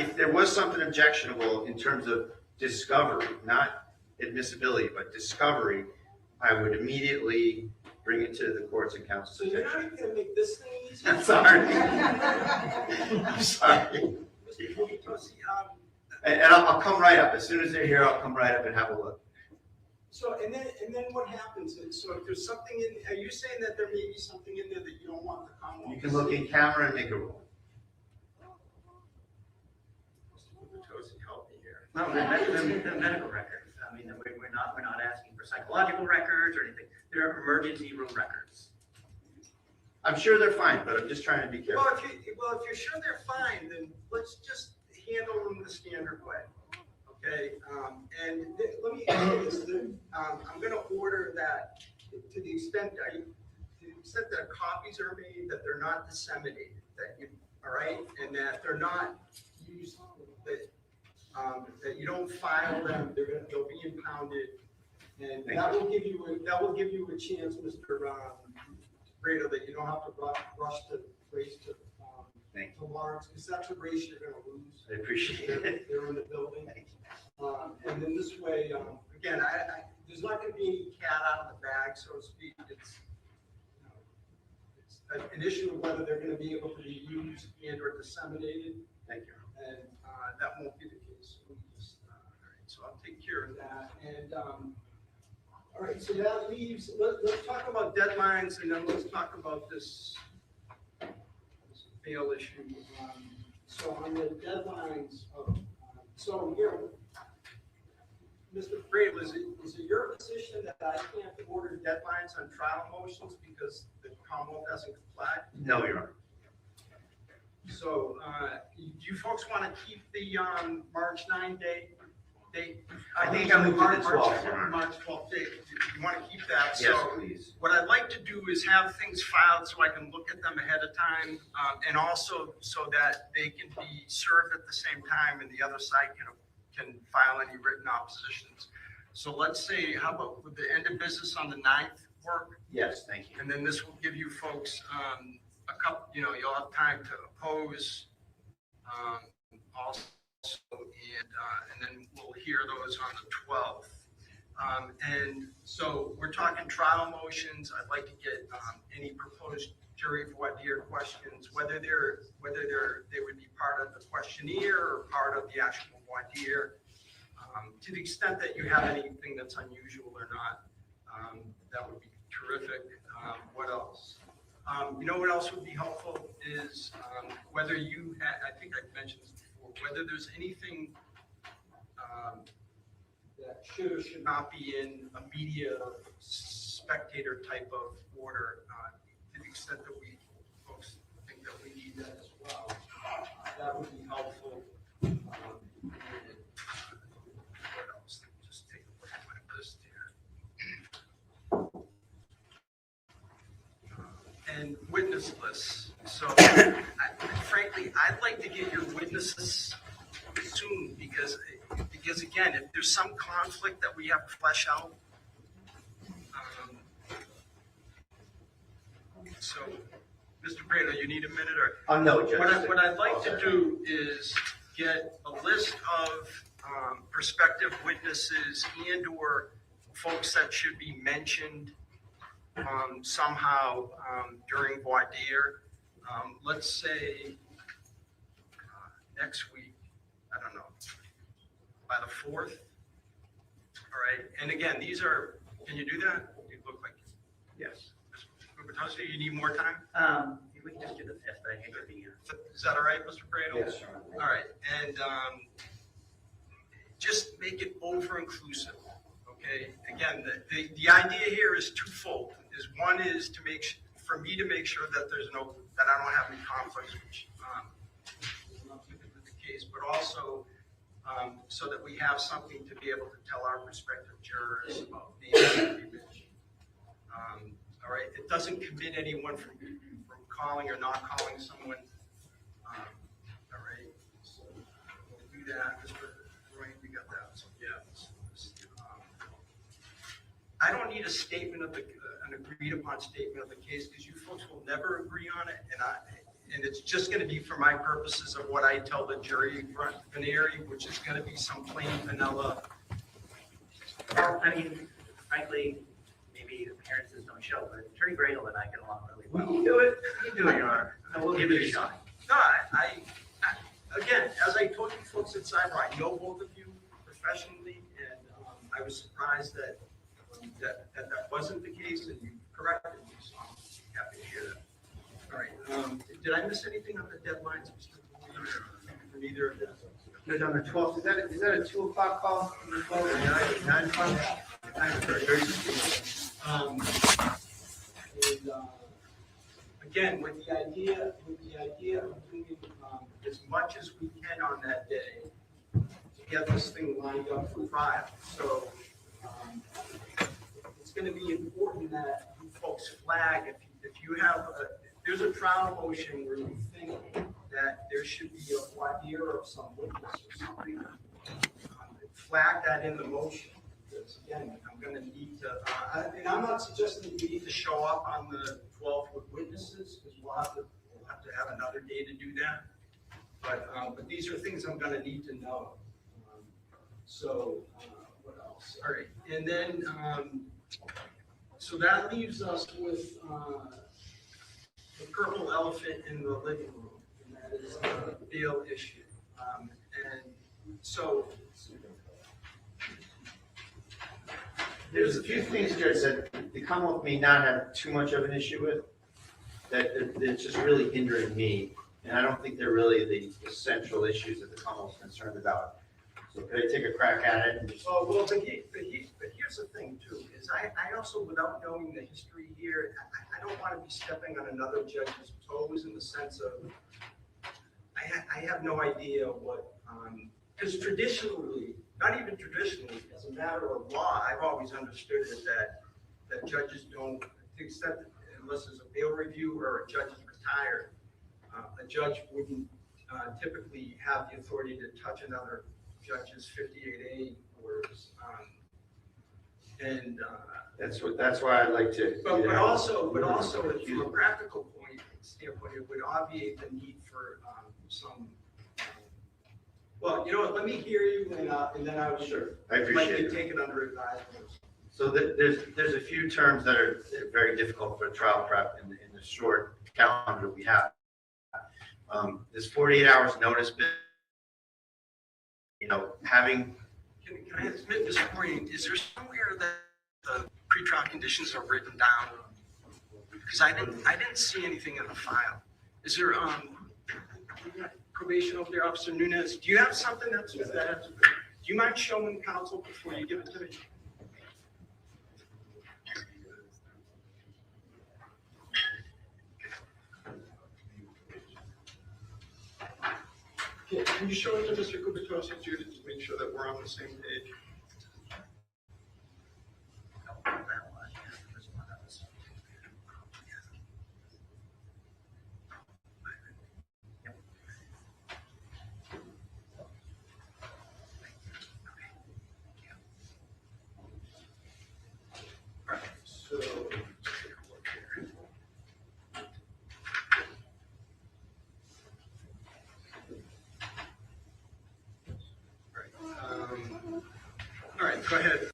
if there was something objectionable in terms of discovery, not admissibility, but discovery, I would immediately bring it to the courts and council's so you're not attention. even gonna make this thing easy? I'm sorry. I'm sorry. Mr. Tosi, And I'll come right up. As soon as they're here, I'll come right up and have a look. so, and then what happens? So if there's something in, are you saying that there may be something in there that you don't want the Commonwealth? You can look in camera and make a rule. Mr. Tosi, help me here. No, the medical records. I mean, we're not asking for psychological records or anything. They're emergency room records. I'm sure they're fine, but I'm just trying to be careful. Well, if you're sure they're fine, then let's just handle them the standard way, okay? Let me ask you this, I'm gonna order that to the extent that copies are made, that they're not disseminated, that you, all right? And that they're not used, that you don't file them, they'll be impounded. And that will give you a chance, Mr. Brado, that you don't have to rush to race to Thank Lawrence, because that's a race you're gonna lose. I appreciate it. They're in the building. And then this way, again, there's not gonna be any cat out of the bag, so to speak. It's an issue of whether they're gonna be able to be used and or disseminated, Thank you. and that won't be the case. All right, so I'll take care of that. And, all right, so that leaves, let's talk about deadlines, and then let's talk about this bail issue. So on the deadlines of, so here, Mr. Brady, is it your position that I can't order deadlines on trial motions because the Commonwealth hasn't complied? No, Your Honor. So, do you folks want to keep the, March 9 date? I think I moved to the 12th, Your Honor. March 12th date, you want to keep that? Yes, So, please. what I'd like to do is have things filed so I can look at them ahead of time, and also so that they can be served at the same time and the other side can file any written oppositions. So let's say, how about with the end of business on the 9th work? Yes, thank you. And then this will give you folks a couple, you'll have time to oppose also, and then we'll hear those on the 12th. And so we're talking trial motions. I'd like to get any proposed jury voir dire questions, whether they would be part of the questionnaire or part of the actual voir dire. To the extent that you have anything that's unusual or not, that would be terrific. What else? You know what else would be helpful is whether you, I think I've mentioned this before, whether there's anything that should or should not be in a media spectator type of order, to the extent that we folks think that we need that as well. That would be helpful. What else? Let me just take a look at my list here. And witness lists. So frankly, I'd like to get your witnesses soon because again, if there's some conflict that we have to flesh out, So, Mr. Brado, you need a minute or? No, Judge. What I'd like to do is get a list of prospective witnesses and/or folks that should be mentioned somehow during voir dire. Let's say next week, I don't know, by the 4th. All right, and again, these are, can you do that? You look like, Yes. Mr. Gubertosi, you need more time? We can just do the 5th, I think it'd be, Is that all right, Mr. Brado? Yes, Your Honor. All right, and just make it over-inclusive, okay? Again, the idea here is twofold. One is to for me to make sure that that I don't have any conflicts, which is not typically the case, but also so that we have something to be able to tell our prospective jurors about the mentioned. All right, it doesn't commit anyone from calling or not calling someone. All right, so we'll do that. Mr. Roy, we got that. So yeah, I don't need a statement of an agreed upon statement of the case because you folks will never agree on it, and it's just going to be for my purposes of what I tell the jury veneri, which is going to be some plain vanilla. well, I mean, frankly, maybe appearances don't show, but Attorney Bradel and I get along really well. You do it. You do it, Your Honor. And we'll give it a shot. No, again, as I told you folks at Cyber, I know both of you professionally, and I was surprised that that wasn't the case, and you corrected me, so I'm happy to hear that. All right, did I miss anything on the deadlines, Mr. Bowley, for neither of them? Judge, on the 12th, is that a 2 o'clock call? 9 o'clock? Again, with the idea of doing as much as we can on that day to get this thing lined up for trial. So it's going to be important that you folks flag if you have there's a trial motion where you think that there should be a voir dire of some witness or something. Flag that in the motion. Because again, I'm going to need to, and I'm not suggesting you need to show up on the 12th with witnesses because we'll have to have another day to do that. But these are things I'm going to need to know. So what else? All right, and then so that leaves us with the purple elephant in the living room, and that is the bail issue. And so There's a few things, Judge, that the Commonwealth may not have too much of an issue with, that it's just really hindering me. And I don't think they're really the central issues that the Commonwealth's concerned about. So could I take a crack at it? And just, well, but here's the thing too, is I also, without knowing the history here, I don't want to be stepping on another judge's toes in the sense of, I have no idea what, because traditionally, not even traditionally, as a matter of law, I've always understood it that judges don't, to the extent that unless there's a bail review or a judge is retired, a judge wouldn't typically have the authority to touch another judge's 58A orders. that's why I'd like to. But also, from a practical standpoint, it would obviate the need for some. Well, you know what? Let me hear you, and then I would I appreciate likely it. take it under advisement. So there's a few terms that are very difficult for trial prep in the short calendar we have. This 48 hours notice, having. Can I admit, Mr. Green, is there somewhere that the pretrial conditions are written down? Because I didn't see anything in the file. Is there probation over there, Officer Nunez? Do you have something that's that? Do you mind showing counsel before you give it to me? Can you show it to Mr. Gubertosi too, to just make sure that we're on the same page? So, let's take a look here. Go ahead.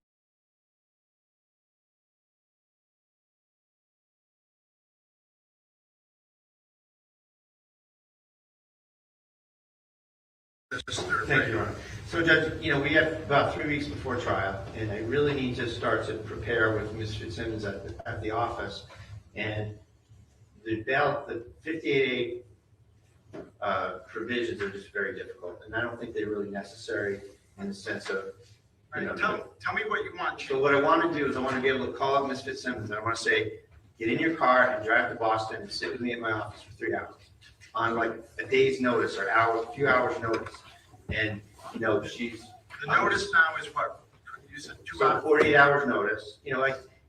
Thank you, Your Honor. So Judge, we have about 3 weeks before trial, and I really need to start to prepare with Ms. Fitzsimmons at the office. And the 58A provisions are just very difficult, and I don't think they're really necessary in the sense of, All right, tell me what you want. So what I want to do is I want to be able to call up Ms. Fitzsimmons, and I want to say, get in your car and drive to Boston and sit with me at my office for 3 hours on like a day's notice or a few hours notice. And, she's. The notice now is what? You said 2 So hours. 48 hours notice,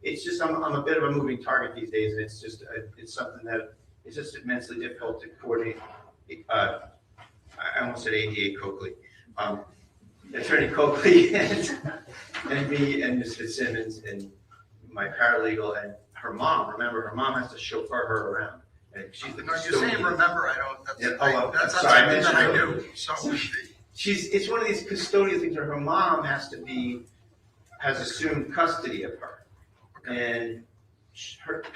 it's just, I'm a bit of a moving target these days, and it's just, it's something that it's just immensely difficult to coordinate. I almost said ADA Coakley. Attorney Coakley and me and Ms. Fitzsimmons and my paralegal and her mom. Remember, her mom has to chauffeur her around. And she's the No, you're custodian. saying remember, I don't, that's, Yeah, that's sorry, I something that I mentioned knew, so. it's one of these custodial things where her mom has assumed custody of her. And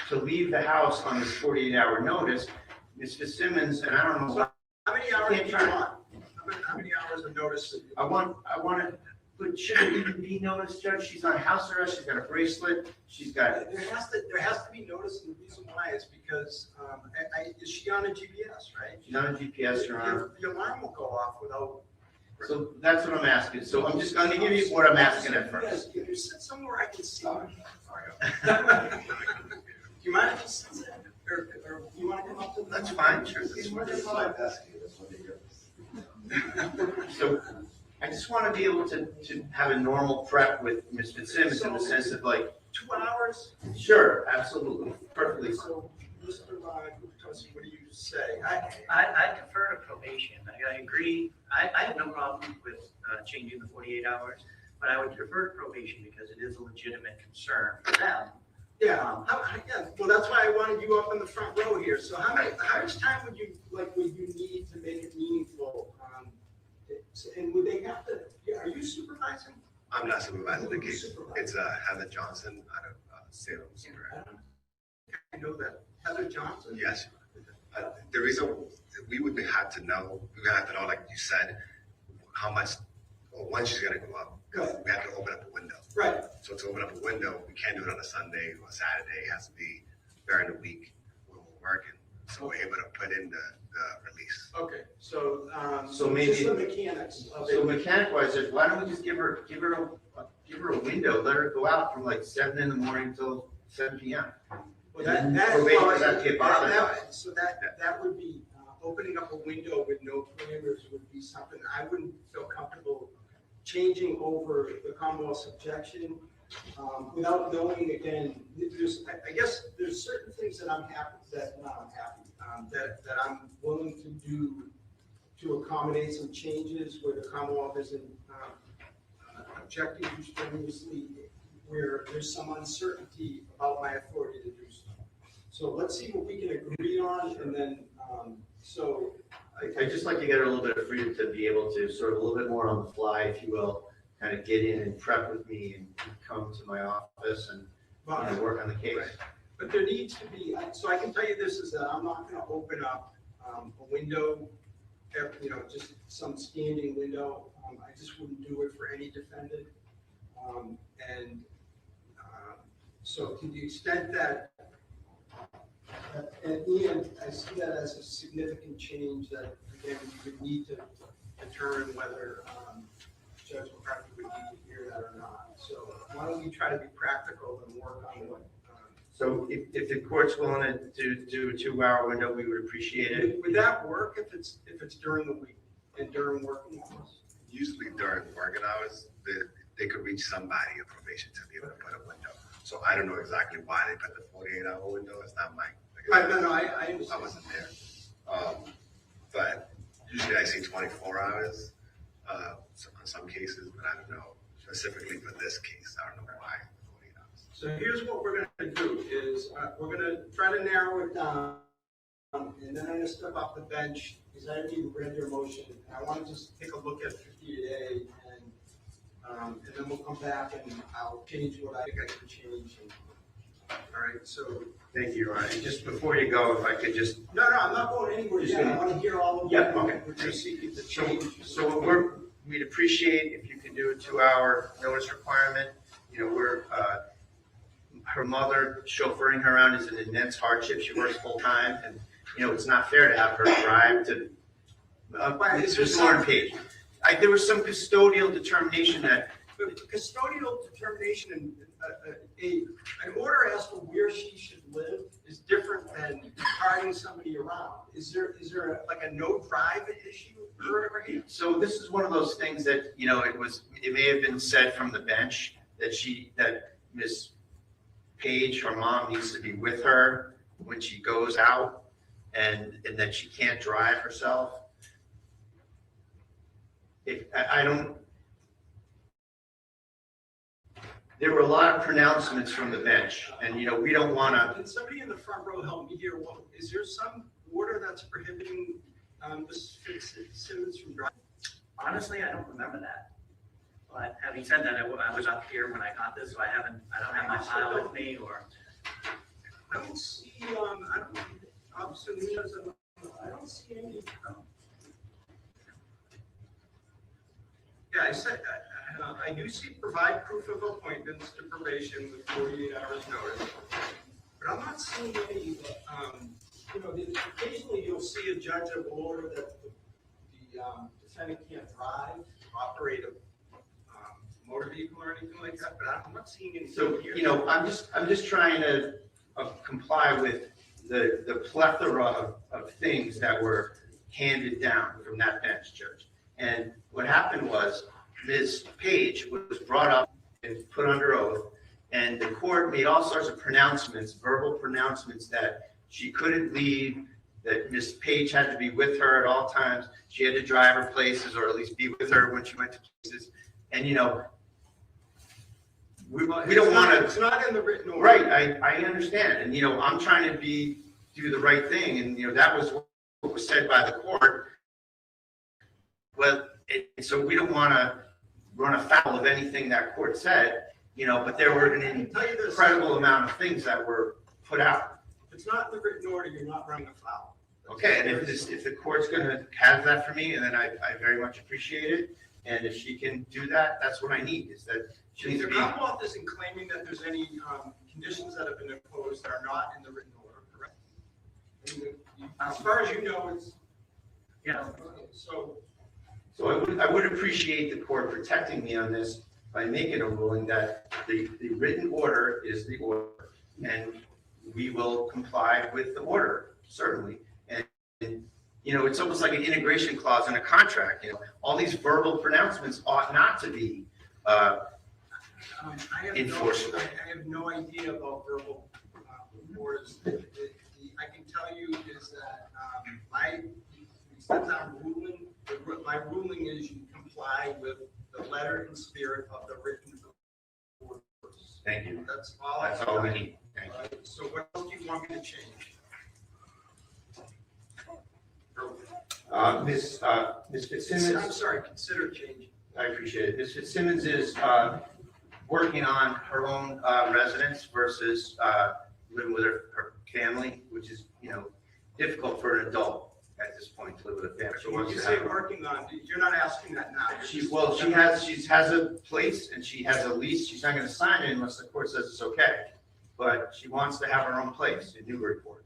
to leave the house on this 48-hour notice, Ms. Fitzsimmons, and I don't know. How many hours do you want? How many hours of notice? I want it, but should it even be noticed, Judge? She's on house arrest, she's got a bracelet, she's got. There has to be notice, and the reason why is because, is she on a GPS, right? She's on a GPS, Your Honor. The alarm will go off without. So that's what I'm asking. So I'm just going to give you what I'm asking at first. If you sit somewhere I can see. Do you mind if you sit there? Or do you want to come up to? That's fine, sure. So I just want to be able to have a normal prep with Ms. Fitzsimmons in the sense of like. 2 hours? Sure, absolutely, perfectly. So, Mr. Tosi, what do you say? I defer to probation. I agree. I have no problem with changing the 48 hours, but I would defer to probation because it is a legitimate concern for them. Yeah, well, that's why I wanted you up in the front row here. So how much time would you need to make it meaningful? And would they have to, are you supervising? I'm not supervising the case. Supervisor. It's Heather Johnson out of Salem. I know that. Heather Johnson? Yes. The reason we would have to know, like you said, how much or when she's gonna go up. Because we have to open up a window. Right. So to open up a window, we can't do it on a Sunday or Saturday. It has to be during the week when we're working. So we're able to put in the release. Okay, so, So maybe- just the mechanics of So it. mechanic wise, why don't we just give her a window, let her go out from like 7 in the morning till 7 p.m. Well, so that would be, opening up a window with no parameters would be something I wouldn't feel comfortable changing over the Commonwealth's objection, without knowing, again, I guess there's certain things that that I'm willing to do to accommodate some changes where the Commonwealth isn't objecting too strenuously, where there's some uncertainty about my authority to do so. So let's see what we can agree on, and then, I just like to get her a little bit of freedom to be able to sort of a little bit more on the fly, if you will, kind of get in and prep with me and come to my office and work on the case. But there needs to be, so I can tell you this, is that I'm not gonna open up a window, just some standing window. I just wouldn't do it for any defendant. So to the extent that, and Ian, I see that as a significant change that, again, we would need to determine whether Judge McCarthy would need to hear that or not. So why don't we try to be practical and work on what. So if the court's willing to do a 2-hour window, we would appreciate it. Would that work if it's during the week and during working hours? Usually during working hours, they could reach somebody in probation to be able to put a window. So I don't know exactly why they put the 48-hour window. It's not my. Right, no, I understand. I wasn't there. But usually I see 24 hours on some cases, but I don't know specifically for this case. I don't know why 48 hours. So here's what we're gonna do is, we're gonna try to narrow it down, and then I'm gonna step off the bench, because I haven't even read your motion. And I wanna just take a look at 58A and And then we'll come back and I'll change what I think I can change. All right, so. Thank you, Ron. And just before you go, if I could just, No, I'm not going anywhere Just yet. I gonna- want to hear all of Yeah, what okay. what you're seeking to so, change. so we'd appreciate if you could do a 2-hour notice requirement. You know, her mother chauffeuring her around is an immense hardship. She works full time and, you know, it's not fair to have her drive to, Is there to some- Warren Page. There was some custodial determination that, But custodial determination and an order as to where she should live is different than carting somebody around. Is there like a no drive issue or here? so this is one of those things that, you know, it may have been said from the bench that Miss Page, her mom, needs to be with her when she goes out and that she can't drive herself. I don't, there were a lot of pronouncements from the bench and, you know, we don't want to, Can somebody in the front row help me here? Well, is there some order that's prohibiting Ms. Fitzsimmons from driving? Honestly, I don't remember that. But having said that, I was up here when I got this, so I don't have my file with me or. I don't see, Officer Munoz, I don't see any. Yeah, I said, I do see provide proof of appointments to probation with 48 hours notice. But I'm not seeing any, you know, occasionally you'll see a judge that will order that the defendant can't drive, operate a motor vehicle or anything like that, but I'm not seeing anything so, here. you know, I'm just trying to comply with the plethora of things that were handed down from that bench, Judge. And what happened was Ms. Page was brought up and put under oath, and the court made all sorts of pronouncements, verbal pronouncements that she couldn't leave, that Ms. Page had to be with her at all times. She had to drive her places or at least be with her when she went to places. And, you know, we don't want to. It's not in the written order. Right, I understand, and, you know, I'm trying to do the right thing, and, you know, that was what was said by the court. Well, so we don't want to run afoul of anything that court said, you know, but there were an incredible amount of things that were put out. If it's not in the written order, you're not running afoul. Okay, and if the court's gonna have that for me, and then I very much appreciate it, and if she can do that, that's what I need, is that she needs to The be. Commonwealth isn't claiming that there's any conditions that have been imposed that are not in the written order, correct? I mean, as far as you know, it's. Yeah. So I would appreciate the court protecting me on this by making a ruling that the written order is the order, and we will comply with the order, certainly. And, you know, it's almost like an integration clause in a contract, you know, all these verbal pronouncements ought not to be, enforceable. I have no idea about verbal orders. I can tell you is that my ruling is you comply with the letter and spirit of the written orders. Thank you. That's all. That's all we need. Thank you. So what else do you want me to change? Ms. Fitzsimmons. I'm sorry, consider changing. I appreciate it. Ms. Fitzsimmons is working on her own residence versus living with her family, which is, you know, difficult for an adult at this point to live with a family. So when you say working on, you're not asking that now. She has a place and she has a lease. She's not going to sign it unless the court says it's okay. But she wants to have her own place in Newburyport.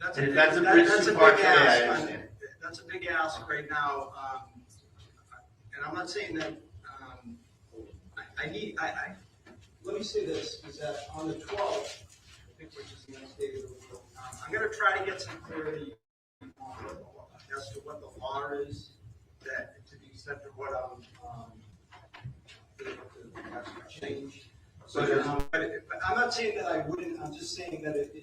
That's And a if that's a big- bridge that's too a far big today, I ask. understand. That's a big ask right now. And I'm not saying that, let me say this, is that on the 12th, I think, which is the next day of the week, I'm gonna try to get some clarity as to what the law is, that to the extent of what to change. So there's- But I'm not saying that I wouldn't, I'm just saying that it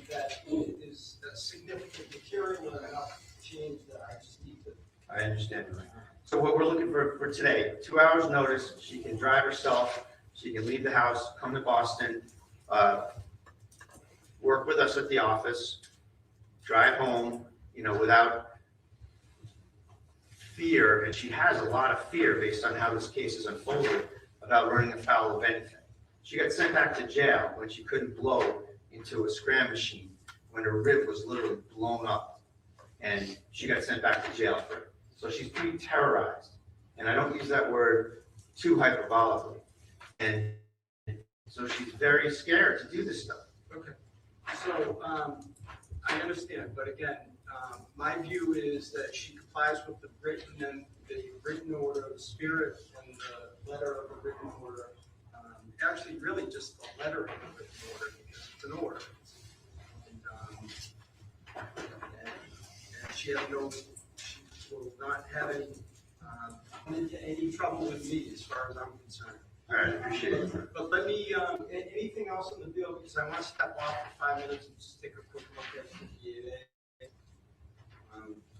that it is a significant material and enough change that I just need to. I understand. So what we're looking for today, 2 hours notice, she can drive herself, she can leave the house, come to Boston, work with us at the office, drive home, you know, without fear, and she has a lot of fear based on how this case is unfolded, about running afoul of anything. She got sent back to jail when she couldn't blow into a scram machine, when her rib was literally blown up, and she got sent back to jail for it. So she's pretty terrorized, and I don't use that word too hyperbolically. And so she's very scared to do this stuff. Okay, so, I understand, but again, my view is that she complies with the written order, the spirit and the letter of the written order. Actually, really just the letter of the written order, because it's an order. And she will not have any trouble with me as far as I'm concerned. All right, appreciate it. But let me, anything else in the bill, because I want to step off for 5 minutes and just take a quick look at the EAA.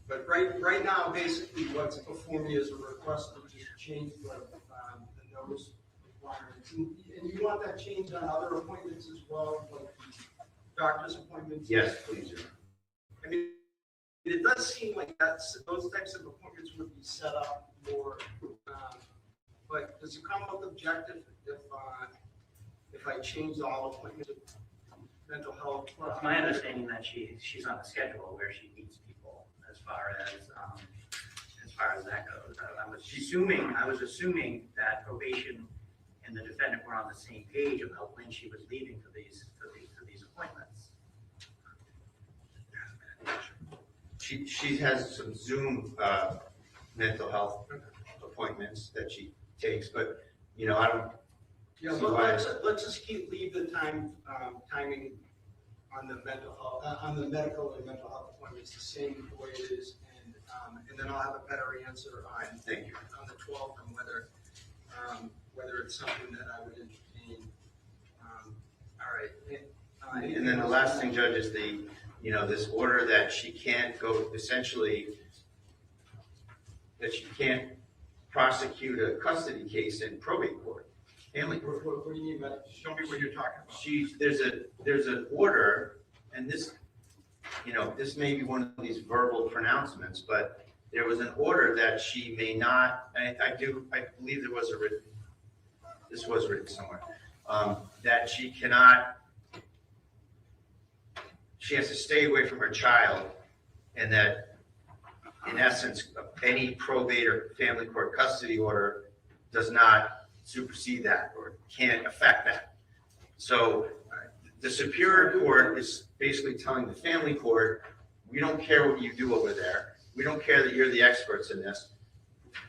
But right now, basically, what's before me is a request to just change the notice requirements. And you want that changed on other appointments as well, like doctor's appointments? Yes, please. I mean, it does seem like those types of appointments would be set up more, but does it come with objective if I change all appointments of mental health? Well, it's my understanding that she's on a schedule where she meets people as far as that goes. I was assuming that probation and the defendant were on the same page about when she was leaving for these appointments. She has some Zoom mental health appointments that she takes, but I don't. Yeah, see but why- let's just leave the timing on the mental health, on the medical and mental health appointments the same way it is, and then I'll have a better answer on. Thank you. On the 12th, and whether it's something that I would entertain. All right. And then the last thing, Judge, is this order that she can't go, essentially, that she can't prosecute a custody case in probate court, family court. What do you mean by that? Show me what you're talking about. There's an order, and this may be one of these verbal pronouncements, but there was an order that she may not, I believe this was written somewhere, that she has to stay away from her child, and that, in essence, any probate or family court custody order does not supersede that or can't affect that. So the Superior Court is basically telling the family court, we don't care what you do over there. We don't care that you're the experts in this.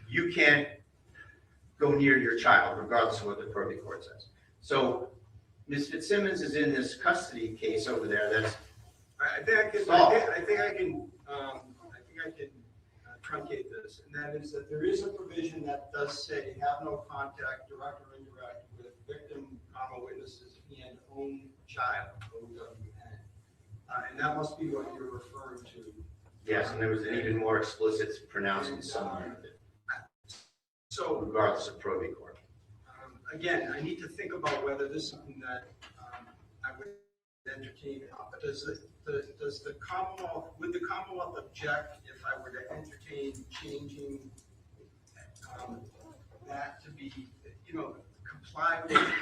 You can't go near your child, regardless of what the probate court says. So Ms. Fitzsimmons is in this custody case over there that's I think I can truncate this, and that is that there is a provision that does say have no contact, direct or indirect, with victim, witnesses, and own child, OWN. And that must be what you're referring to. yes, and there was an even more explicit pronouncement somewhere, So regardless of probate court. again, I need to think about whether this is something that I would entertain. But does the Commonwealth, would the Commonwealth object if I were to entertain changing that to be, comply with?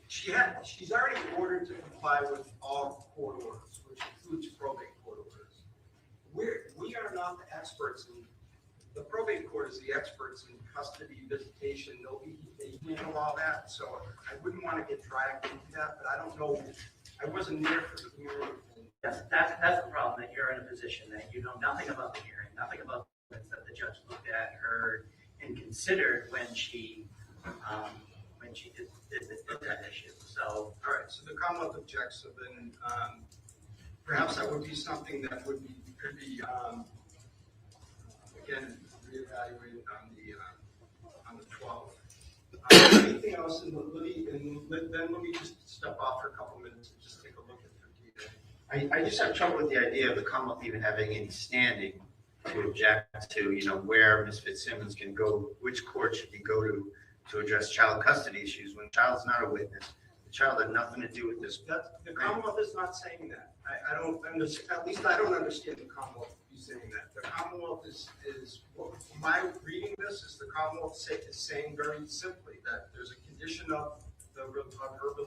She's already ordered to comply with all court orders, which includes probate court orders. We are not the experts in. The probate court is the experts in custody, visitation, they handle all that, so I wouldn't want to get dragged into that, but I don't know, I wasn't there for the hearing. That's the problem, that you're in a position that you know nothing about the hearing, nothing about the things that the judge looked at, heard, and considered when she did that issue. So, All right, so the Commonwealth objects, so then perhaps that would be something that could be again, reevaluated on the 12th. Anything else then let me just step off for a couple minutes and just take a look at 58. I just have trouble with the idea of the Commonwealth even having any standing to object to, where Ms. Fitzsimmons can go, which court should you go to address child custody issues when the child's not a witness. The child had nothing to do with this. The Commonwealth is not saying that. I don't understand, at least I don't understand the Commonwealth to be saying that. The Commonwealth is, my reading this is the Commonwealth is saying very simply that there's a condition of her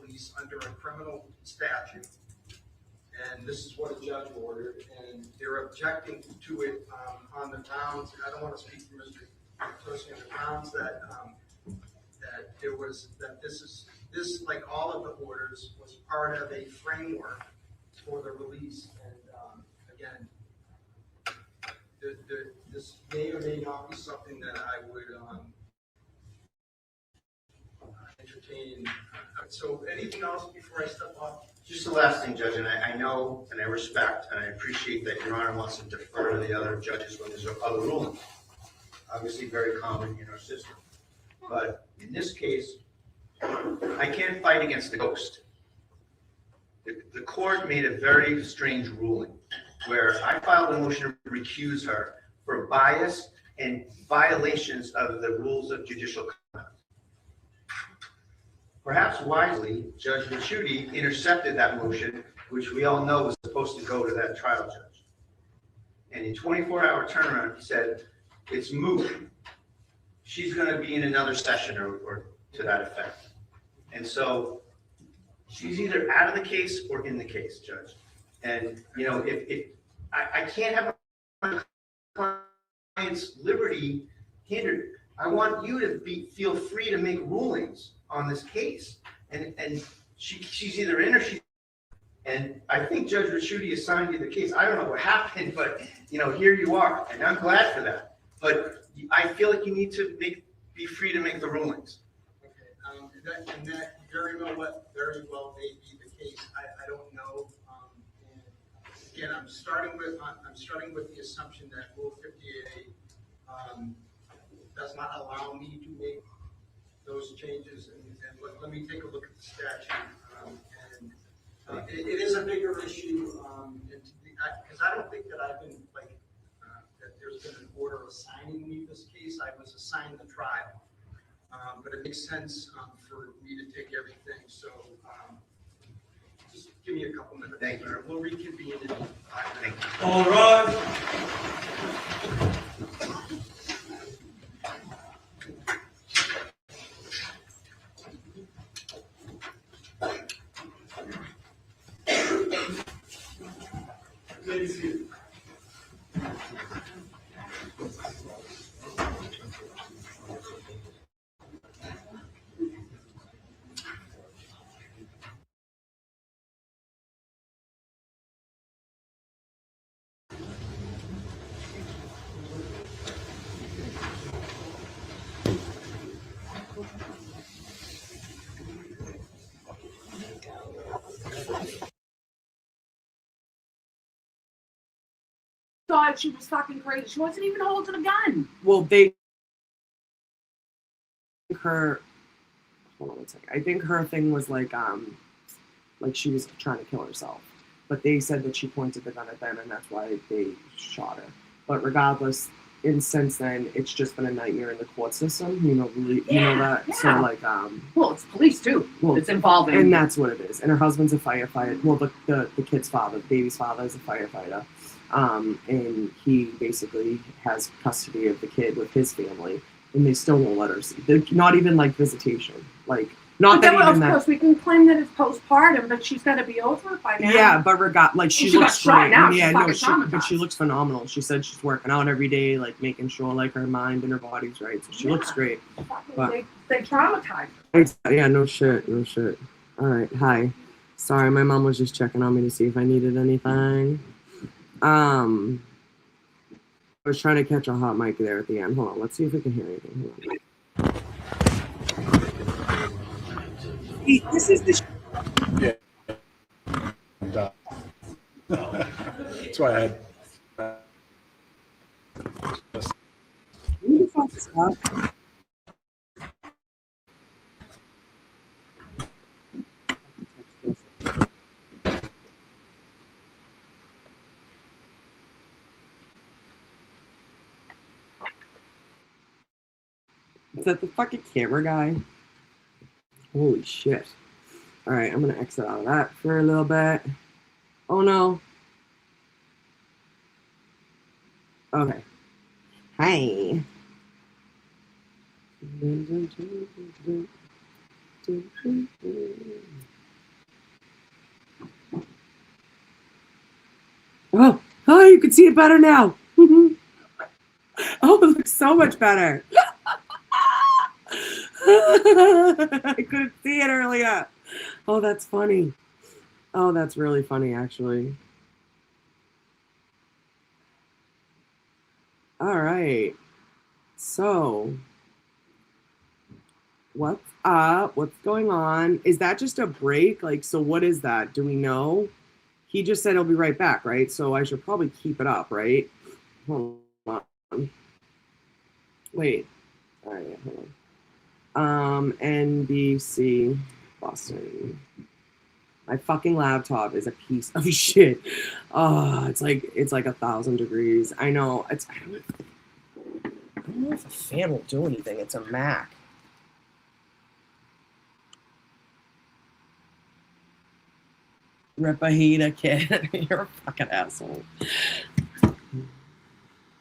release under a criminal statute. And this is what a judge ordered, and they're objecting to it on the grounds, I don't want to speak for Mr. Tosi, on the grounds that this, like all of the orders, was part of a framework for the release. And again, this may or may not be something that I would entertain. So anything else before I step off? Just the last thing, Judge, and I know and I respect and I appreciate that Your Honor wants to defer to the other judges when there's other rulings. Obviously very common in our system. But in this case, I can't fight against the ghost. The court made a very strange ruling where I filed a motion to recuse her for bias and violations of the rules of judicial conduct. Perhaps wisely, Judge Ricciuti intercepted that motion, which we all know was supposed to go to that trial judge. And in 24-hour turnaround, he said, it's moot. She's going to be in another session or to that effect. And so she's either out of the case or in the case, Judge. And, you know, if I can't have my client's liberty hindered. I want you to feel free to make rulings on this case. And she's either in or she's. And I think Judge Ricciuti assigned you the case. I don't know what happened, but, you know, here you are. And I'm glad for that. But I feel like you need to be free to make the rulings. Okay, that very well may be the case. I don't know. And again, I'm starting with the assumption that Rule 58A does not allow me to make those changes. And let me take a look at the statute. It is a bigger issue because I don't think that I've been that there's been an order assigning me this case. I was assigned the trial. But it makes sense for me to take everything. So just give me a couple minutes. Thank you. We'll reconvene in 5 minutes. All right. Thought she was fucking crazy. She wasn't even holding a gun. Well, her, hold on one second. I think her thing was like she was trying to kill herself. But they said that she pointed the gun at them and that's why they shot her. But regardless, since then, it's just been a nightmare in the court system. You know, really, you know that. Yeah. So like, Well, it's police too. Well, It's involving. and that's what it is. And her husband's a firefighter. Well, the kid's father, the baby's father, is a firefighter. And he basically has custody of the kid with his family, and they still won't let her see. They're not even like visitation, like not But that then, even of that. course, we can claim that it's postpartum, but she's got to be over it by now. Yeah, but she She got looks shot great. now, Yeah, she's no, fucking but she traumatized. looks phenomenal. She said she's working out every day, like making sure like her mind and her body's right. So she looks great. But- They traumatize her. Yeah, no shit. All right, hi. Sorry, my mom was just checking on me to see if I needed anything. I was trying to catch a hot mic there at the end. Hold on, let's see if we can hear anything. Hold on. This is the That's why I had. Who the fuck is that? Is that the fucking camera guy? Holy shit. Alright, I'm gonna exit out of that for a little bit. Oh no. Okay. Hi. Oh, oh, you can see it better now. Oh, it looks so much better. I couldn't see it earlier. Oh, that's funny. Oh, that's really funny, actually. All right. So, what's up? What's going on? Is that just a break? Like, so what is that? Do we know? He just said he'll be right back, right? So I should probably keep it up, right? Hold on. Wait. All right, hold on. NBC Boston. My fucking laptop is a piece of shit. Oh, it's like 1,000 degrees. I know. I don't know if a fan will do anything. It's a Mac. Rip a heater, kid. You're a fucking asshole.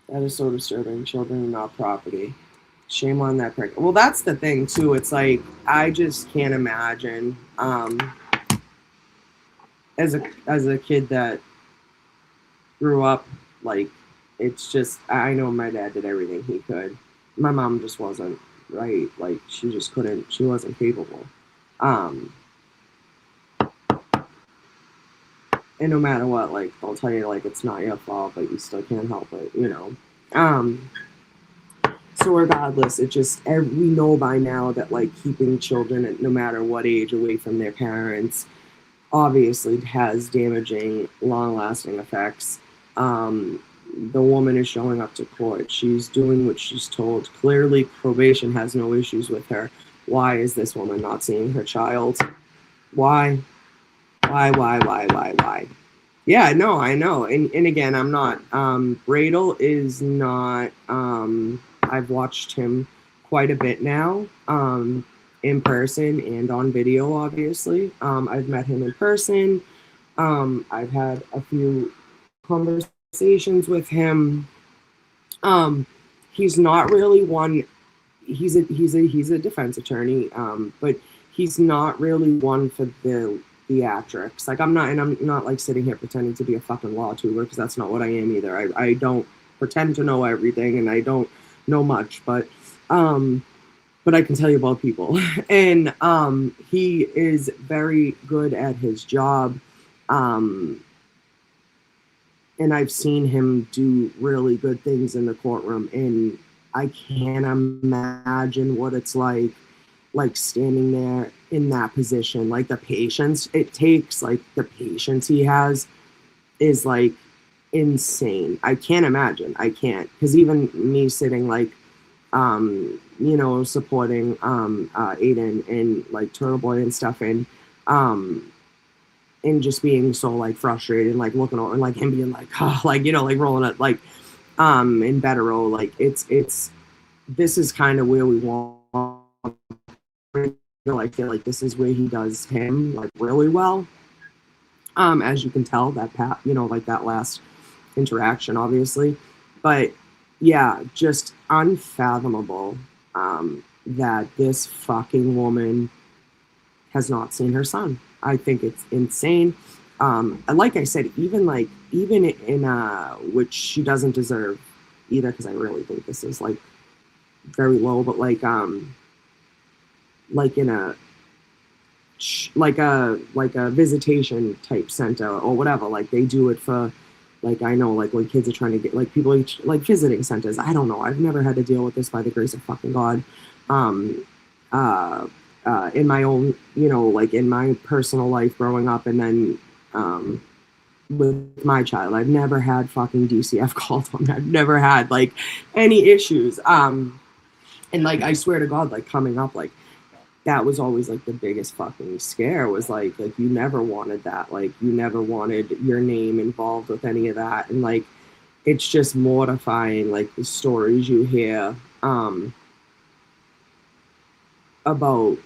That is so disturbing. Children are not property. Shame on that prick. Well, that's the thing too. It's like I just can't imagine. As a kid that grew up, like it's just I know my dad did everything he could. My mom just wasn't right. Like she just couldn't. She wasn't capable. Um, and no matter what, like they'll tell you like it's not your fault, but you still can't help it. You know. So regardless, it just we know by now that like keeping children at no matter what age away from their parents obviously has damaging, long-lasting effects. The woman is showing up to court. She's doing what she's told. Clearly, probation has no issues with her. Why is this woman not seeing her child? Why? Why? Yeah, no, I know. And again, I'm not. Bradel is not. I've watched him quite a bit now, in person and on video, obviously. I've met him in person. I've had a few conversations with him. He's not really one. He's a defense attorney, but he's not really one for the theatrics. Like I'm not like sitting here pretending to be a fucking law tutor because that's not what I am either. I don't pretend to know everything and I don't know much, but I can tell you about people. And he is very good at his job. And I've seen him do really good things in the courtroom, and I can't imagine what it's like standing there in that position. Like the patience it takes, like the patience he has is like insane. I can't imagine. I can't, because even me sitting like supporting Aiden and like Turtle Boy and stuff, and just being so like frustrated and like looking over and like him being like, oh, like like rolling it like in Betero, like it's this is kind of where we want. I feel like this is where he does him like really well. As you can tell, that like that last interaction, obviously, but yeah, just unfathomable that this fucking woman has not seen her son. I think it's insane. And like I said, even in which she doesn't deserve either, because I really think this is like very low, but like in a like a visitation type center or whatever, like they do it for, like I know like when kids are trying to get like people like visiting centers. I don't know, I've never had to deal with this by the grace of fucking God. In my own, like in my personal life growing up, and then with my child, I've never had fucking DCF called on. I've never had like any issues. And like I swear to God, like coming up, like that was always like the biggest fucking scare, was like you never wanted that. Like you never wanted your name involved with any of that. And like it's just mortifying, like the stories you hear about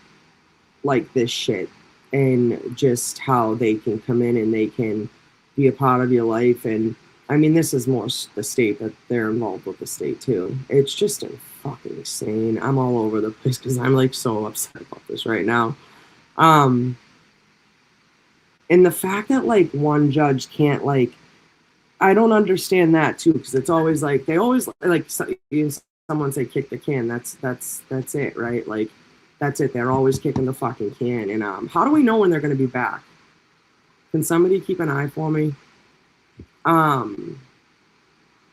like this shit, and just how they can come in and they can be a part of your life. And I mean, this is more the state that they're involved with the state too. It's just fucking insane. I'm all over the place because I'm like so upset about this right now. And the fact that like one judge can't like, I don't understand that too, because it's always like they always like someone say kick the can. That's it, right? Like that's it. They're always kicking the fucking can. And how do we know when they're going to be back? Can somebody keep an eye for me?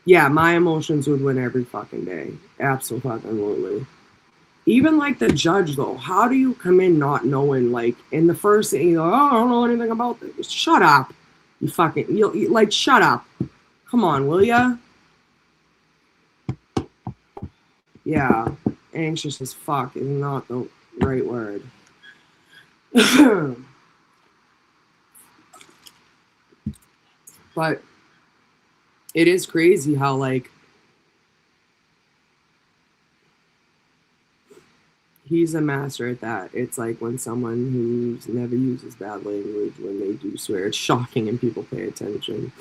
Yeah, my emotions would win every fucking day. Absolutely. Even like the judge though, how do you come in not knowing like in the first thing you go, oh, I don't know anything about this. Shut up. You fucking you like shut up. Come on, will ya? Yeah. Anxious as fuck is not the right word. But it is crazy how like he's a master at that. It's like when someone who's never uses bad language, when they do swear, it's shocking and people pay attention.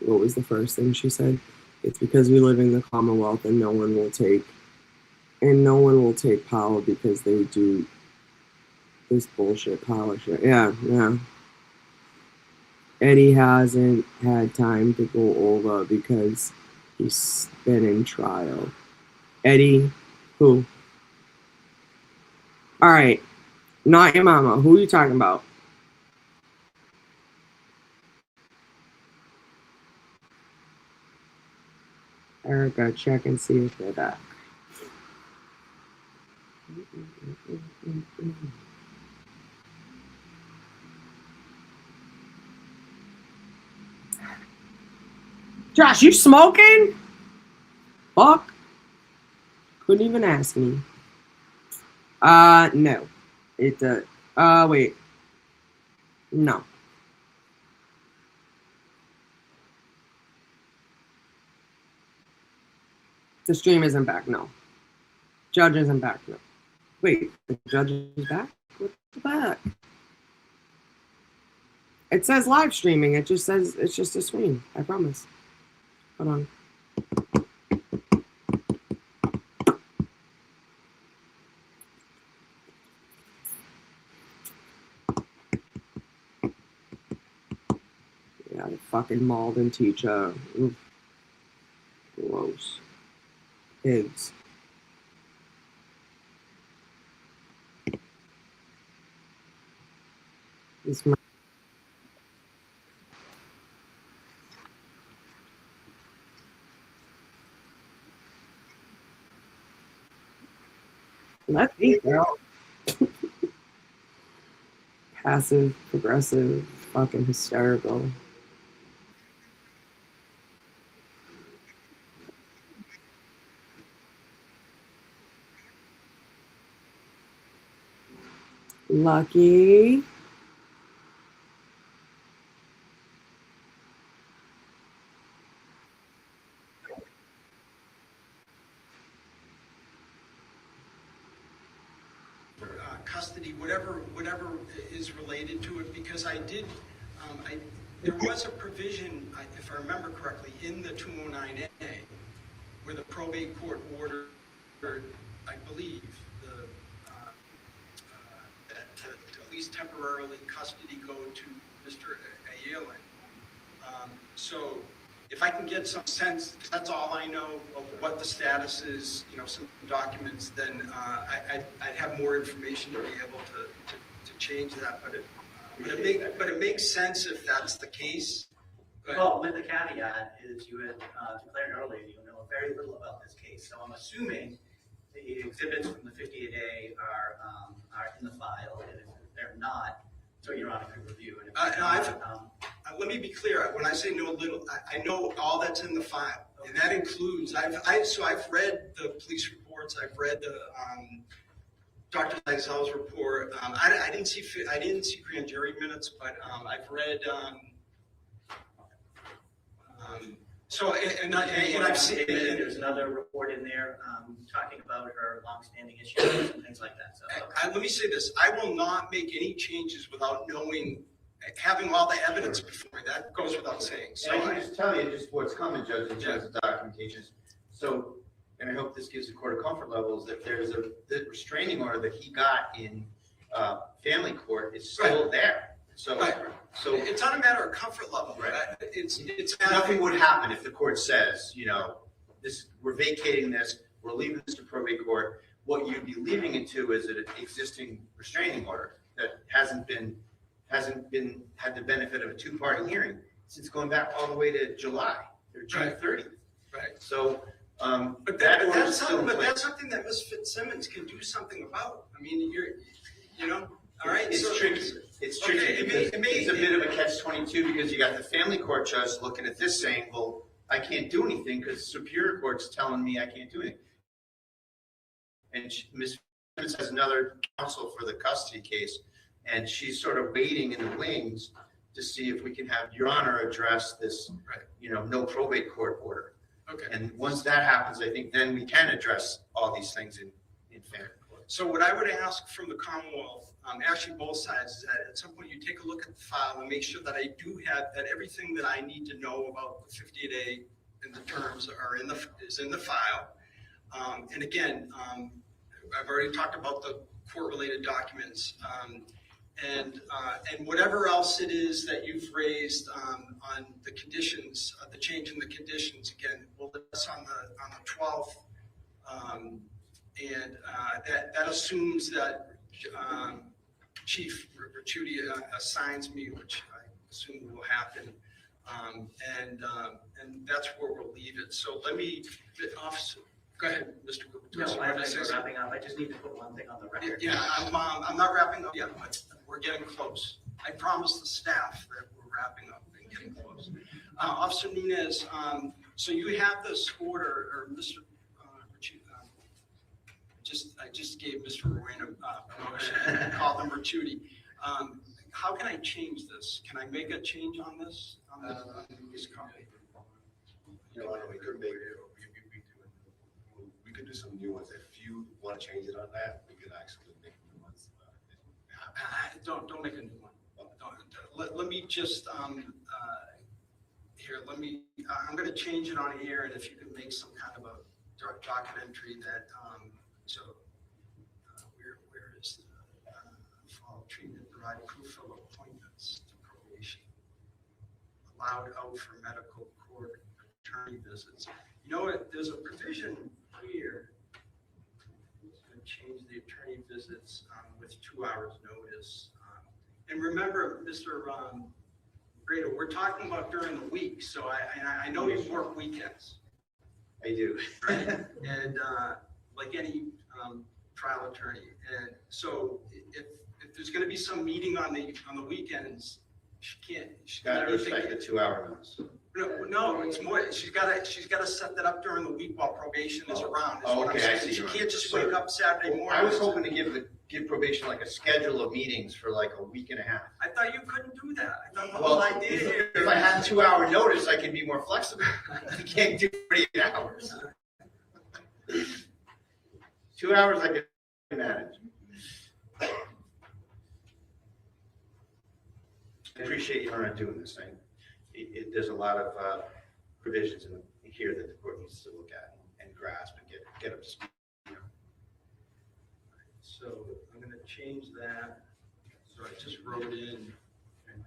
What was the first thing she said? It's because we live in the Commonwealth and no one will take power because they do this bullshit power shit. Yeah. Eddie hasn't had time to go over because he's been in trial. Eddie, who? All right, not your mama. Who are you talking about? Erica, check and see if they're back. Josh, you smoking? Fuck. Couldn't even ask me. No. Wait. No. The stream isn't back, no. Judge isn't back, no. Wait, the judge is back? What's back? It says live streaming. It just says it's just a screen. I promise. Hold on. Yeah, the fucking Malden teacher. Oof. Gross. Pigs. This my Let me girl. Passive, progressive, fucking hysterical. Lucky. Custody, whatever is related to it, because there was a provision, if I remember correctly, in the 209A, where the probate court ordered, I believe, that to at least temporarily custody go to Mr. Ayala. So if I can get some sense, that's all I know of what the status is, some documents, then I'd have more information to be able to change that. But it makes sense if that's the case. Well, with the caveat is you had declared earlier you know very little about this case, so I'm assuming the exhibits from the 58A are in the file, and if they're not, so Your Honor could review. And let me be clear. When I say know little, I know all that's in the file, and that includes I've read the police reports. I've read the Dr. Zeisel's report. I didn't see grand jury minutes, but I've read. I've seen. There's another report in there talking about her longstanding issues and things like that. So let me say this: I will not make any changes without knowing having all the evidence before me, that goes without saying. So So I can just tell you just what's coming, Judge, in terms of documentation. So, and I hope this gives the court a comfort level, is that there's the restraining order that he got in family court is still there. So, Right. so it's not a matter of comfort level, Right. It's nothing would happen if the court says, this, we're vacating this, we're leaving this to probate court. What you'd be leaving it to is an existing restraining order that hasn't had the benefit of a two-party hearing since going back all the way to July or June Right. 30th. Right. So, But that order's that's still something. in But place. that's something that Ms. Fitzsimmons can do something about. I mean, all right. It's so, tricky. It's tricky Okay, because it may, it's a bit of a catch-22 because you got the family court judge looking at this saying, well, I can't do anything because Superior Court's telling me I can't do anything. And Ms. Fitzsimmons has another counsel for the custody case, and she's sort of waiting in the wings to see if we can have Your Honor address this, Right. No probate court order. Okay. And once that happens, I think then we can address all these things in family court. So what I would ask from the Commonwealth, actually both sides, is that at some point you take a look at the file and make sure that I do have that everything that I need to know about the 58A and the terms is in the file. And again, I've already talked about the court-related documents. And whatever else it is that you've raised on the conditions, the change in the conditions, again, we'll do this on the 12th. And that assumes that Chief Ricciuti assigns me, which I assume will happen. And that's where we'll leave it. So let me, Officer, go ahead, Mr. Cooper. No, I'm wrapping up. I just need to put one thing on the record. Yeah, I'm not wrapping up yet, but we're getting close. I promised the staff that we're wrapping up and getting close. Officer Nunez, so you have this order, or Mr. I just gave Mr. Moreno promotion and called him Ricciuti. How can I change this? Can I make a change on this? This copy? We could do some new ones. If you want to change it on that, we could actually make new ones. Don't make a new one. Let me just, here, I'm going to change it on here, and if you can make some kind of a docket entry that, where is the fall treatment, provide proof of appointments to probation, allowed out for medical court attorney visits. You know what, there's a provision here, it's going to change the attorney visits with 2 hours notice. And remember, Mr. Brado, we're talking about during the week, so I know you work weekends. I do. Right? And like any trial attorney. And so if there's going to be some meeting on the weekends, she can't. She's Got to respect the 2 hour notice. No, it's more. She's got to set that up during the week while probation is around. Is what I'm Okay, I saying. see. She can't just wake up Saturday morning. I was hoping to give probation like a schedule of meetings for like a week and a half. I thought you couldn't do that. I thought the Well, whole idea here. if I had 2 hour notice, I can be more flexible. I can't do 48 hours. 2 hours I can manage. I appreciate you not doing this thing. There's a lot of provisions in here that the court needs to look at and grasp and get up to speed. So I'm going to change that. So I just wrote in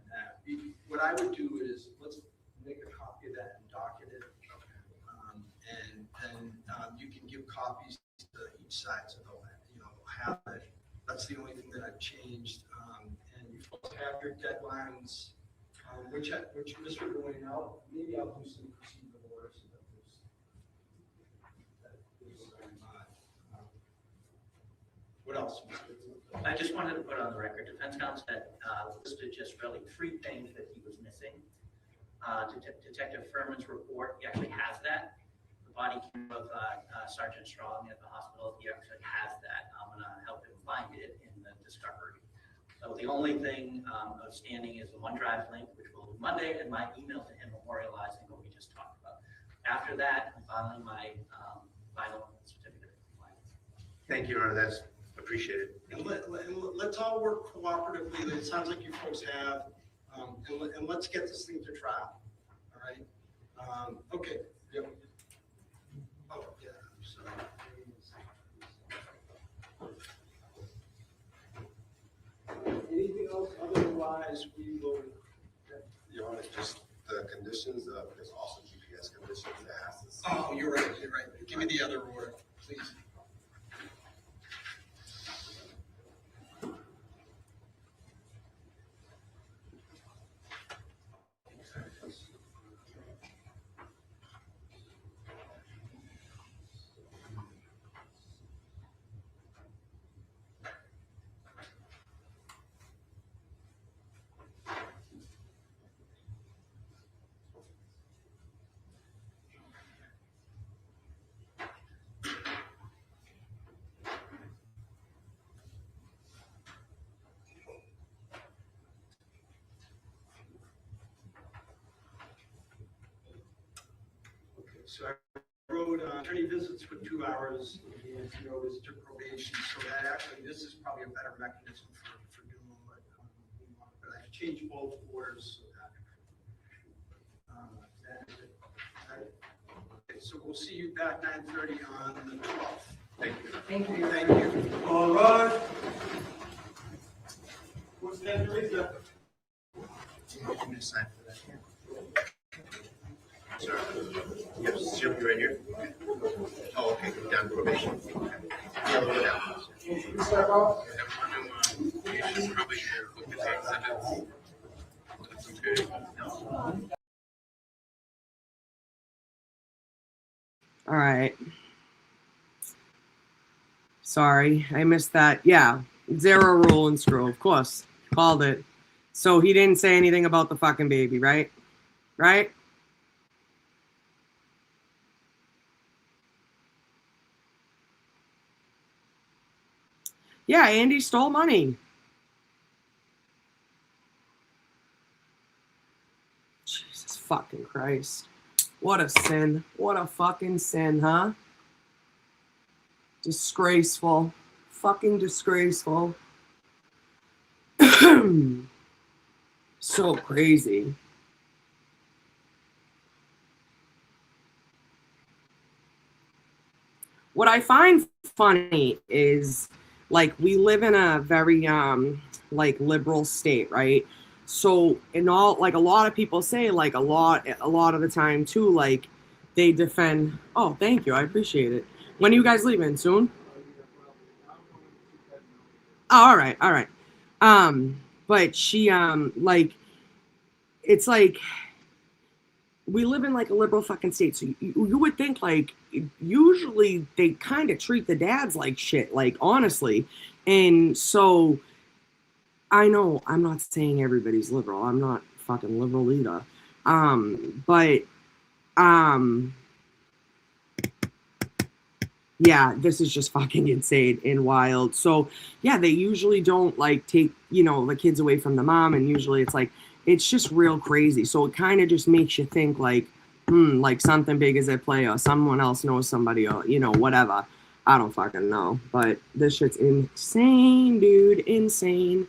that. What I would do is let's make a copy of that and docket it. And then you can give copies to each side so they'll have it. That's the only thing that I've changed. And you folks have your deadlines, which Mr. Going out. Maybe I'll do some procedural orders so that what else? I just wanted to put on the record, defense counsel had listed just really 3 things that he was missing. Detective Furman's report, he actually has that. The body cam of Sergeant Strong at the hospital, he actually has that. I'm going to help him find it in the discovery. So the only thing outstanding is the OneDrive link, which will do Monday, and my email to him memorializing what we just talked about. After that, I'm filing my final certificate of compliance. Thank you, Your Honor. That's appreciated. And let's all work cooperatively. It sounds like you folks have. And let's get this thing to trial, all right? Okay, yeah. Oh, yeah, so. Anything else? Otherwise, we will. Your Honor, just the conditions, there's also GPS conditions that has to. Oh, you're right, you're right. Give me the other order, please. Okay, so I wrote attorney visits for 2 hours and notice to probation, so that actually, this is probably a better mechanism for doing what we want, but I've changed both orders so that is it. All right. Okay, so we'll see you back 9:30 on the 12th. Thank you. Thank you. Thank you. All right. What's that, Teresa? Sir, yes, she'll be right here. Oh, okay, down probation. Yeah, a little bit down. Step up. Probably look at the exhibits. That's okay. All right. Sorry, I missed that. Yeah, zero rule and screw. Of course, called it. So he didn't say anything about the fucking baby, right? Right? Yeah, Andy stole money. Jesus fucking Christ. What a sin. What a fucking sin, huh? Disgraceful. Fucking disgraceful. So crazy. What I find funny is, like, we live in a very like liberal state, right? So in all, like, a lot of people say, like, a lot of the time too, like, they defend. Oh, thank you, I appreciate it. When are you guys leaving? Soon? Oh, all right. But she like, it's like, we live in like a liberal fucking state, so you would think, like, usually they kind of treat the dads like shit, like, honestly. And so I know I'm not saying everybody's liberal. I'm not fucking liberal either. But yeah, this is just fucking insane and wild. So yeah, they usually don't, like, take, the kids away from the mom, and usually it's like, it's just real crazy. So it kind of just makes you think, like, like something big is at play, or someone else knows somebody, or whatever. I don't fucking know. But this shit's insane, dude. Insane.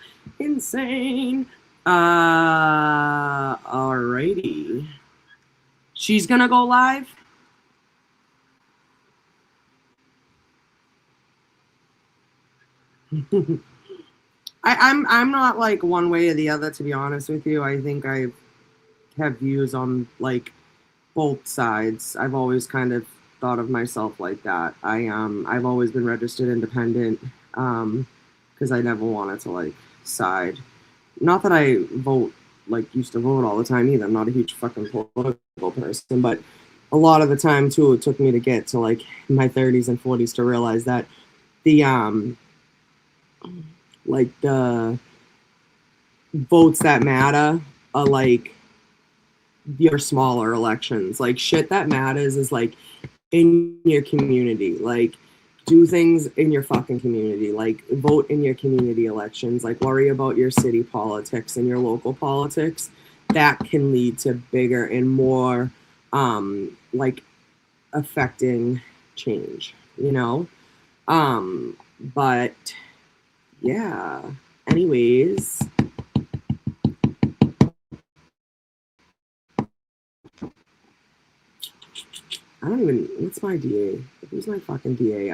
Alrighty. She's gonna go live. I'm not like one way or the other, to be honest with you. I think I have views on, like, both sides. I've always kind of thought of myself like that. I've always been registered independent, because I never wanted to, like, side. Not that I used to vote all the time either. I'm not a huge fucking political person, but a lot of the time too, it took me to get to, like, my 30s and 40s to realize that the like, the votes that matter are, like, your smaller elections. Like, shit that matters is, like, in your community. Like, do things in your fucking community. Like, vote in your community elections. Like, worry about your city politics and your local politics. That can lead to bigger and more like, affecting change, but yeah, anyways, I don't even, what's my DA? Who's my fucking DA?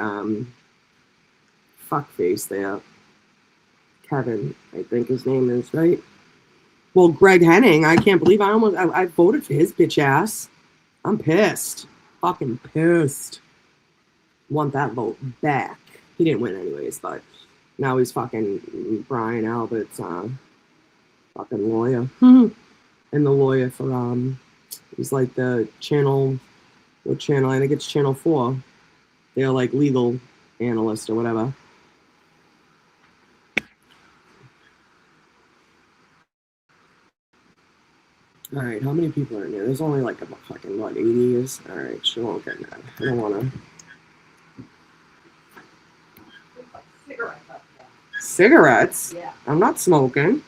Fuckface there. Kevin, I think his name is, right? Well, Greg Henning, I can't believe I voted for his bitch ass. I'm pissed. Fucking pissed. Want that vote back. He didn't win anyways, but now he's fucking Brian Albert's fucking lawyer. And the lawyer for he's like the channel, what channel? I think it's channel 4. They're like legal analyst or whatever. All right, how many people are in here? There's only like about fucking, what, 80 is? All right, she won't get mad. I don't want to. Cigarettes up there. Cigarettes? Yeah. I'm not smoking.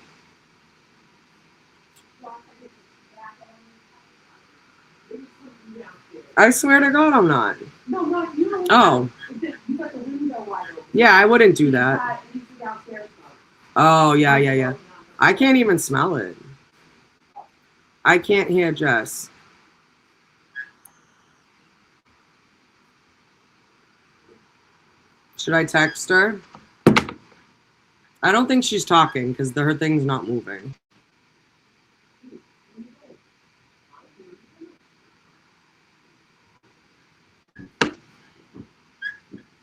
I swear to God, I'm not. No, not you. Oh. You got the window wide open. Yeah, I wouldn't do that. You downstairs smoke. Oh, yeah. I can't even smell it. I can't hear Jess. Should I text her? I don't think she's talking because her thing's not moving.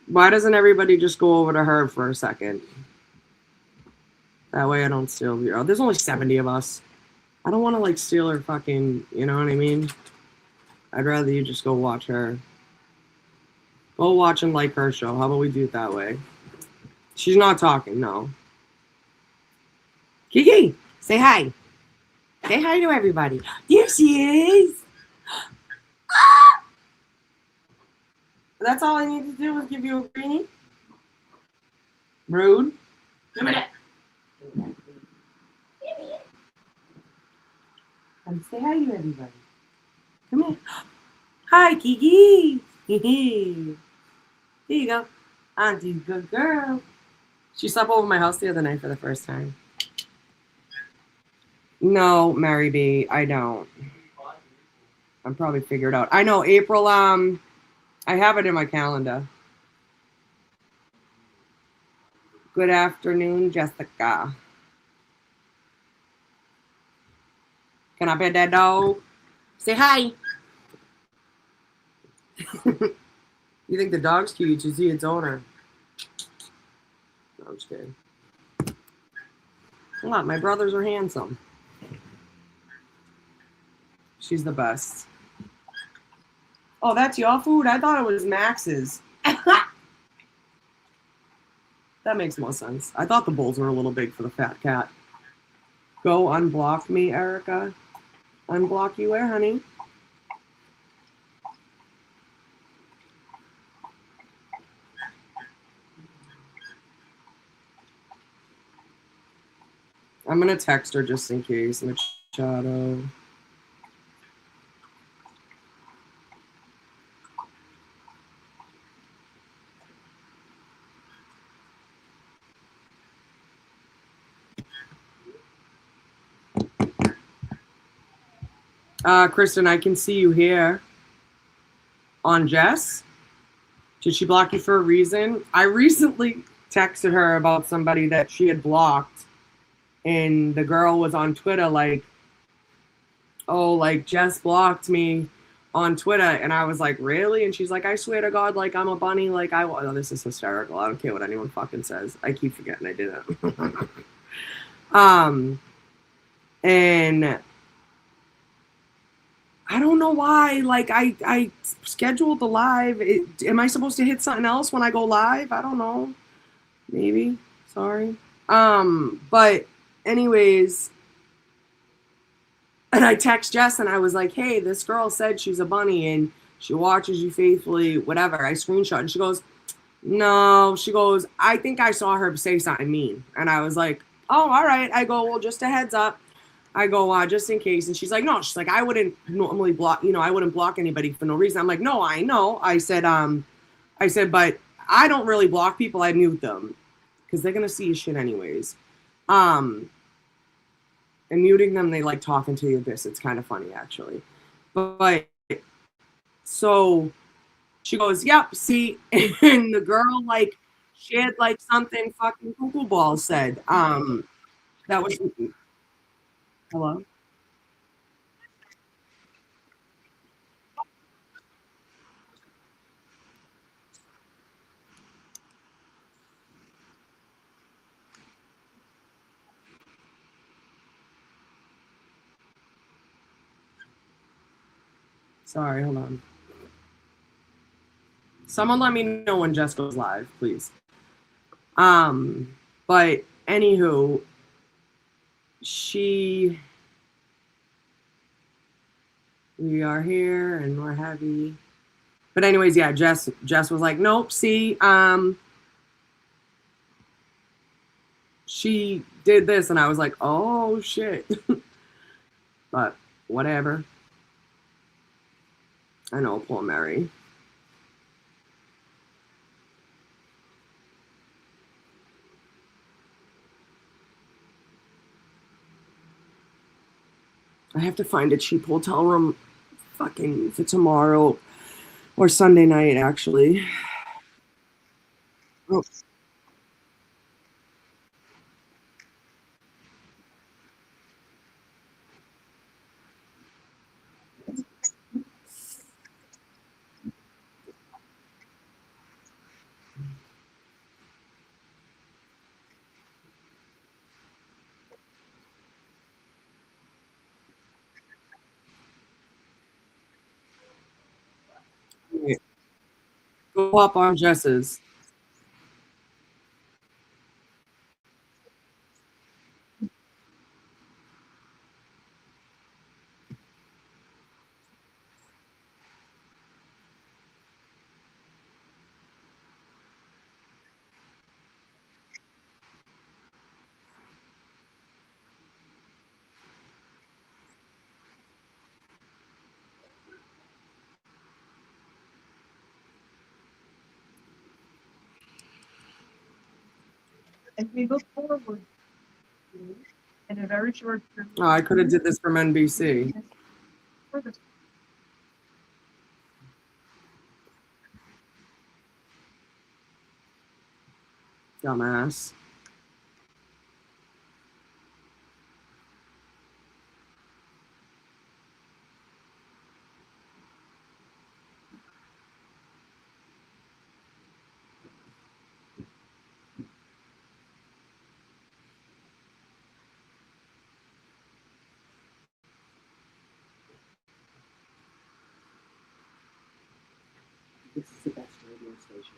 Why doesn't everybody just go over to her for a second? That way I don't steal your. Oh, there's only 70 of us. I don't want to like steal her fucking, you know what I mean? I'd rather you just go watch her. Go watch and like her show. How about we do it that way? She's not talking, no. Kiki, say hi. Say hi to everybody. There she is. That's all I need to do is give you a greenie? Rude. Give me that. Come say hi to everybody. Come here. Hi, Kiki. Here you go. Auntie's good girl. She slept over my house the other night for the first time. No, Mary B, I don't. I'm probably figured out. I know April, I have it in my calendar. Good afternoon, Jessica. Can I pet that dog? Say hi. You think the dog's cute? You should see its owner. No, I'm just kidding. Look, my brothers are handsome. She's the best. Oh, that's your food? I thought it was Max's. That makes more sense. I thought the bowls were a little big for the fat cat. Go unblock me, Erica. Unblock you where, honey? I'm going to text her just in case. Machado. Kristen, I can see you here. On Jess? Did she block you for a reason? I recently texted her about somebody that she had blocked, and the girl was on Twitter like, oh, like, Jess blocked me on Twitter, and I was like, really? And she's like, I swear to God, like, I'm a bunny, like, oh, this is hysterical. I don't care what anyone fucking says. I keep forgetting I did it. And I don't know why, like, I scheduled the live. Am I supposed to hit something else when I go live? I don't know. Maybe. Sorry. But anyways, and I text Jess and I was like, hey, this girl said she's a bunny and she watches you faithfully, whatever. I screenshot and she goes, no, she goes, I think I saw her say something mean. And I was like, oh, all right. I go, well, just a heads up. I go, just in case. And she's like, no, she's like, I wouldn't normally block, I wouldn't block anybody for no reason. I'm like, no, I know. I said, but I don't really block people. I mute them because they're going to see your shit anyways. And muting them, they like talking to the abyss. It's kind of funny, actually. But So she goes, yep, see, and the girl like shared like something fucking Google Ball said. That was hello. Sorry, hold on. Someone let me know when Jess goes live, please. But anywho, we are here and we're happy. But anyways, yeah, Jess was like, nope, see, she did this, and I was like, oh shit. But whatever. I know, poor Mary. I have to find a cheap hotel room fucking for tomorrow or Sunday night, actually. Oh. Go up on Jess's. As we look forward in a very short period. Oh, I could have did this from NBC. Dumbass. This is the best radio station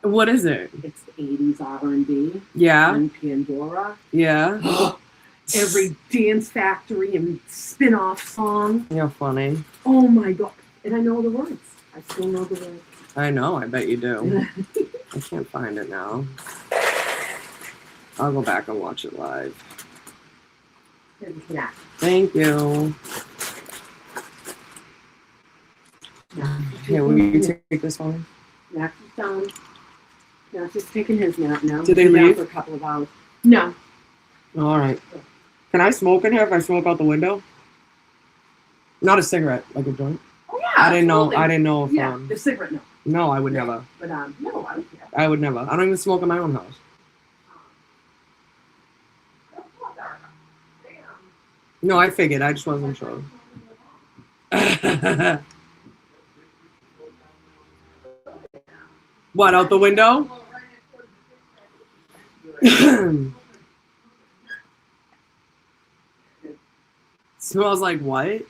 ever. What is it? It's the 80s R&B Yeah. on Pandora. Yeah. Every Dance Factory and spin-off song. You're funny. Oh my god. And I know the words. I still know the words. I know, I bet you do. I can't find it now. I'll go back and watch it live. Yeah. Thank you. Here, will you take this one? Max is done. Max is taking his nap now. Did they He's been out leave? for a couple of hours. No. All right. Can I smoke in here if I smoke out the window? Not a cigarette, like a joint. Oh yeah. I didn't know. absolutely. I didn't know if Yeah, the cigarette, no. No, I would never. But no, I don't care. I would never. I don't even smoke in my own house. No, I figured. I just wasn't sure. What, out the window? Smells like what?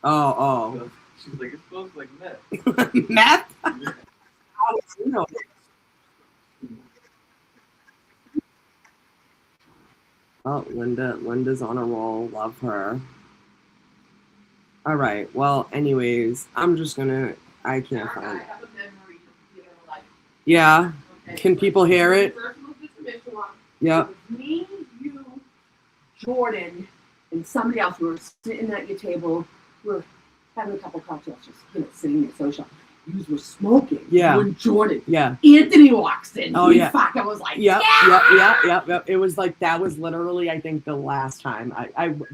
Oh. She's like, it smells like meth. Meth? How would you know? Oh, Linda's on a roll. Love her. All right. Well, anyways, I'm just gonna. I can't find it. Yeah. Can people hear it? Yeah. Me, you, Jordan, and somebody else were sitting at your table. We're having a couple cocktails, just sitting there social. You were smoking. Yeah. You and Jordan. Yeah. Anthony walks in. Oh, yeah. Fuck. I was like, Yep, yeah. yep. It was like that was literally, I think, the last time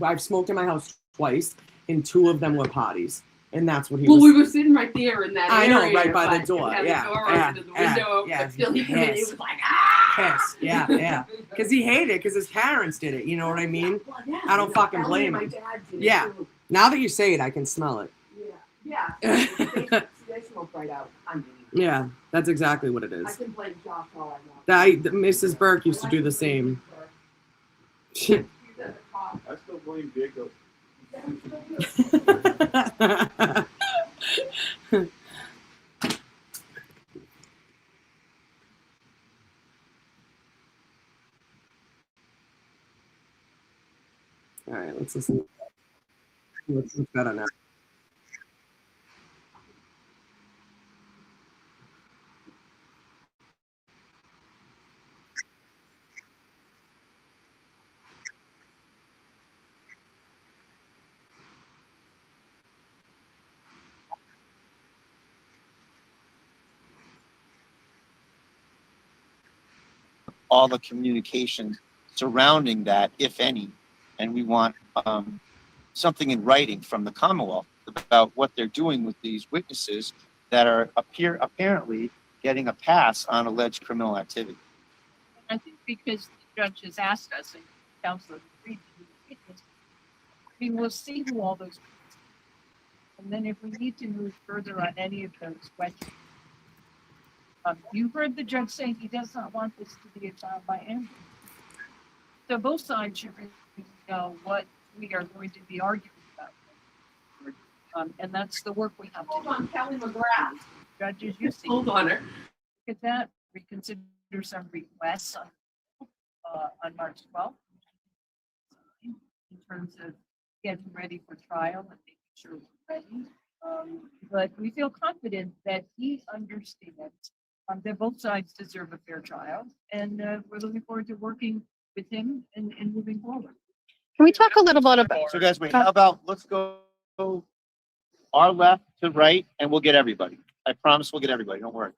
I've smoked in my house twice, and two of them were parties. And that's what he Well, was. we were sitting right there in that I area. know, right by the but door, it had yeah, the door yeah, open to the yeah, window, yeah, but still, he came in, he pissed. was like, ah! Pissed. Yeah. Because he hated it because his parents did it. You know what I mean? Well, yeah, I don't fucking Ellie blame and him. My dad did it, Yeah. too. Now that you say it, I can smell it. Yeah. They smoke right out. I mean, Yeah, that's exactly what it I is. can blame Josh all I want. Mrs. Burke used to do the same. He's at the top. I still blame Jacob. All right, let's listen. What's better now? all the communication surrounding that, if any, and we want something in writing from the Commonwealth about what they're doing with these witnesses that are apparently getting a pass on alleged criminal activity. I think because the judge has asked us and counsel agreed to do the witness, I mean, we'll see who all those people are. And then if we need to move further on any of those questions, you heard the judge say he does not want this to be a trial by ambulance. So both sides should really know what we are going to be arguing about. And that's the work we have to Hold do. on, Kelly McGrath. Judges, you see. Hold on her. Look at that, reconsider some requests on March 12th. In terms of getting ready for trial and making sure we're ready. But we feel confident that he understands that both sides deserve a fair trial, and we're looking forward to working with him and moving forward. Can we talk a little bit about? So guys, wait, how about let's go our left to right and we'll get everybody. I promise we'll get everybody, don't worry.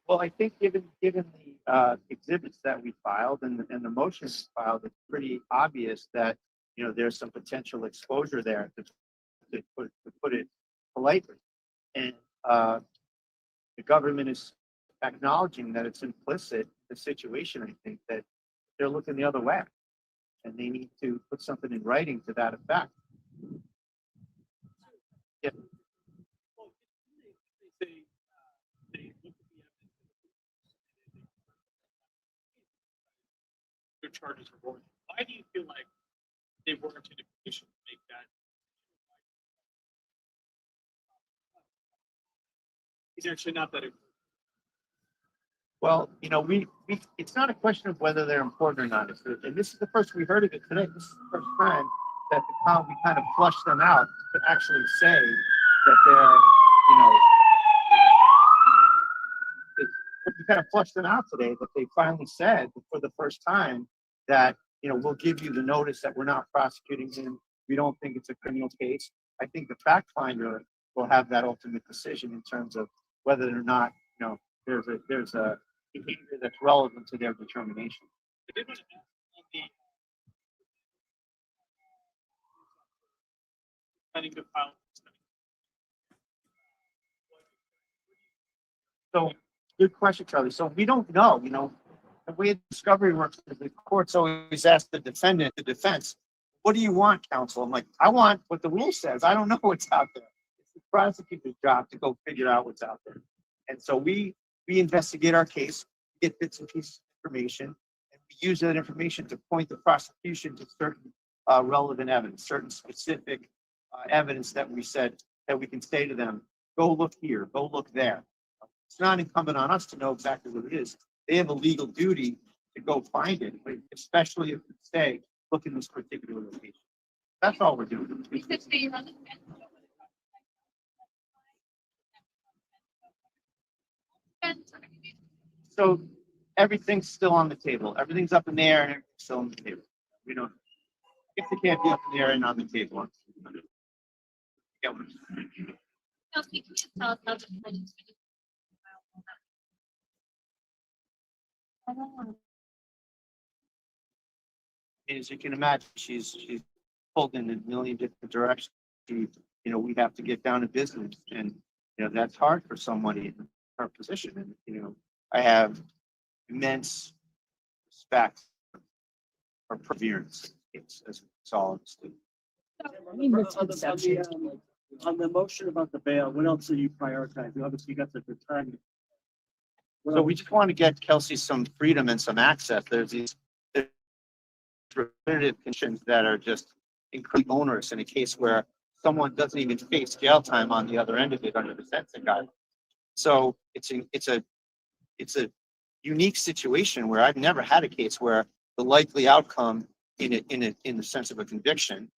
Well, I think given the exhibits that we filed and the motions filed, it's pretty obvious that, you know, there's some potential exposure there to put it politely. And the government is acknowledging that it's implicit, the situation, I think, that they're looking the other way. And they need to put something in writing to that effect. Yeah. Their charges are warranted. Why do you feel like they warranted a condition to make that? He's actually not that important. Well, you know, it's not a question of whether they're important or not. And this is the first we heard of it today. This is the first time that we kind of flushed them out to actually say that they're, you know, we kind of flushed them out today that they finally said for the first time that, you know, we'll give you the notice that we're not prosecuting him. We don't think it's a criminal case. I think the fact finder will have that ultimate decision in terms of whether or not, you know, there's a behavior that's relevant to their determination. So, good question, Charlie. So we don't know, you know, the way discovery works is the courts always ask the defendant, the defense, what do you want, counsel? I'm like, I want what the rule says. I don't know what's out there. It's the prosecutor's job to go figure out what's out there. And so we investigate our case, get bits and pieces of information, and we use that information to point the prosecution to certain relevant evidence, certain specific evidence that we said that we can say to them, go look here, go look there. It's not incumbent on us to know exactly what it is. They have a legal duty to go find it, but especially if we say, look in this particular location. That's all we're doing. So everything's still on the table. Everything's up in the air and everything's still on the table. We don't, if it can't be up in the air and on the table. Yeah. Kelsey, can you just tell us how the as you can imagine, she's pulled in a million different directions. We have to get down to business, and that's hard for somebody in her position. And I have immense respect for perseverance. It's all it's doing. On the motion about the bail, what else are you prioritizing? Obviously, you got the return. So we just want to get Kelsey some freedom and some access. There's repetitive conditions that are just incredibly onerous in a case where someone doesn't even face jail time on the other end of it under the sentencing guidelines. So it's a unique situation where I've never had a case where the likely outcome in the sense of a conviction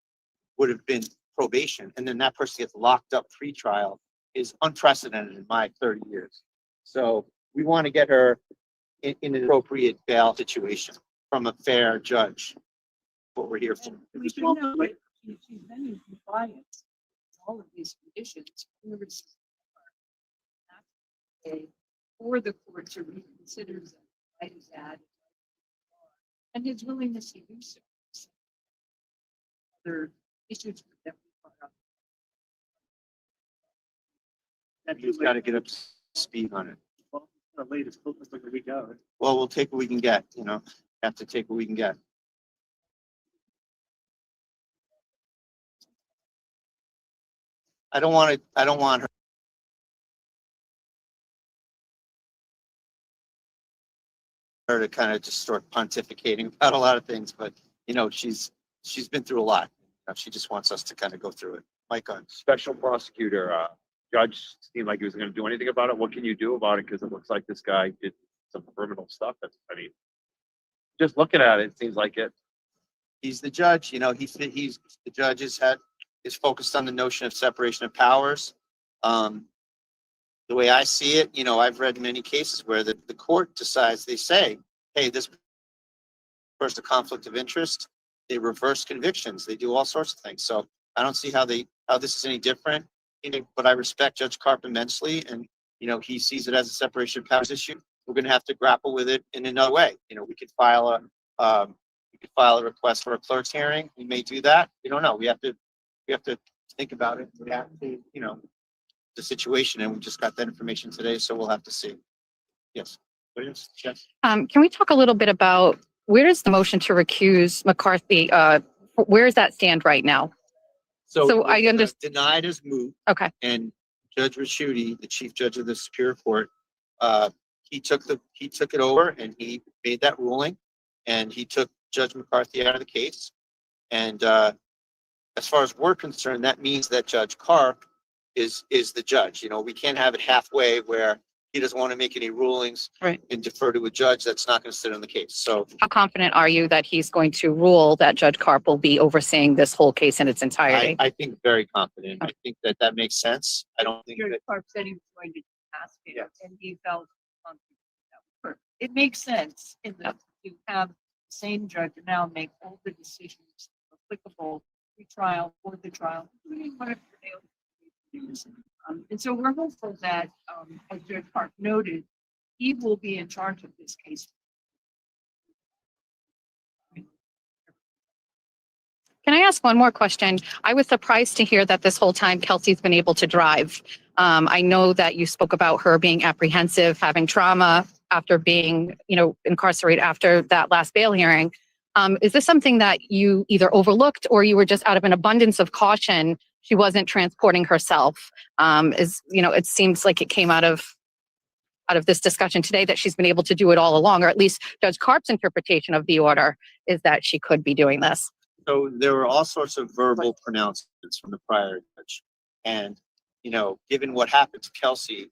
would have been probation, and then that person gets locked up pre-trial is unprecedented in my 30 years. So we want to get her in an appropriate bail situation from a fair judge. What we're here for. We should know that she's been in compliance with all of these conditions. For the court to reconsider that is added and his willingness to do so. Other issues that we brought up. And he's got to get up to speed on it. Well, the latest, it's like a week out. Well, we'll take what we can get, have to take what we can get. I don't want her to kind of just start pontificating about a lot of things, but she's been through a lot. She just wants us to kind of go through it. Mike on. Special prosecutor, judge seemed like he was going to do anything about it. What can you do about it? Because it looks like this guy did some criminal stuff. Just looking at it, it seems like it. He's the judge. He's the judge is focused on the notion of separation of powers. The way I see it, I've read many cases where the court decides, they say, hey, this person a conflict of interest. They reverse convictions. They do all sorts of things. So I don't see how this is any different. But I respect Judge Karp immensely, and he sees it as a separation of powers issue. We're going to have to grapple with it in another way. We could file a request for a clerk's hearing. We may do that. We don't know. We have to think about it. We have to, the situation, and we just got that information today, so we'll have to see. Yes. Yes. Can we talk a little bit about where does the motion to recuse McCarthy, where does that stand right now? So I understand. Denied as moot. Okay. And Judge Ricciuti, the chief judge of the Superior Court, he took it over and he made that ruling, and he took Judge McCarthy out of the case. And as far as we're concerned, that means that Judge Karp is the judge. We can't have it halfway where he doesn't want to make any rulings, right, and defer to a judge that's not going to sit on the case. So how confident are you that he's going to rule that Judge Karp will be overseeing this whole case in its entirety? I think very confident. I think that makes sense. I don't think Judge that. Karp said he was going to ask it, Yeah. and he felt confident that would work. It makes sense in that you have the same judge now make all the decisions applicable pre-trial for the trial, including whatever they use. And so we're hopeful that, as Judge Karp noted, he will be in charge of this case. Can I ask one more question? I was surprised to hear that this whole time Kelsey's been able to drive. I know that you spoke about her being apprehensive, having trauma after being, incarcerated after that last bail hearing. Is this something that you either overlooked or you were just out of an abundance of caution? She wasn't transporting herself. It seems like it came out of this discussion today that she's been able to do it all along, or at least Judge Karp's interpretation of the order is that she could be doing this. So there were all sorts of verbal pronouncements from the prior judge. And, given what happened to Kelsey,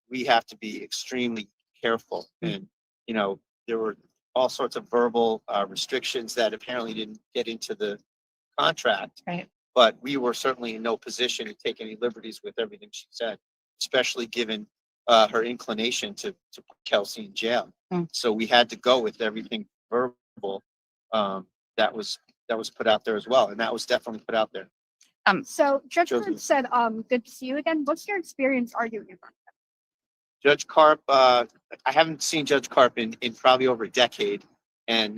we have to be extremely careful. And, there were all sorts of verbal restrictions that apparently didn't get into the contract. Right. But we were certainly in no position to take any liberties with everything she said, especially given her inclination to put Kelsey in jail. So we had to go with everything verbal that was put out there as well, and that was definitely put out there. So Judge Joseph. Karp said, good to see you again. What's your experience arguing? Judge Karp, I haven't seen Judge Karp in probably over a decade, and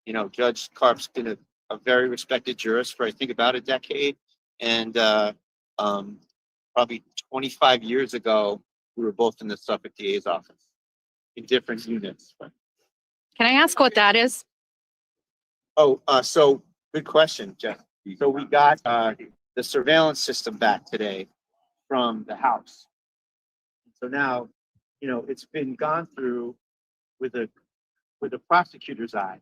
You know, Judge Karp's been a very respected jurist for, I think, about a decade. And probably 25 years ago, we were both in the Suffolk DA's office in different units. Can I ask what that is? Oh, so good question, Jeff. So we got the surveillance system back today from the House. So now, you know, it's been gone through with a prosecutor's eye.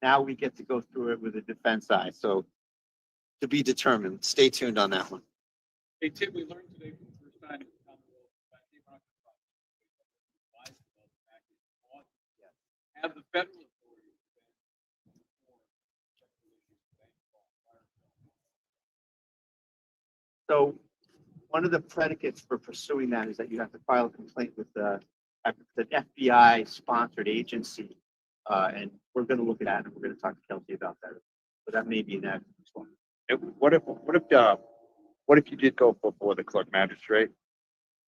Now we get to go through it with a defense eye. So to be determined. Stay tuned on that one. Hey, Tim, we learned today for the first time in the Commonwealth that they were not going to have the federal authority So one of the predicates for pursuing that is that you have to file a complaint with the FBI sponsored agency. And we're going to look at that and we're going to talk to Kelsey about that. But that may be next one. What if you did go before the clerk magistrate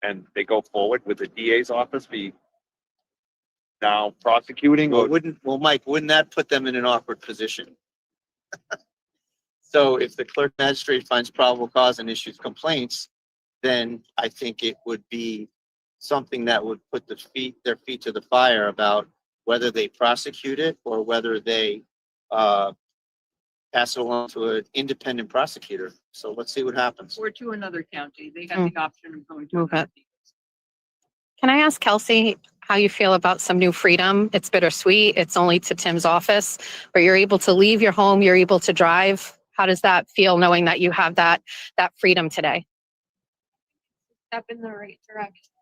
and they go forward with the DA's office be now prosecuting? Well, Mike, wouldn't that put them in an awkward position? So if the clerk magistrate finds probable cause and issues complaints, then I think it would be something that would put their feet to the fire about whether they prosecute it or whether they pass it along to an independent prosecutor. So let's see what happens. Or to another county. They have the option of going to Move another. it. Can I ask Kelsey how you feel about some new freedom? It's bittersweet. It's only to Tim's office, but you're able to leave your home. You're able to drive. How does that feel knowing that you have that freedom today? Step in the right direction.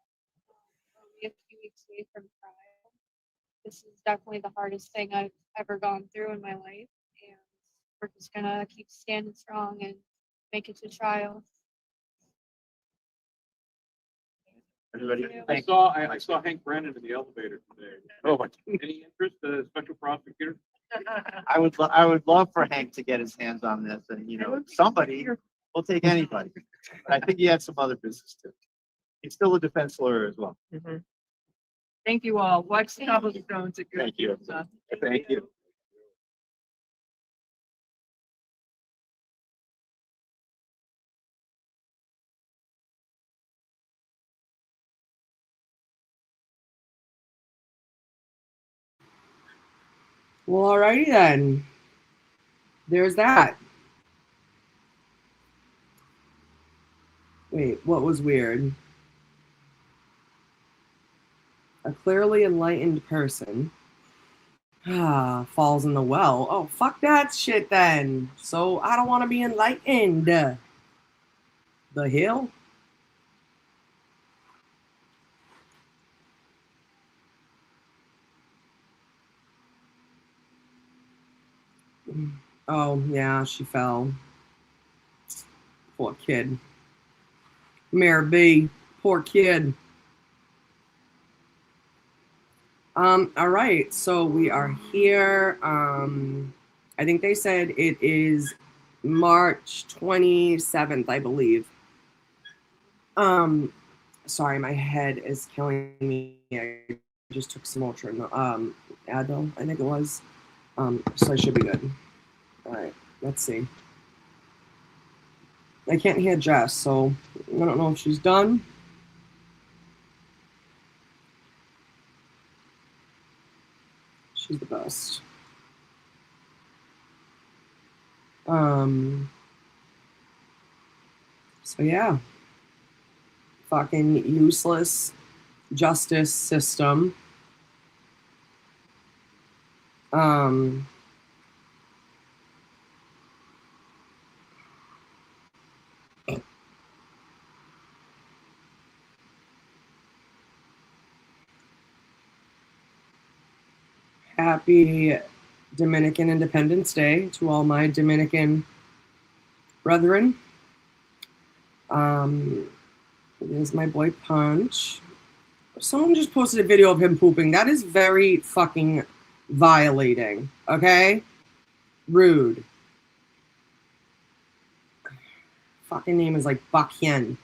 Only a few weeks away from trial. This is definitely the hardest thing I've ever gone through in my life, and we're just gonna keep standing strong and make it to trial. Everybody, I saw Hank Brennan in the elevator today. Oh, my. Any interest, special prosecutor? I would love for Hank to get his hands on this, and you know, somebody will take anybody. But I think he had some other business too. He's still a defense lawyer as well. Thank you all. Watch the cobblestones. Thank you. Thank you. Well, alrighty then. There's that. Wait, what was weird? A clearly enlightened person falls in the well. Oh, fuck that shit then. So I don't want to be enlightened. The hell? Oh, yeah, she fell. Poor kid. Mayor B. Poor kid. All right, so we are here. I think they said it is March 27th, I believe. Sorry, my head is killing me. I just took some Ultra, Advil, I think it was. So I should be good. All right, let's see. I can't hear Jess, so I don't know if she's done. She's the best. So yeah. Fucking useless justice system. Happy Dominican Independence Day to all my Dominican brethren. There's my boy Punch. Someone just posted a video of him pooping. That is very fucking violating. Okay? Rude. Fucking name is like Bakyen.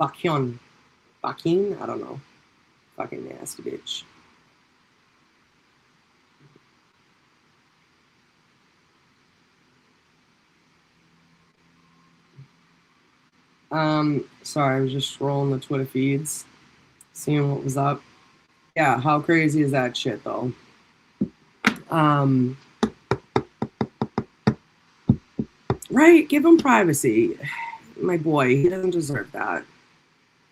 Bakyon. Bakin? I don't know. Fucking nasty bitch. Sorry, I was just scrolling the Twitter feeds, seeing what was up. Yeah, how crazy is that shit though? Right, give him privacy. My boy, he doesn't deserve that.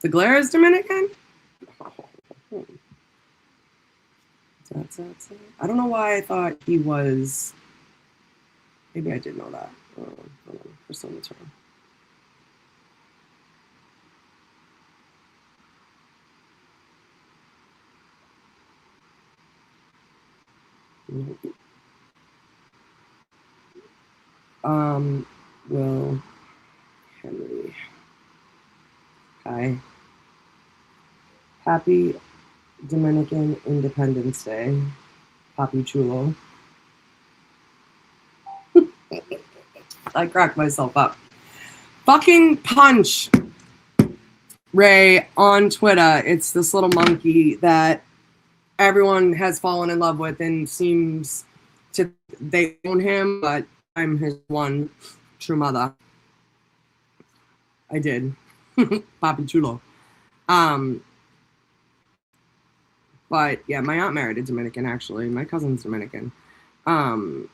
The glare is Dominican? I don't know why I thought he was. Maybe I did know that. Hold on, for some return. Will Henry. Hi. Happy Dominican Independence Day. Papi Chulo. I cracked myself up. Fucking Punch Ray on Twitter. It's this little monkey that everyone has fallen in love with and seems to they own him, but I'm his one true mother. I did. Papi Chulo. But yeah, my aunt married a Dominican actually. My cousin's Dominican. And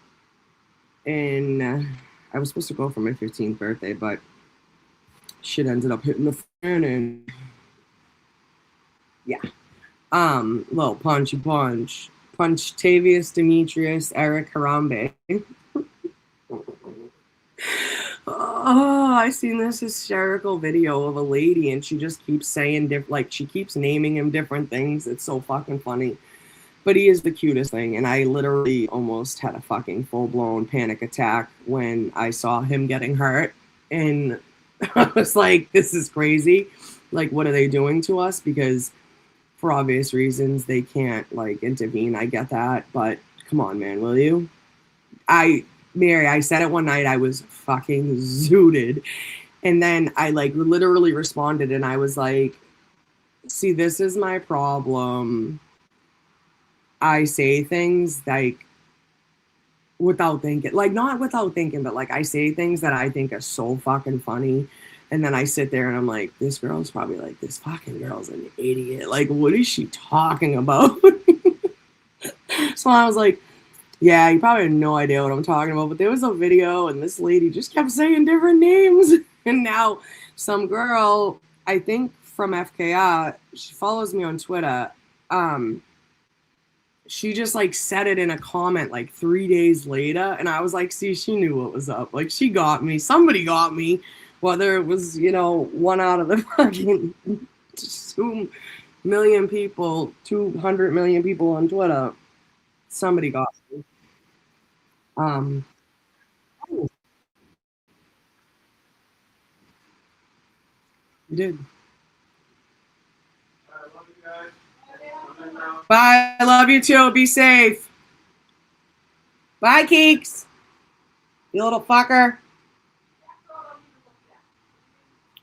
I was supposed to go for my 15th birthday, but shit ended up hitting the fan and yeah. Little punchy punch. Punch Tavius Demetrius Eric Harambe. Oh, I seen this hysterical video of a lady and she just keeps saying she keeps naming him different things. It's so fucking funny. But he is the cutest thing, and I literally almost had a fucking full-blown panic attack when I saw him getting hurt. And I was like, this is crazy. Like, what are they doing to us? Because for obvious reasons, they can't, like, intervene. I get that. But come on, man, will you? Mary, I said it one night. I was fucking zooted. And then I, like, literally responded, and I was like, see, this is my problem. I say things like without thinking, like not without thinking, but like I say things that I think are so fucking funny. And then I sit there and I'm like, this girl's probably like, this fucking girl's an idiot. Like, what is she talking about? So I was like, yeah, you probably have no idea what I'm talking about. But there was a video and this lady just kept saying different names. And now some girl, I think from FKR, she follows me on Twitter. She just like said it in a comment like 3 days later. And I was like, see, she knew what was up. Like she got me. Somebody got me. Whether it was, one out of the fucking 2 million people, 200 million people on Twitter. Somebody got me. You did. Bye. I love you too. Be safe. Bye, Keeks. You little fucker.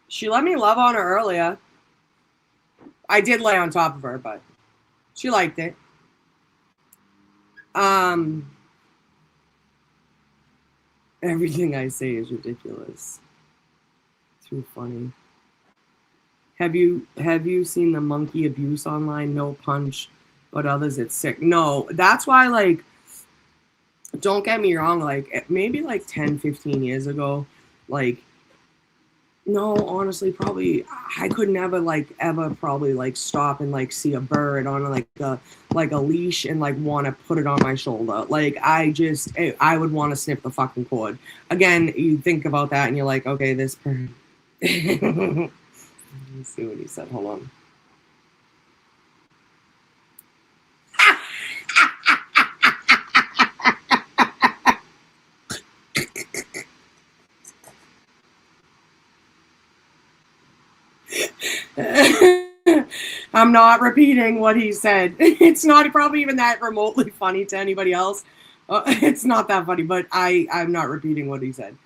She let me love on her earlier. I did lay on top of her, but she liked it. Everything I say is ridiculous. Too funny. Have you seen the monkey abuse online? No punch, but others it's sick. No, that's why, like, don't get me wrong, like maybe like 10, 15 years ago, like, no, honestly, probably I could never ever probably like stop and like see a bird on like a leash and like want to put it on my shoulder. Like I would want to snip the fucking cord. Again, you think about that and you're like, okay, this bird. Let's see what he said. Hold on. I'm not repeating what he said. It's not probably even that remotely funny to anybody else. It's not that funny, but I'm not repeating what he said.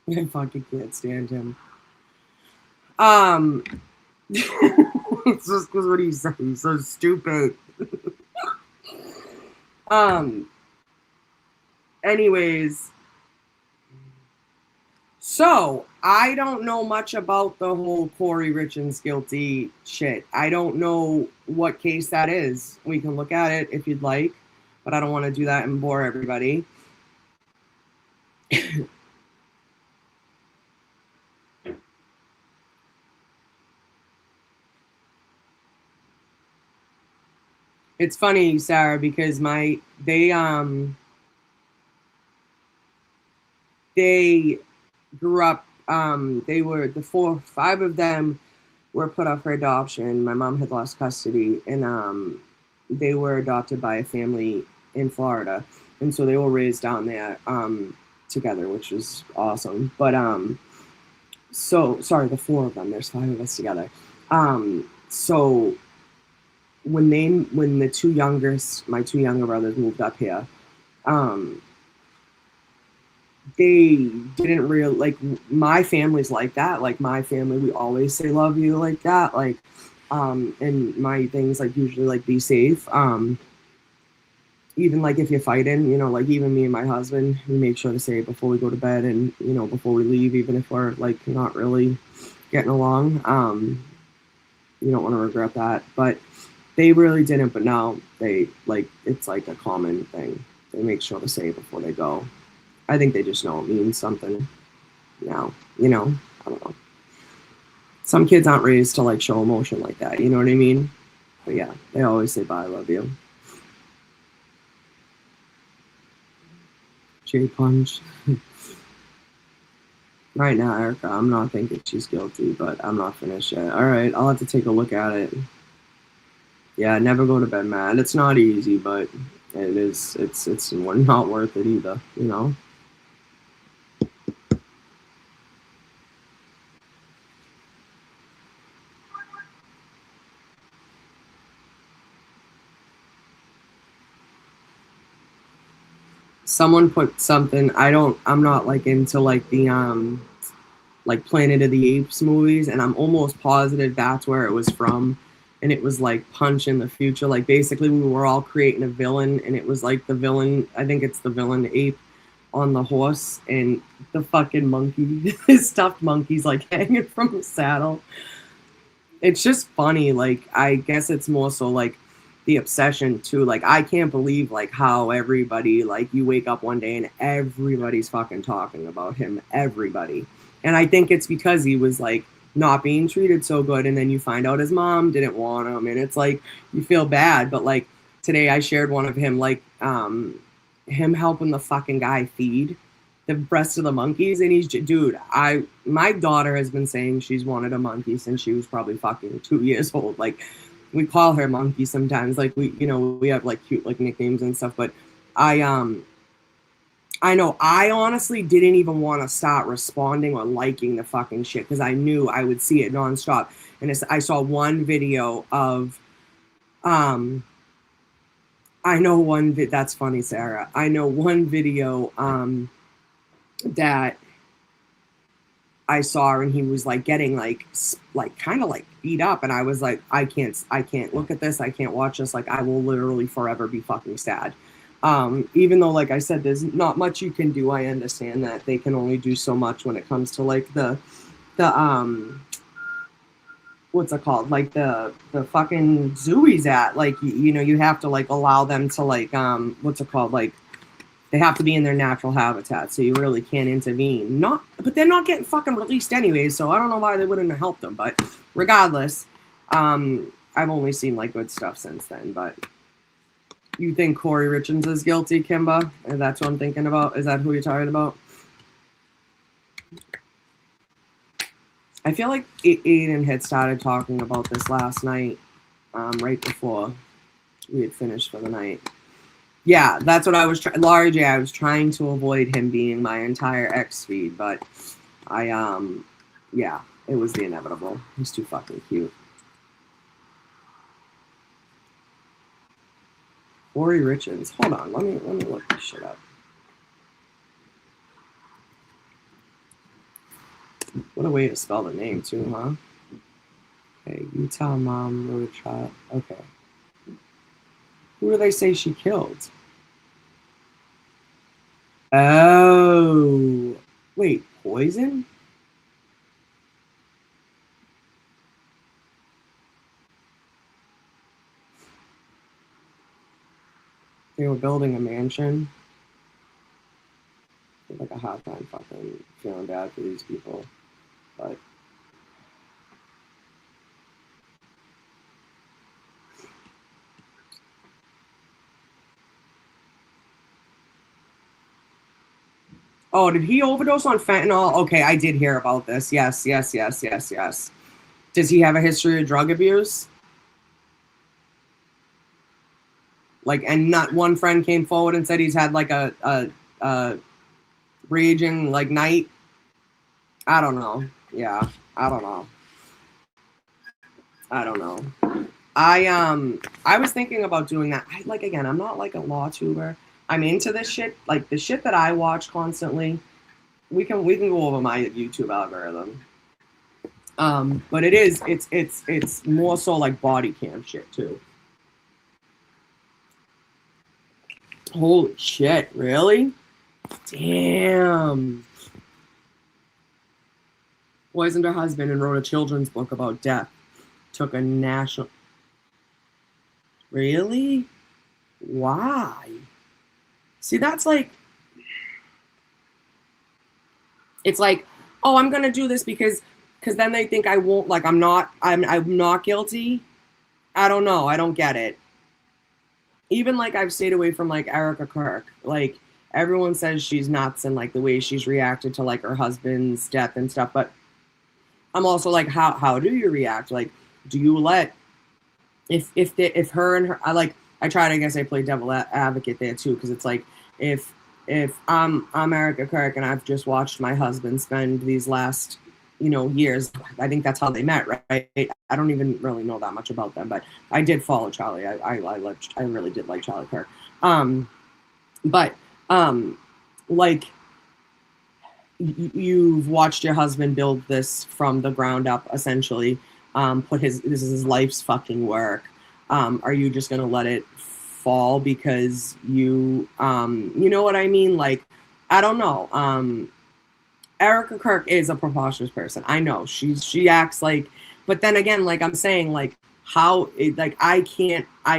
I fucking can't stand him. It's just because what he said, he's so stupid. Anyways, so I don't know much about the whole Corey Richards guilty shit. I don't know what case that is. We can look at it if you'd like, but I don't want to do that and bore everybody. It's funny, Sarah, because they grew up, they were five of them were put up for adoption. My mom had lost custody, and they were adopted by a family in Florida, and so they were raised down there together, which was awesome. But so sorry, the four of them. There's five of us together. So when the two youngest, my two younger brothers moved up here, they didn't really like my family's like that. Like my family, we always say love you like that. Like, and my things like usually like be safe. Even like if you're fighting, you know, like even me and my husband, we make sure to say it before we go to bed and, you know, before we leave, even if we're like not really getting along. You don't want to regret that. But they really didn't, but now they like it's like a common thing. They make sure to say it before they go. I think they just know it means something now, you know, I don't know. Some kids aren't raised to like show emotion like that, you know what I mean? But yeah, they always say bye, I love you. J Punch. Right now, Erica, I'm not thinking she's guilty, but I'm not finished yet. All right, I'll have to take a look at it. Yeah, never go to bed mad. It's not easy, but it is. It's not worth it either, you know? Someone put something, I'm not like into like the like Planet of the Apes movies, and I'm almost positive that's where it was from. And it was like Punch in the future. Like basically we were all creating a villain, and it was like the villain, I think it's the villain ape on the horse, and the fucking monkey, stuffed monkey's like hanging from the saddle. It's just funny. Like I guess it's more so like the obsession too. Like I can't believe like how everybody, like you wake up one day and everybody's fucking talking about him. Everybody. And I think it's because he was like not being treated so good, and then you find out his mom didn't want him, and it's like you feel bad. But like today I shared one of him like him helping the fucking guy feed the rest of the monkeys, and he's dude, my daughter has been saying she's wanted a monkey since she was probably fucking 2 years old. Like we call her Monkey sometimes, like we, you know, we have like cute like nicknames and stuff. But I know I honestly didn't even want to start responding or liking the fucking shit because I knew I would see it nonstop. And I saw one video of I know one that's funny, Sarah. I know one video that I saw, and he was like getting like kind of like beat up, and I was like, I can't look at this, I can't watch this. Like I will literally forever be fucking sad. Even though, like I said, there's not much you can do. I understand that they can only do so much when it comes to like the what's it called, like the fucking zoo he's at. Like you know, you have to like allow them to like what's it called, like they have to be in their natural habitat, so you really can't intervene. But they're not getting fucking released anyways, so I don't know why they wouldn't have helped them. But regardless, I've only seen like good stuff since then. But you think Corey Richards is guilty, Kimba? And that's what I'm thinking about. Is that who you're talking about? I feel like Aiden had started talking about this last night, right before we had finished for the night. Yeah, that's what I was trying. Larry J, I was trying to avoid him being my entire X feed, but yeah, it was the inevitable. He's too fucking cute. Corey Richards. Hold on, let me look this shit up. What a way to spell the name too, huh? Okay, Utah mom wrote a child. Okay. Who do they say she killed? Oh, wait, poison? They were building a mansion. I feel like a hard time fucking feeling bad for these people, but oh, did he overdose on fentanyl? Okay, I did hear about this. Yes. Does he have a history of drug abuse? Like, and not one friend came forward and said he's had like a raging like night. I don't know. Yeah, I don't know. I was thinking about doing that. Like again, I'm not like a law tuber. I'm into this shit. Like the shit that I watch constantly. We can go over my YouTube algorithm. But it's more so like body cam shit too. Holy shit, really? Damn. Poisoned her husband and wrote a children's book about death. Took a national. Really? Why? See, that's like. It's like, oh, I'm gonna do this because then they think I won't. Like, I'm not guilty. I don't know. I don't get it. Even like I've stayed away from like Erica Kirk. Like everyone says she's nuts and like the way she's reacted to like her husband's death and stuff. But I'm also like, how do you react? Like, do you let if her and her I try to, I guess I play devil advocate there too, because it's like if I'm Erica Kirk and I've just watched my husband spend these last years. I think that's how they met, right? I don't even really know that much about them, but I did follow Charlie. I really did like Charlie Kirk. But like you've watched your husband build this from the ground up, essentially. This is his life's fucking work. Are you just gonna let it fall because you know what I mean? Like, I don't know. Erica Kirk is a preposterous person. I know she acts like, but then again, like I'm saying, like I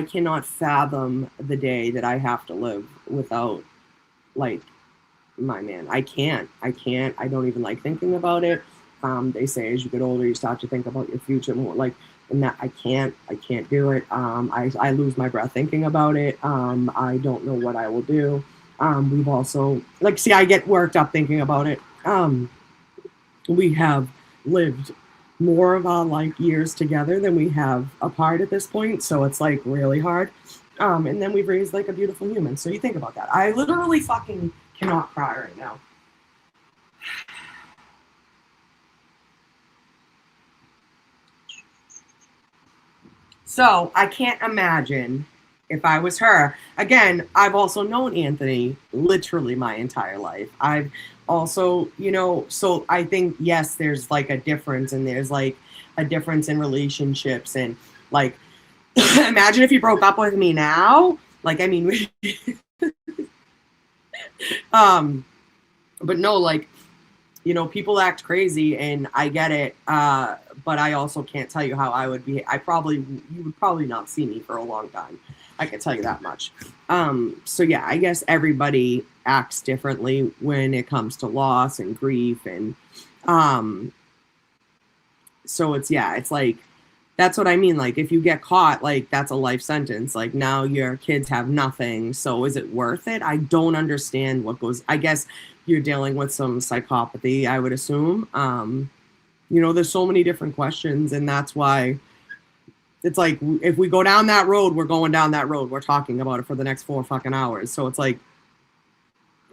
cannot fathom the day that I have to live without like my man. I can't. I don't even like thinking about it. They say as you get older, you start to think about your future more. Like, and that I can't do it. I lose my breath thinking about it. I don't know what I will do. We've also I get worked up thinking about it. We have lived more of our years together than we have apart at this point, so it's like really hard. And then we've raised like a beautiful human. So you think about that. I literally fucking cannot cry right now. So I can't imagine if I was her. Again, I've also known Anthony literally my entire life. I've also, so I think, yes, there's like a difference, and there's like a difference in relationships, and like, imagine if he broke up with me now. Like, I mean, but no, like, people act crazy and I get it. But I also can't tell you how I would be. You would probably not see me for a long time. I can tell you that much. So yeah, I guess everybody acts differently when it comes to loss and grief. And so it's like, that's what I mean. Like, if you get caught, like, that's a life sentence. Like, now your kids have nothing. So is it worth it? I don't understand what goes. I guess you're dealing with some psychopathy, I would assume. There's so many different questions, and that's why it's like, if we go down that road, we're going down that road. We're talking about it for the next 4 fucking hours. So it's like,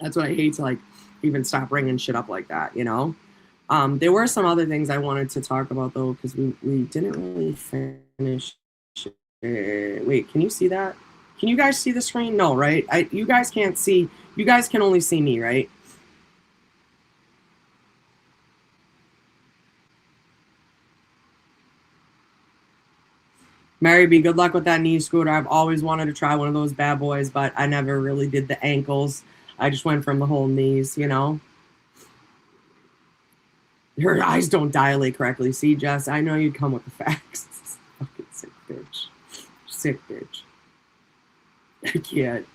that's what I hate to like even stop bringing shit up like that, There were some other things I wanted to talk about though, because we didn't really finish. Wait, can you see that? Can you guys see the screen? No, right? You guys can't see. You guys can only see me, right? Mary B, good luck with that knee scooter. I've always wanted to try one of those bad boys, but I never really did the ankles. I just went from the whole knees, you know. Her eyes don't dilate correctly. See, Jess, I know you'd come with the facts. Fucking sick bitch. Sick bitch. I can't.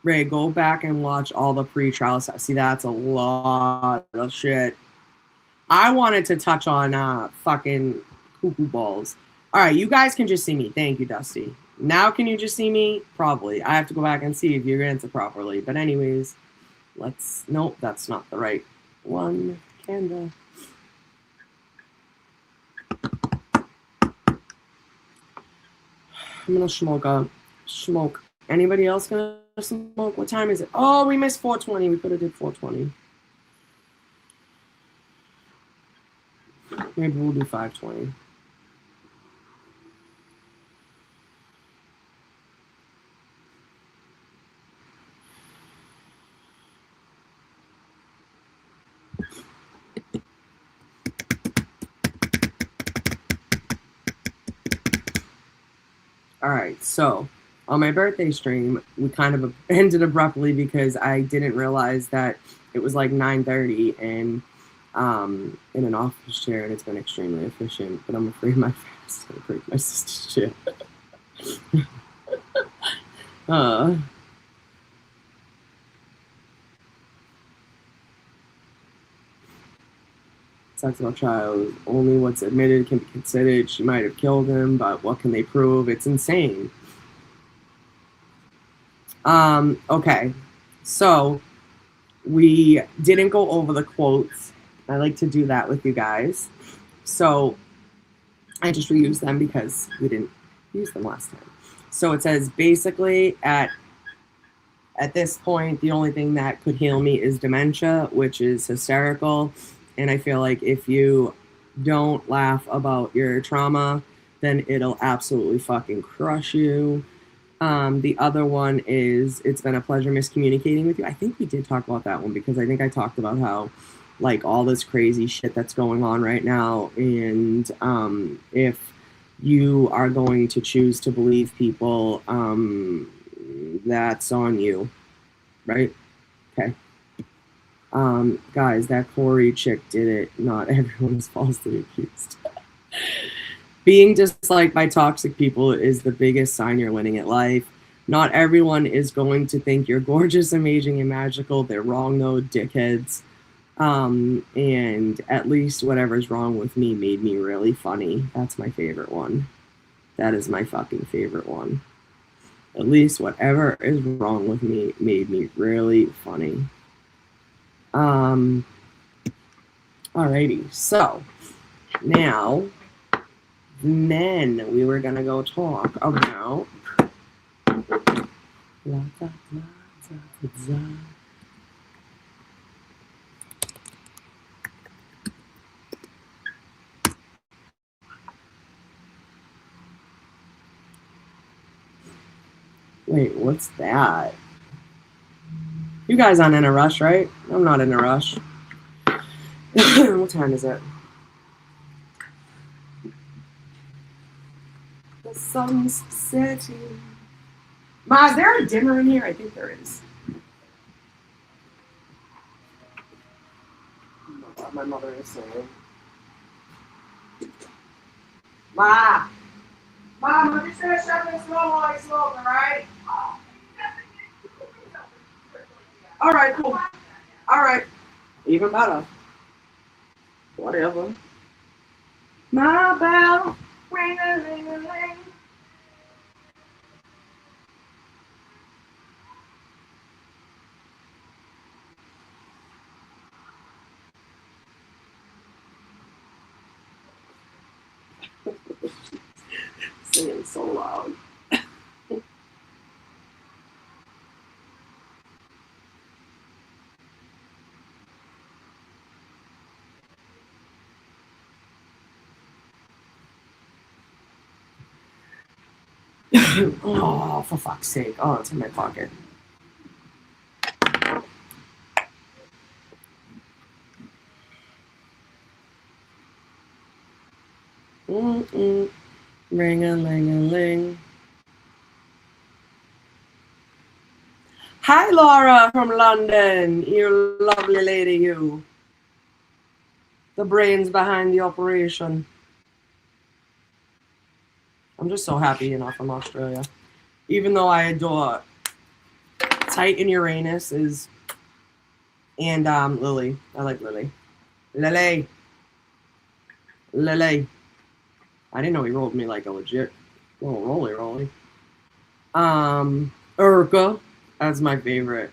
Ray, go back and watch all the pre-trial stuff. See, that's a lot of shit. I wanted to touch on fucking cuckoo balls. All right, you guys can just see me. Thank you, Dusty. Now can you just see me? Probably. I have to go back and see if you answer properly. But anyways, nope, that's not the right one. Canva. I'm gonna smoke. Anybody else gonna smoke? What time is it? Oh, we missed 4:20. We could have did 4:20. Maybe we'll do 5:20. All right, so on my birthday stream, we kind of ended abruptly because I didn't realize that it was like 9:30 and in an office chair, and it's been extremely efficient. But I'm afraid my fast is gonna break my sister's chair. Sex of a child, only what's admitted can be considered. She might have killed him, but what can they prove? It's insane. Okay, so we didn't go over the quotes. I like to do that with you guys. So I just reused them because we didn't use them last time. So it says basically at this point, the only thing that could heal me is dementia, which is hysterical. And I feel like if you don't laugh about your trauma, then it'll absolutely fucking crush you. The other one is it's been a pleasure miscommunicating with you. I think we did talk about that one because I think I talked about how like all this crazy shit that's going on right now. And if you are going to choose to believe people, that's on you, right? Okay. Guys, that Corey chick did it. Not everyone is falsely accused. Being disliked by toxic people is the biggest sign you're winning at life. Not everyone is going to think you're gorgeous, amazing, and magical. They're wrong, though, dickheads. And at least whatever's wrong with me made me really funny. That's my favorite one. That is my fucking favorite one. At least whatever is wrong with me made me really funny. Alrighty, so now then we were gonna go talk about wait, what's that? You guys aren't in a rush, right? I'm not in a rush. What time is it? The sun's setting. Ma, is there a dimmer in here? I think there is. What my mother is saying. Ma! Mom, I'm just gonna shut this slow while I smoke, alright? Alright, cool. Alright. Even better. Whatever. My bell, ring-a-ling-a-ling. Singing so loud. Oh, for fuck's sake. Oh, it's in my pocket. Mm-mm. Ring-a-ling-a-ling. Hi, Laura from London. You lovely lady, you. The brains behind the operation. I'm just so happy you're not from Australia. Even though I adore Titan Uranus is and Lily. I like Lily. Lily. Lily. I didn't know he rolled me like a legit little roly. Urka. That's my favorite.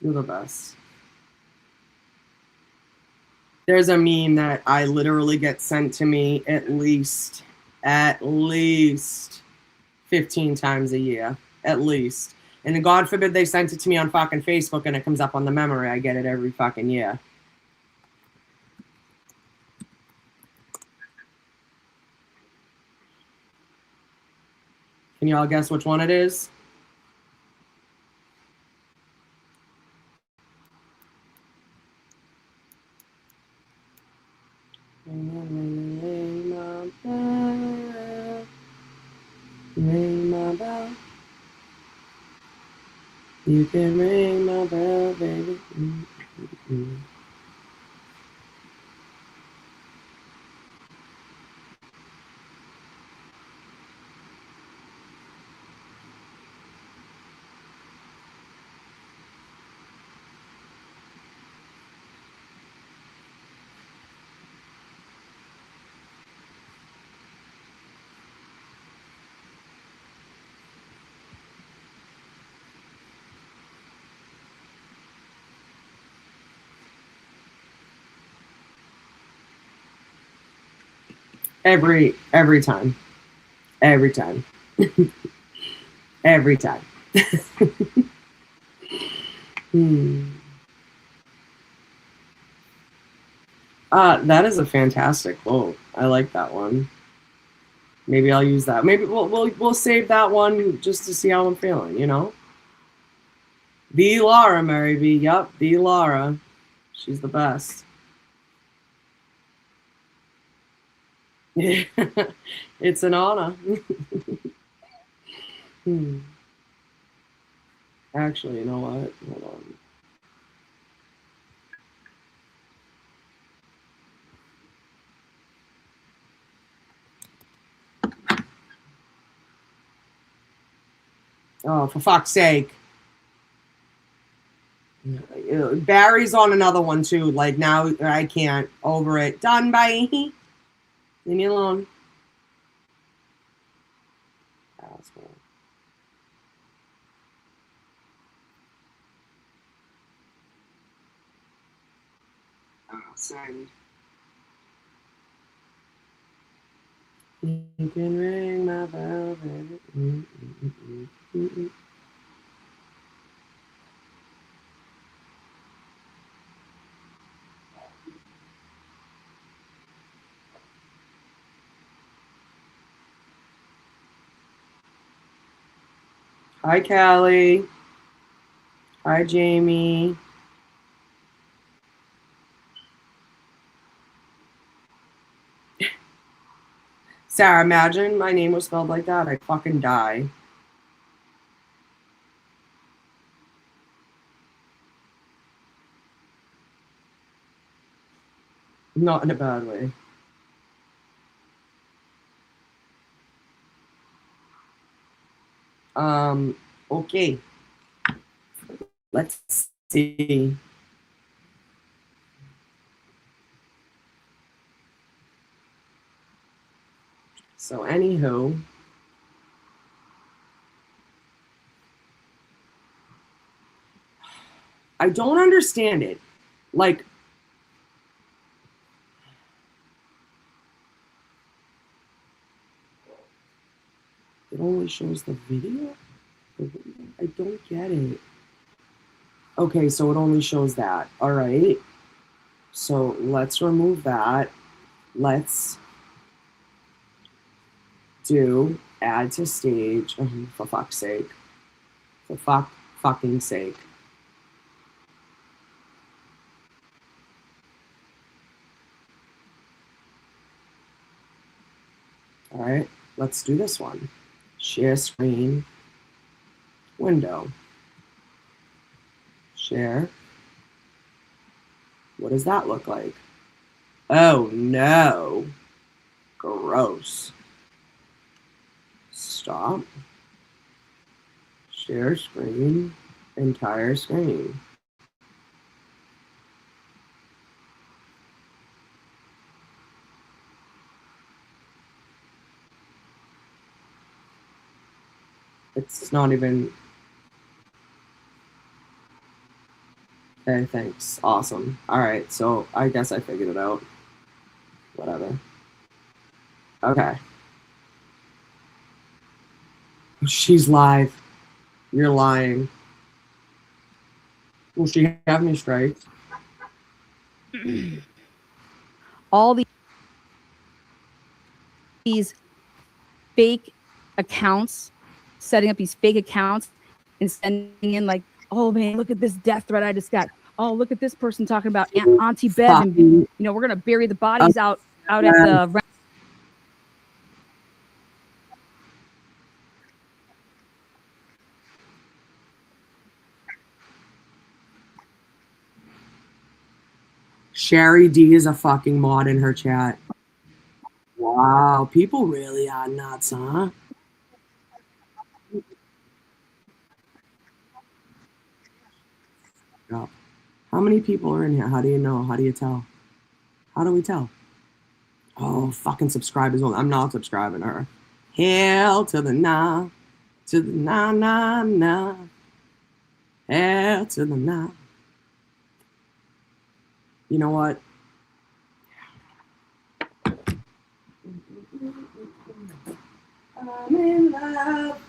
You're the best. There's a meme that I literally get sent to me at least 15 times a year. At least. And God forbid they sent it to me on fucking Facebook and it comes up on the memory. I get it every fucking year. Can y'all guess which one it is? Ring my bell. Ring my bell. You can ring my bell, baby. Mm-hmm. Every time. Every time. Every time. That is a fantastic quote. I like that one. Maybe I'll use that. Maybe we'll save that one just to see how I'm feeling, you know? The Laura, Mary B. Yup, the Laura. She's the best. It's an honor. Actually, you know what? Hold on. Oh, for fuck's sake. Barry's on another one too. Like now I can't. Over it. Done, bye. Leave me alone. Asshole. Send. You can ring my bell, baby. Hi, Callie. Hi, Jamie. Sarah, imagine my name was spelled like that. I'd fucking die. Not in a bad way. Okay. Let's see. So, anywho. I don't understand it. Like, it only shows the video? I don't get it. Okay, so it only shows that. All right. So let's remove that. Let's do add to stage. Oh, for fuck's sake. For fucking sake. All right, let's do this one. Share screen, window. Share. What does that look like? Oh no. Gross. Stop. Share screen, entire screen. It's not even. Okay, thanks. Awesome. All right, so I guess I figured it out. Whatever. Okay. She's live. You're lying. Will she have me straight? All these fake accounts, setting up these fake accounts and sending in like, oh man, look at this death threat I just got. Oh, look at this person talking about Auntie Bev, and you know we're gonna bury the bodies out at the. Sherry D is a fucking mod in her chat. Wow, people really are nuts, huh? Yeah. How many people are in here? How do you know? How do you tell? How do we tell? Oh, fucking subscribers only. I'm not subscribing to her. Hell to the nah. To the nah, nah, nah. Hell to the nah. You know what? I'm in love.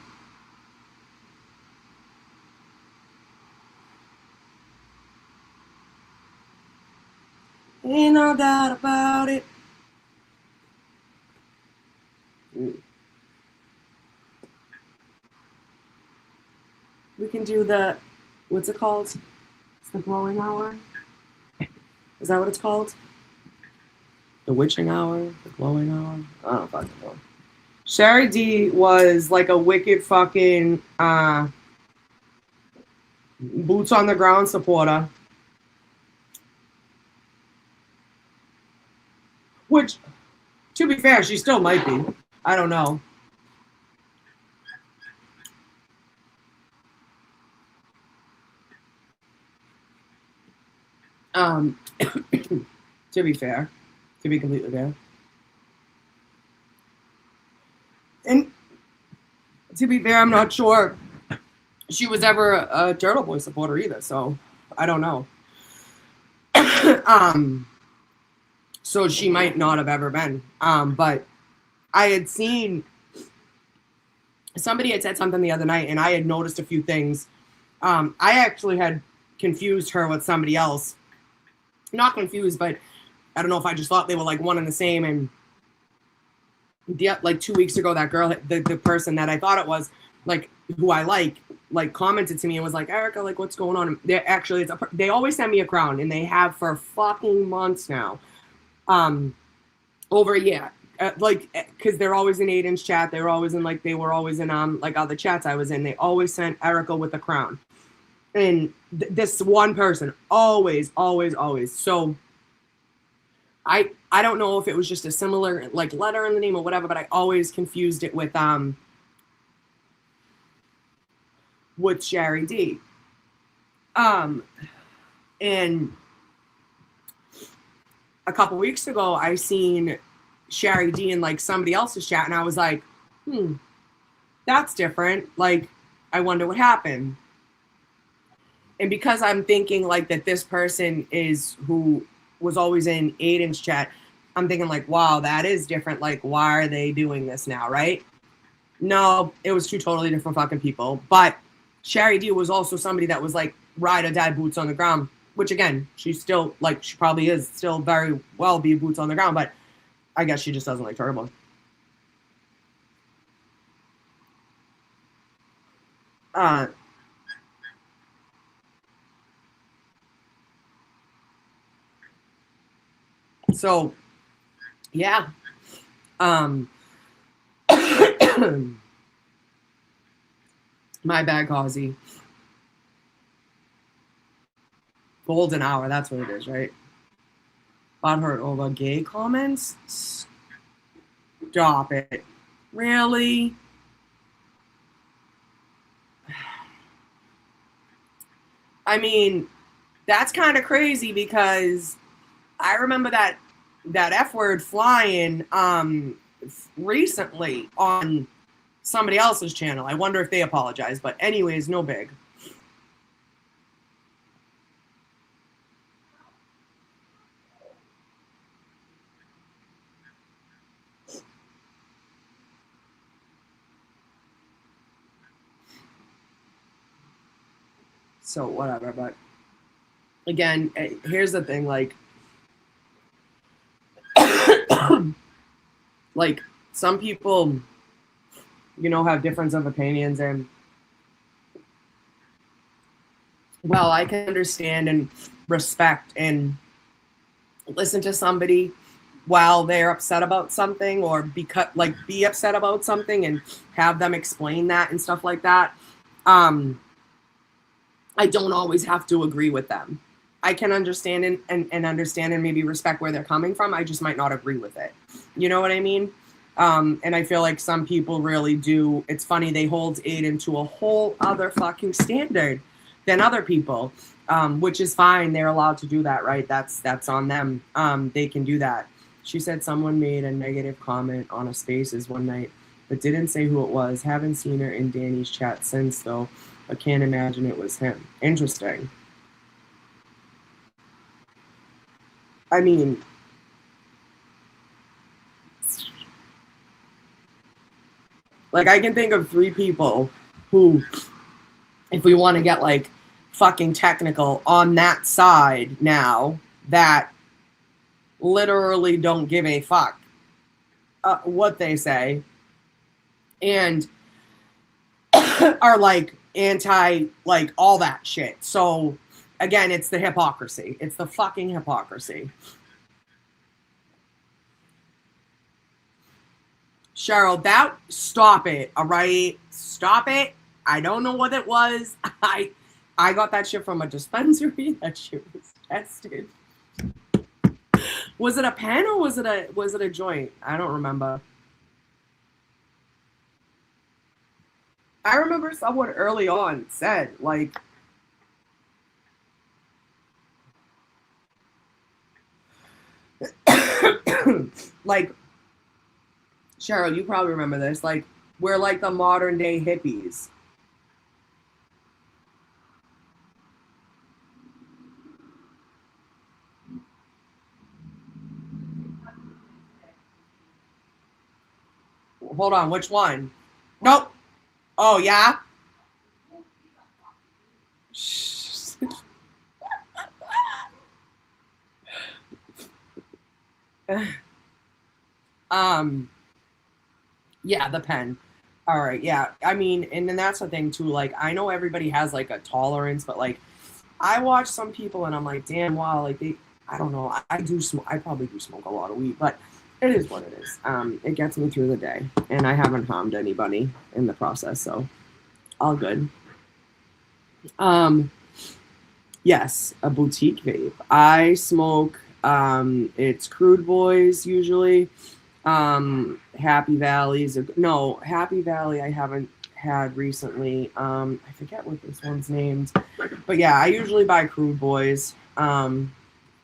Ain't no doubt about it. We can do the, what's it called? It's the glowing hour. Is that what it's called? The witching hour? The glowing hour? I don't fucking know. Sherry D was like a wicked fucking boots on the ground supporter. Which, to be fair, she still might be. I don't know. To be fair, to be completely fair. And to be fair, I'm not sure she was ever a Turtle Boy supporter either, so I don't know. So she might not have ever been. But I had seen somebody had said something the other night, and I had noticed a few things. I actually had confused her with somebody else. Not confused, but I don't know if I just thought they were like one and the same. And like 2 weeks ago, that girl, the person that I thought it was, like who I like commented to me and was like, Erica, like what's going on? They're actually, they always send me a crown, and they have for fucking months now. Over a year. Like, because they're always in Aiden's chat. They were always in they were always in like other chats I was in. They always sent Erica with a crown. And this one person, always. So I don't know if it was just a similar like letter in the name or whatever, but I always confused it with Sherry D. And a couple weeks ago, I seen Sherry D in like somebody else's chat, and I was like, that's different. Like, I wonder what happened. And because I'm thinking like that this person is who was always in Aiden's chat, I'm thinking like, wow, that is different. Like, why are they doing this now, right? No, it was two totally different fucking people. But Sherry D was also somebody that was like ride or die boots on the ground, which again, she's still like, she probably is still very well be boots on the ground, but I guess she just doesn't like Turtle. So yeah. My bad, Causey. Golden hour, that's what it is, right? Butthurt over gay comments? Stop it. Really? I mean, that's kind of crazy because I remember that F word flying recently on somebody else's channel. I wonder if they apologize, but anyways, no big. So whatever, but again, here's the thing, like like some people, you know, have difference of opinions, and well, I can understand and respect and listen to somebody while they're upset about something, or be upset about something and have them explain that and stuff like that. I don't always have to agree with them. I can understand and understand and maybe respect where they're coming from. I just might not agree with it. You know what I mean? And I feel like some people really do. It's funny, they hold Aiden to a whole other fucking standard than other people, which is fine. They're allowed to do that, right? That's on them. They can do that. She said someone made a negative comment on a Spaces one night, but didn't say who it was. Haven't seen her in Danny's chat since, though. I can't imagine it was him. Interesting. I mean, like, I can think of 3 people who, if we want to get like fucking technical on that side now, that literally don't give a fuck what they say and are like anti, like all that shit. So again, it's the hypocrisy. It's the fucking hypocrisy. Cheryl, stop it, all right? Stop it. I don't know what it was. I got that shit from a dispensary. That shit was tested. Was it a pen or was it a joint? I don't remember. I remember someone early on said, like, like, Cheryl, you probably remember this. Like, we're like the modern day hippies. Hold on, which one? Nope. Oh, yeah? Yeah, the pen. All right, yeah. I mean, and then that's the thing too. Like, I know everybody has like a tolerance, but like, I watch some people and I'm like, damn, wow, like I don't know. I do smoke. I probably do smoke a lot of weed, but it is what it is. It gets me through the day, and I haven't harmed anybody in the process, so all good. Yes, a boutique vape. I smoke. It's Crude Boys usually. Happy Valley's Happy Valley I haven't had recently. I forget what this one's named, but yeah, I usually buy Crude Boys, and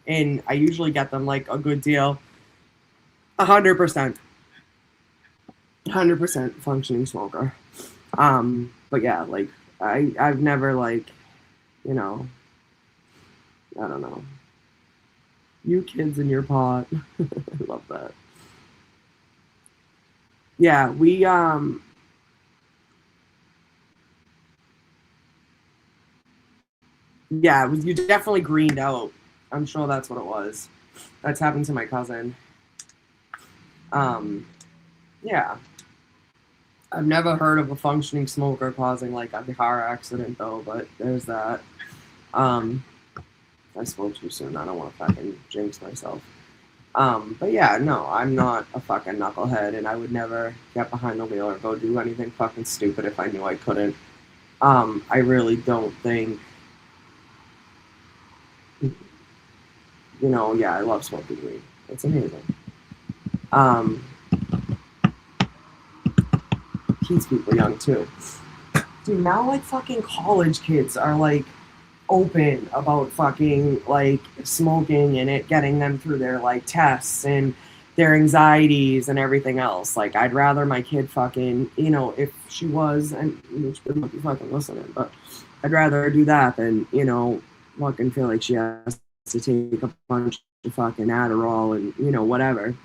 I usually get them like a good deal. 100% functioning smoker. But yeah, like I've never, like, you know, I don't know, you kids in your pot. I love that. Yeah, we yeah, you definitely greened out. I'm sure that's what it was. That's happened to my cousin. Yeah. I've never heard of a functioning smoker causing like a car accident though, but there's that. I spoke too soon. I don't want to fucking jinx myself. But yeah, no, I'm not a fucking knucklehead, and I would never get behind the wheel or go do anything fucking stupid if I knew I couldn't. I really don't think, yeah, I love smoking weed. It's amazing. Keeps people young too. Dude, now like fucking college kids are like open about fucking like smoking and it getting them through their like tests and their anxieties and everything else. Like I'd rather my kid fucking, if she was, and she wouldn't be fucking listening, but I'd rather her do that than, fucking feel like she has to take a bunch of fucking Adderall and, whatever.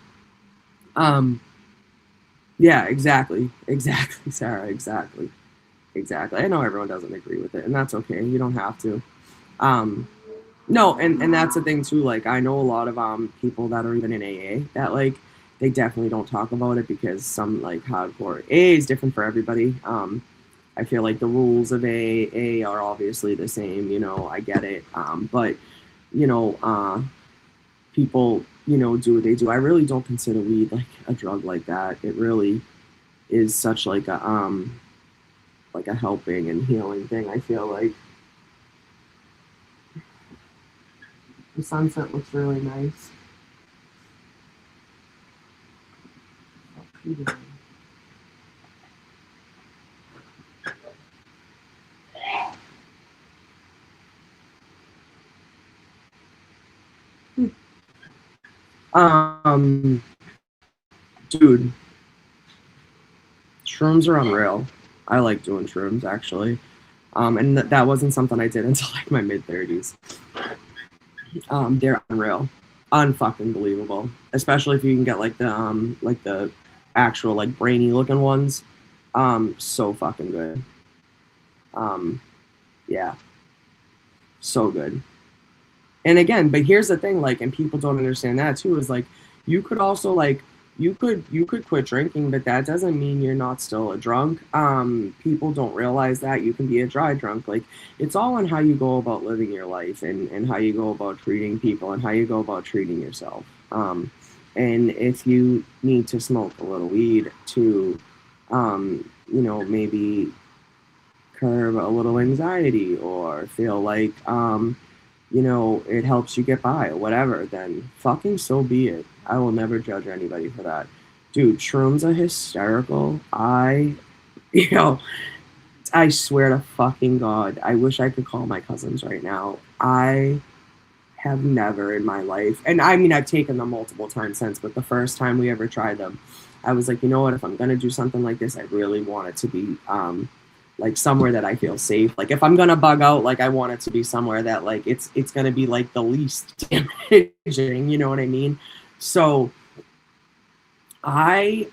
Yeah, exactly. Exactly, Sarah, exactly. Exactly. I know everyone doesn't agree with it, and that's okay. You don't have to. No, and that's the thing too. Like I know a lot of people that are even in AA that like they definitely don't talk about it because some like hardcore AA is different for everybody. I feel like the rules of AA are obviously the same. I get it. But you know, uh, people do what they do. I really don't consider weed like a drug like that. It really is such like a helping and healing thing. I feel like the sunset looks really nice. Um, Dude, shrooms are unreal. I like doing shrooms actually. And that wasn't something I did until like my mid-30s. They're unreal, unfucking believable. Especially if you can get like the actual like brainy looking ones. So fucking good. Yeah, so good. And again, but here's the thing, like, and people don't understand that too, is like you could also like you could quit drinking, but that doesn't mean you're not still a drunk. People don't realize that you can be a dry drunk. Like it's all on how you go about living your life and how you go about treating people and how you go about treating yourself. And if you need to smoke a little weed to maybe curb a little anxiety or feel like it helps you get by or whatever, then fucking so be it. I will never judge anybody for that. Dude, shrooms are hysterical. You know, I swear to fucking God, I wish I could call my cousins right now. I have never in my life, and I mean, I've taken them multiple times since, but the first time we ever tried them, I was like, you know what, if I'm gonna do something like this, I really want it to be like somewhere that I feel safe. Like if I'm gonna bug out, like I want it to be somewhere that like it's gonna be like the least damaging, you know what I mean? So I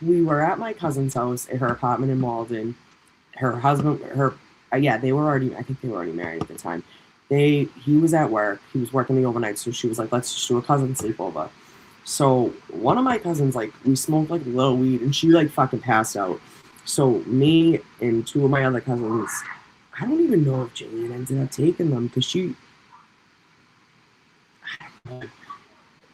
we were at my cousin's house at her apartment in Malden. Her husband, yeah, they were already, I think they were already married at the time. He was at work, he was working the overnight, so she was like, let's just do a cousin sleepover. So one of my cousins, like, we smoked like a little weed, and she like fucking passed out. So me and two of my other cousins, I don't even know if Jillian ended up taking them because she.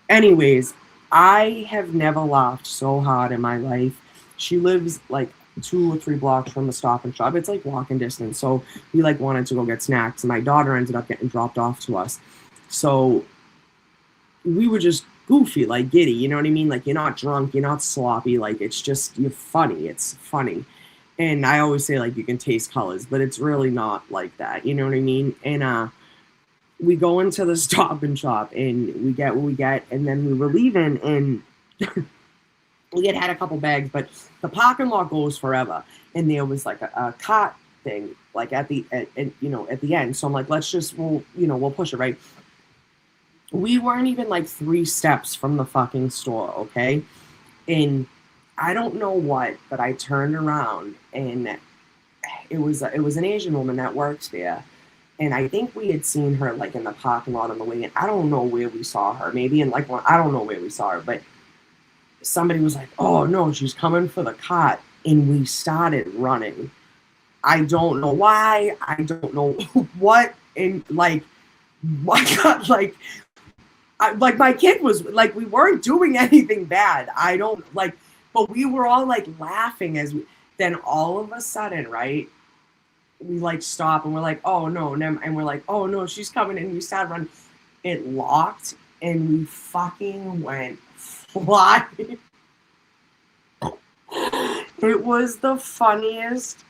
Anyways, I have never laughed so hard in my life. She lives like 2 or 3 blocks from the Stop and Shop. It's like walking distance. So we like wanted to go get snacks, and my daughter ended up getting dropped off to us. So we were just goofy, like giddy. You know what I mean? Like you're not drunk, you're not sloppy. Like it's just you're funny. It's funny. And I always say like you can taste colors, but it's really not like that. You know what I mean? And we go into the Stop and Shop and we get what we get, and then we were leaving and we had a couple bags, but the parking lot goes forever, and there was like a cart thing like at the end. So I'm like, we'll push it, right? We weren't even like 3 steps from the fucking store, okay? And I don't know what, but I turned around and it was an Asian woman that works there. And I think we had seen her like in the parking lot on the way in. I don't know where we saw her. Maybe in like one, I don't know where we saw her, but somebody was like, "Oh no, she's coming for the cot," and we started running. I don't know why. I don't know what. And like, I got like like my kid was like, we weren't doing anything bad. I don't like, but we were all like laughing as we, then all of a sudden, right? We like stop and we're like, oh no, and we're like, oh no, she's coming, and we started running. It locked and we fucking went flying. It was the funniest.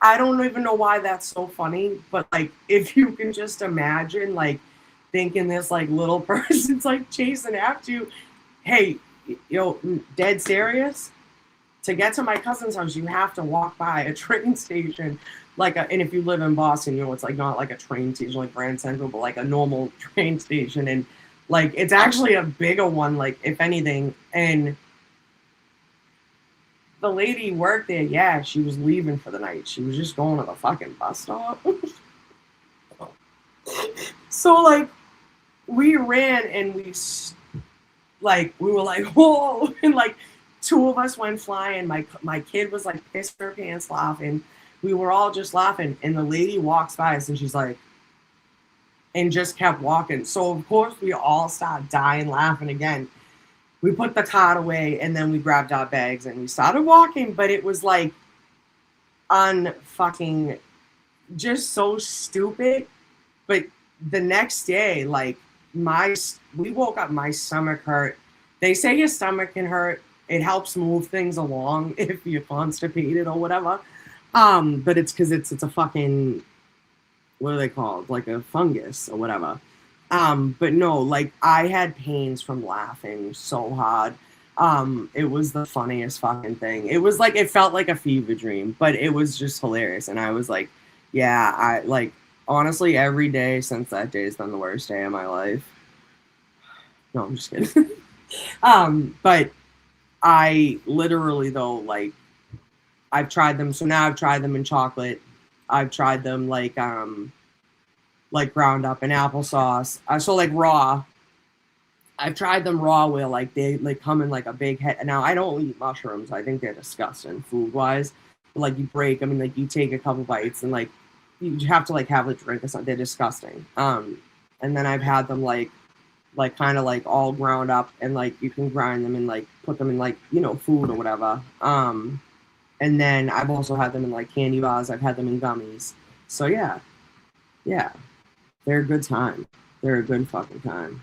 I don't even know why that's so funny, but like if you can just imagine like thinking this like little person's like chasing after you. Hey, yo, dead serious? To get to my cousin's house, you have to walk by a train station, and if you live in Boston, it's like not like a train station like Grand Central, but like a normal train station, and like it's actually a bigger one, like if anything. And the lady worked there, yeah, she was leaving for the night. She was just going to the fucking bus stop. So like we ran and we were like, whoa, and like two of us went flying. My kid was like pissed her pants laughing. We were all just laughing, and the lady walks by us and she's like, and just kept walking. So of course we all started dying laughing again. We put the cart away and then we grabbed our bags and we started walking, but it was like unfucking just so stupid. But the next day, like we woke up, my stomach hurt. They say your stomach can hurt. It helps move things along if you're constipated or whatever. But it's because it's a fucking, what are they called? Like a fungus or whatever. But no, like I had pains from laughing so hard. It was the funniest fucking thing. It was like, it felt like a fever dream, but it was just hilarious. And I was like, yeah, I like, honestly, every day since that day has been the worst day of my life. No, I'm just kidding. But I literally though, like, I've tried them. So now I've tried them in chocolate. I've tried them like ground up in applesauce. So like raw. I've tried them raw where like they like come in like a big head. Now I don't eat mushrooms. I think they're disgusting food wise. Like you break them and like you take a couple bites and like you have to like have a drink or something. They're disgusting. And then I've had them like kind of like all ground up and like you can grind them and like put them in like, food or whatever. And then I've also had them in like candy bars. I've had them in gummies. So yeah, they're a good time. They're a good fucking time.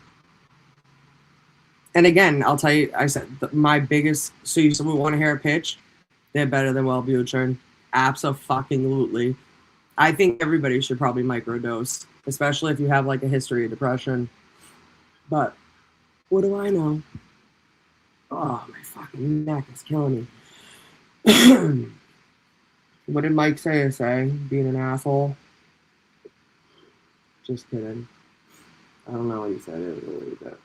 And again, I'll tell you, I said my biggest. So you said we want to hear a pitch? They're better than Wellbutrin. Abso-fucking-lutely. I think everybody should probably microdose, especially if you have like a history of depression. But what do I know? Oh, my fucking neck is killing me. What did Mike say? Being an asshole? Just kidding. I don't know what he said. It was really bad.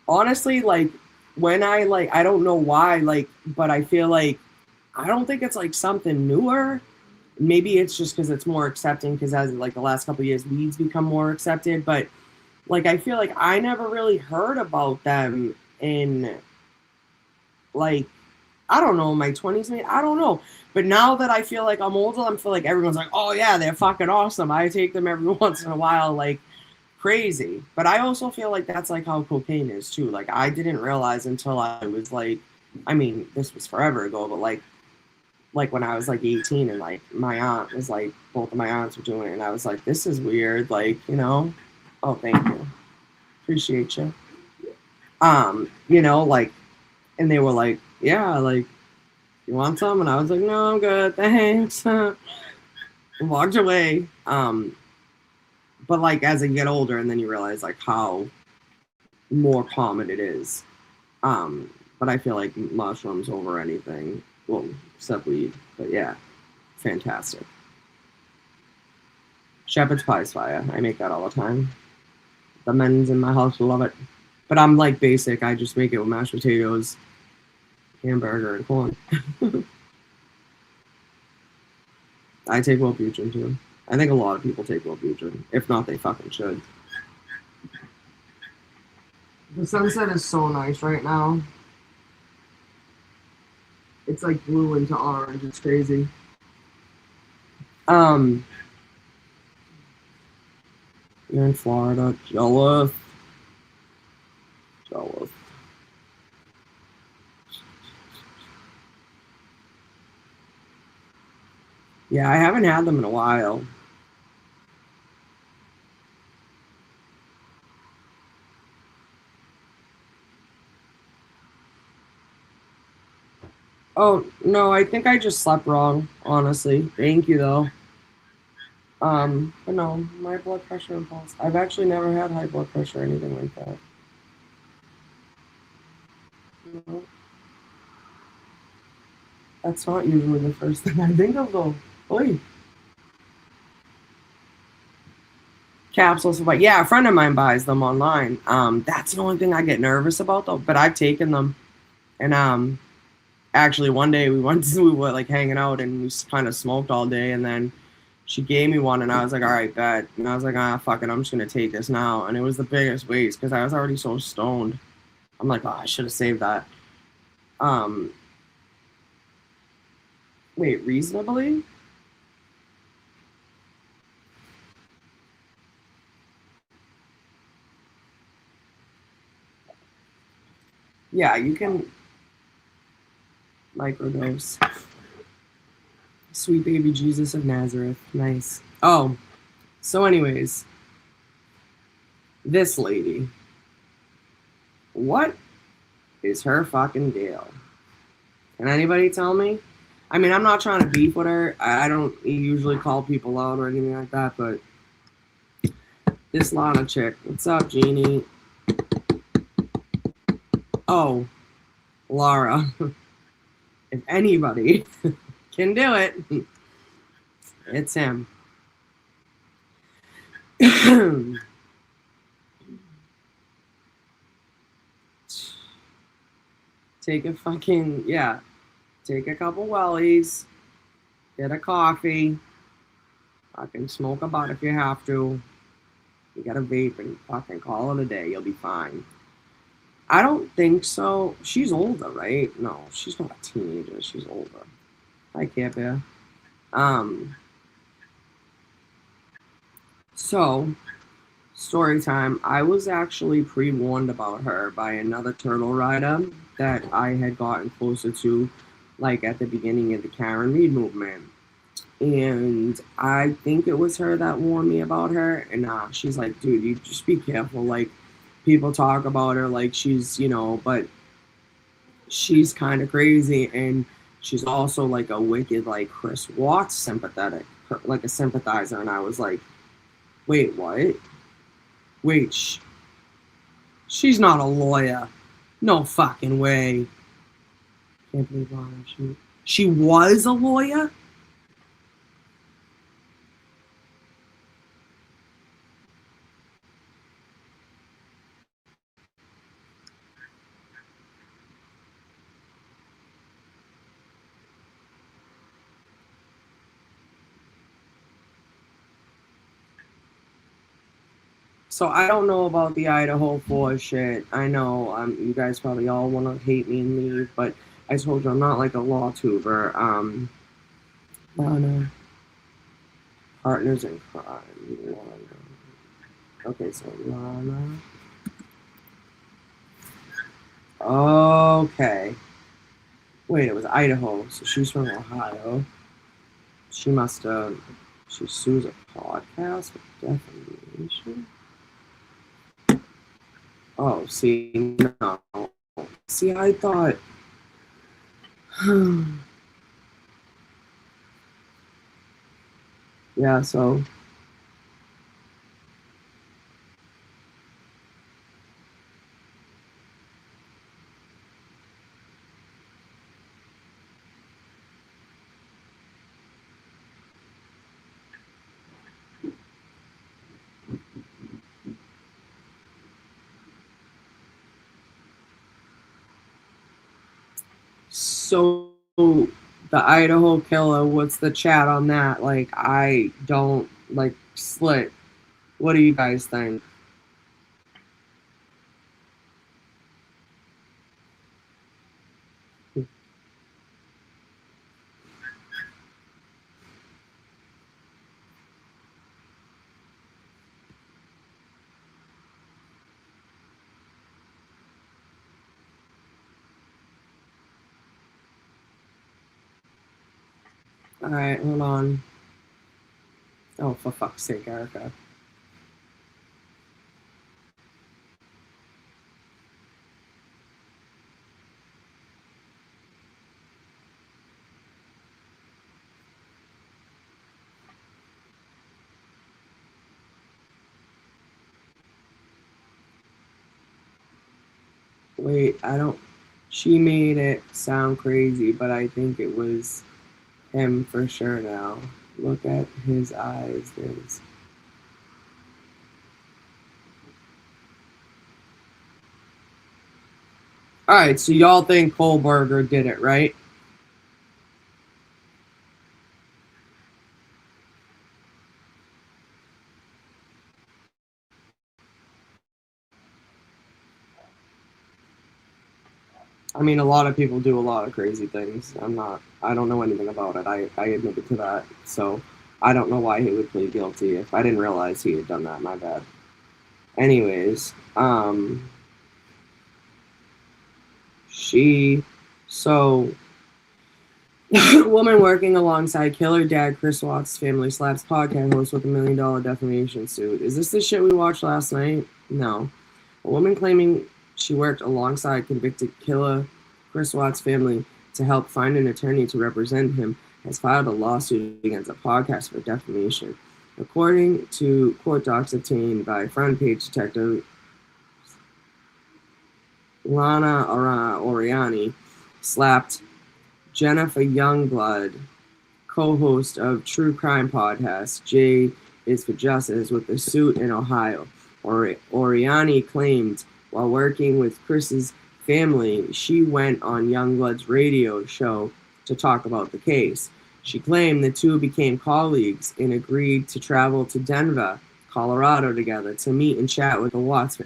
Honestly, like when I don't know why, but I feel like I don't think it's like something newer. Maybe it's just because it's more accepting because as like the last couple of years, weeds become more accepted. But like I feel like I never really heard about them in like I don't know, my 20s, maybe. I don't know. But now that I feel like I'm older, I feel like everyone's like, oh yeah, they're fucking awesome. I take them every once in a while, like crazy. But I also feel like that's like how cocaine is too. Like I didn't realize until I was like, I mean, this was forever ago, but like when I was like 18 and like my aunt was like, both of my aunts were doing it. And I was like, this is weird. Like, oh, thank you. Appreciate you. Like, and they were like, yeah, like, you want some? And I was like, no, I'm good, thanks. And walked away. But like as I get older, and then you realize like how more common it is. But I feel like mushrooms over anything. Well, except weed. But yeah, fantastic. Shepherd's pie's fire. I make that all the time. The men's in my house love it. But I'm like basic. I just make it with mashed potatoes, hamburger, and corn. I take Wellbutrin too. I think a lot of people take Wellbutrin. If not, they fucking should. The sunset is so nice right now. It's like blue into orange. It's crazy. You're in Florida. Jealous. Jealous. Yeah, I haven't had them in a while. Oh, no, I think I just slept wrong, honestly. Thank you, though. But no, my blood pressure and pulse. I've actually never had high blood pressure or anything like that. No. That's not usually the first thing I think of, though. Oy. Capsules, but yeah, a friend of mine buys them online. That's the only thing I get nervous about, though. But I've taken them, and actually one day we were like hanging out and we kind of smoked all day, and then she gave me one and I was like, all right, bet. And I was like, fuck it, I'm just gonna take this now. And it was the biggest waste because I was already so stoned. I'm like, oh, I should have saved that. Wait, reasonably? Yeah, you can microdose. Sweet baby Jesus of Nazareth. Nice. Oh, so anyways, this lady. What is her fucking deal? Can anybody tell me? I mean, I'm not trying to beef with her. I don't usually call people out or anything like that, but this Lana chick. What's up, Jeannie? Oh, Laura. If anybody can do it, it's him. Take a fucking, yeah. Take a couple wellies. Get a coffee. Fucking smoke a butt if you have to. You got a vape and fucking call it a day. You'll be fine. I don't think so. She's older, right? No, she's not a teenager. She's older. I can't bear. So, story time. I was actually pre-warned about her by another turtle rider that I had gotten closer to, like at the beginning of the Karen Reed movement. And I think it was her that warned me about her. And she's like, dude, you just be careful. Like, people talk about her like she's, but she's kind of crazy. And she's also like a wicked, like Chris Watts sympathetic, like a sympathizer. And I was like, wait, what? Wait, she's not a lawyer. No fucking way. Can't believe she was a lawyer? So I don't know about the Idaho 4 shit. I know you guys probably all want to hate me and leave, but I told you I'm not like a law tuber. Lana, partners in crime. Lana. Okay, so Lana. Okay. Wait, it was Idaho, so she's from Ohio. She must have. She sues a podcast for defamation. Oh, see, no. See, I thought. Yeah, so. So the Idaho killer, what's the chat on that? Like, I don't like Slit. What do you guys think? All right, hold on. Oh, for fuck's sake, Erica. Wait, I don't. She made it sound crazy, but I think it was him for sure now. Look at his eyes. There's. All right, so y'all think Kohlberger did it, right? I mean, a lot of people do a lot of crazy things. I don't know anything about it. I admitted to that. So I don't know why he would plead guilty. If I didn't realize he had done that, my bad. Anyways, so woman working alongside killer dad Chris Watts' family slaps podcast host with $1 million defamation suit. Is this the shit we watched last night? No. A woman claiming she worked alongside convicted killer Chris Watts' family to help find an attorney to represent him has filed a lawsuit against a podcast for defamation. According to court docs obtained by front page detective Lana Oriani, slapped Jennifer Youngblood, co-host of true crime podcast J is for Justice, with the suit in Ohio. Oriani claimed while working with Chris's family, she went on Youngblood's radio show to talk about the case. She claimed the two became colleagues and agreed to travel to Denver, Colorado together to meet and chat with the Watts.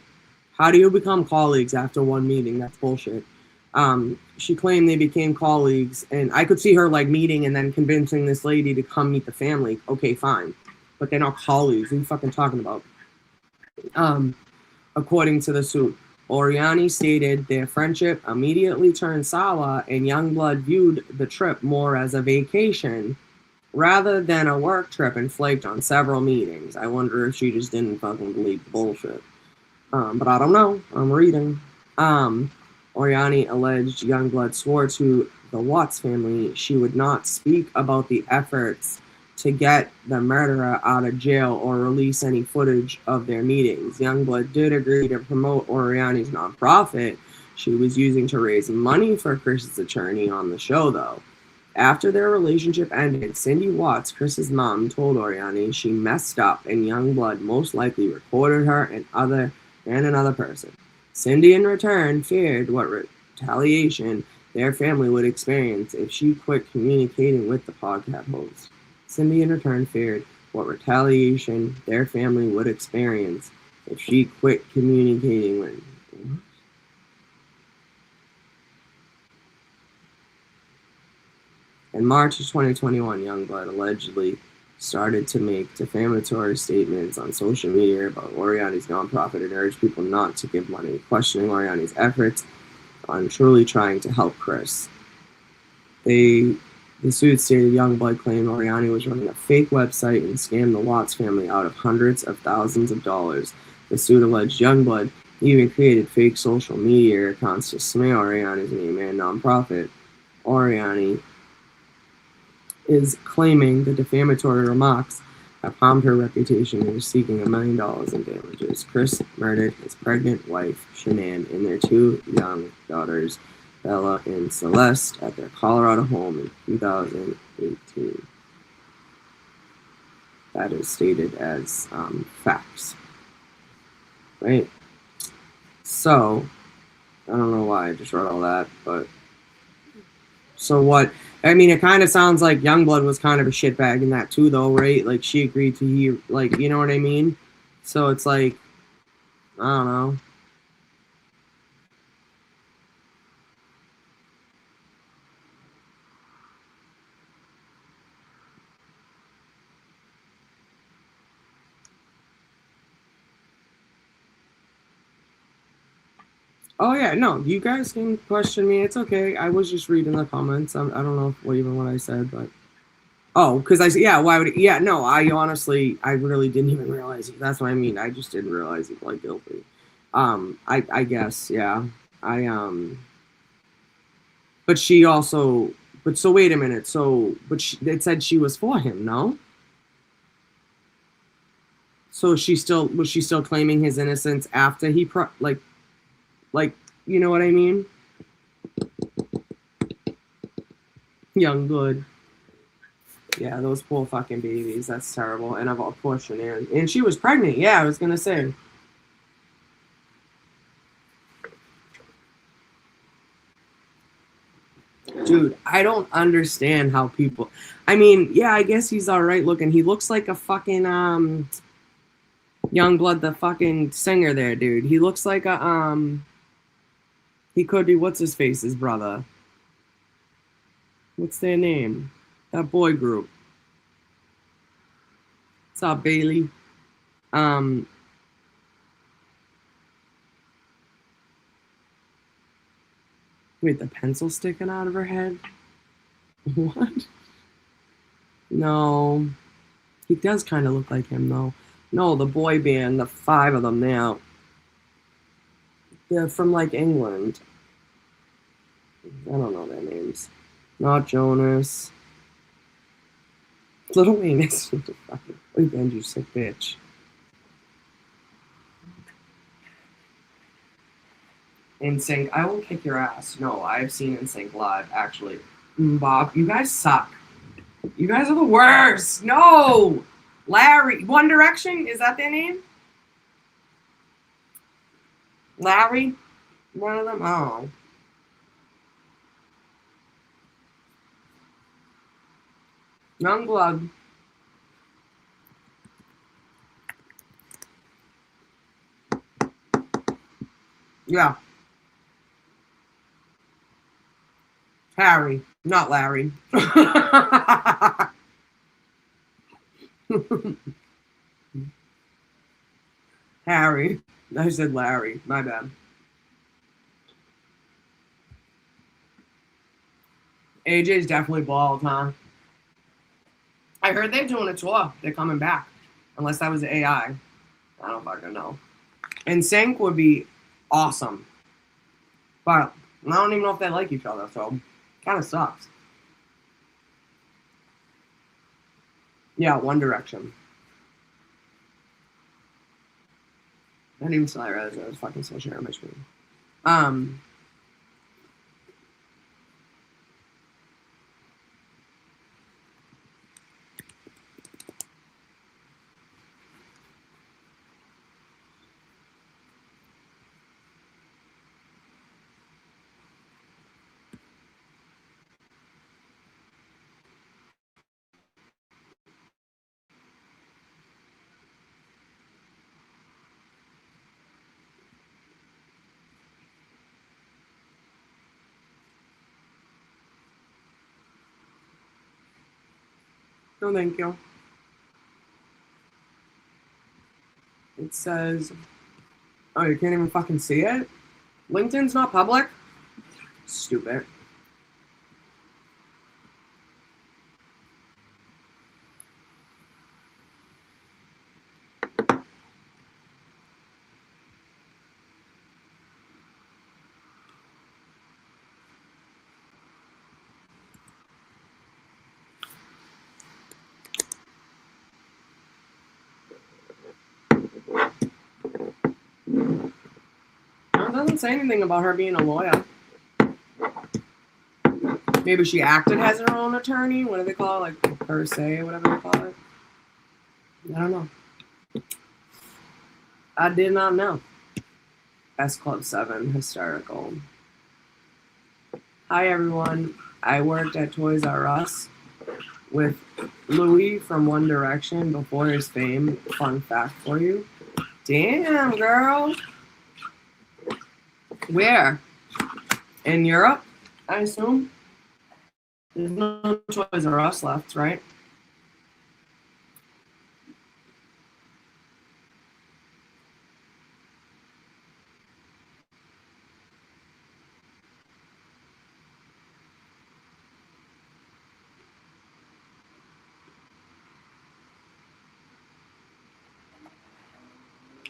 How do you become colleagues after one meeting? That's bullshit. She claimed they became colleagues, and I could see her like meeting and then convincing this lady to come meet the family. Okay, fine, but they're not colleagues. What are you fucking talking about? According to the suit, Oriani stated their friendship immediately turned sour, and Youngblood viewed the trip more as a vacation rather than a work trip and flaked on several meetings. I wonder if she just didn't fucking believe bullshit. But I don't know. I'm reading. Oriani alleged Youngblood swore to the Watts family she would not speak about the efforts to get the murderer out of jail or release any footage of their meetings. Youngblood did agree to promote Oriani's nonprofit she was using to raise money for Chris's attorney on the show, though. After their relationship ended, Cindy Watts, Chris's mom, told Oriani she messed up and Youngblood most likely recorded her and another person. Cindy, in return, feared what retaliation their family would experience if she quit communicating with the podcast host. Cindy, in return, feared what retaliation their family would experience if she quit communicating with. In March of 2021, Youngblood allegedly started to make defamatory statements on social media about Oriani's nonprofit and urged people not to give money, questioning Oriani's efforts on truly trying to help Chris. The suit stated Youngblood claimed Oriani was running a fake website and scammed the Watts family out of hundreds of thousands of dollars. The suit alleged Youngblood even created fake social media accounts to smear Oriani's name and nonprofit. Oriani is claiming the defamatory remarks have harmed her reputation and is seeking $1 million in damages. Chris murdered his pregnant wife, Shanann, and their two young daughters, Bella and Celeste, at their Colorado home in 2018. That is stated as facts. Right? So, I don't know why I just wrote all that, but so what? I mean, it kind of sounds like Youngblood was kind of a shitbag in that too, though, right? Like she agreed to hear, like, you know what I mean? So it's like, I don't know. Oh yeah, no, you guys can question me. It's okay. I was just reading the comments. I don't know even what I said, but Oh, because yeah, why would yeah, no, I honestly, I really didn't even realize it. That's what I mean. I just didn't realize he pled guilty. I guess, yeah. But she also, but so wait a minute. So, but it said she was for him, no? So was she still claiming his innocence after he like, you know what I mean? Young good. Yeah, those poor fucking babies. That's terrible. And of course, and she was pregnant. Yeah, I was gonna say. Dude, I don't understand how people. I mean, yeah, I guess he's all right looking. He looks like a fucking Youngblood, the fucking singer there, dude. He looks like a He could be what's his face's brother. What's their name? That boy group. What's up, Bailey? Wait, the pencil sticking out of her head? What? No. He does kind of look like him, though. No, the boy band, the 5 of them now. They're from, like, England. I don't know their names. Not Jonas. Little Wayne is fucking. Wait, Ben, you sick bitch. NSYNC, I will kick your ass. No, I've seen NSYNC live, actually. Bob, you guys suck. You guys are the worst. No! Larry. One Direction? Is that their name? Larry? One of them? Oh. Youngblood. Yeah. Harry. Not Larry. Harry. I said Larry. My bad. AJ's definitely bald, huh? I heard they're doing a tour. They're coming back. Unless that was AI. I don't fucking know. And Sync would be awesome. But I don't even know if they like each other, so kind of sucks. Yeah, One Direction. I didn't even saw it. I was fucking still sharing my screen. No, thank you. It says, oh, you can't even fucking see it? LinkedIn's not public? Stupid. No, it doesn't say anything about her being a lawyer. Maybe she acted as her own attorney. What do they call it? Like per se, whatever they call it. I don't know. I did not know. S Club 7, hysterical. Hi everyone. I worked at Toys R Us with Louis from One Direction before his fame. Fun fact for you. Damn, girl. Where? In Europe, I assume? There's no Toys R Us left, right?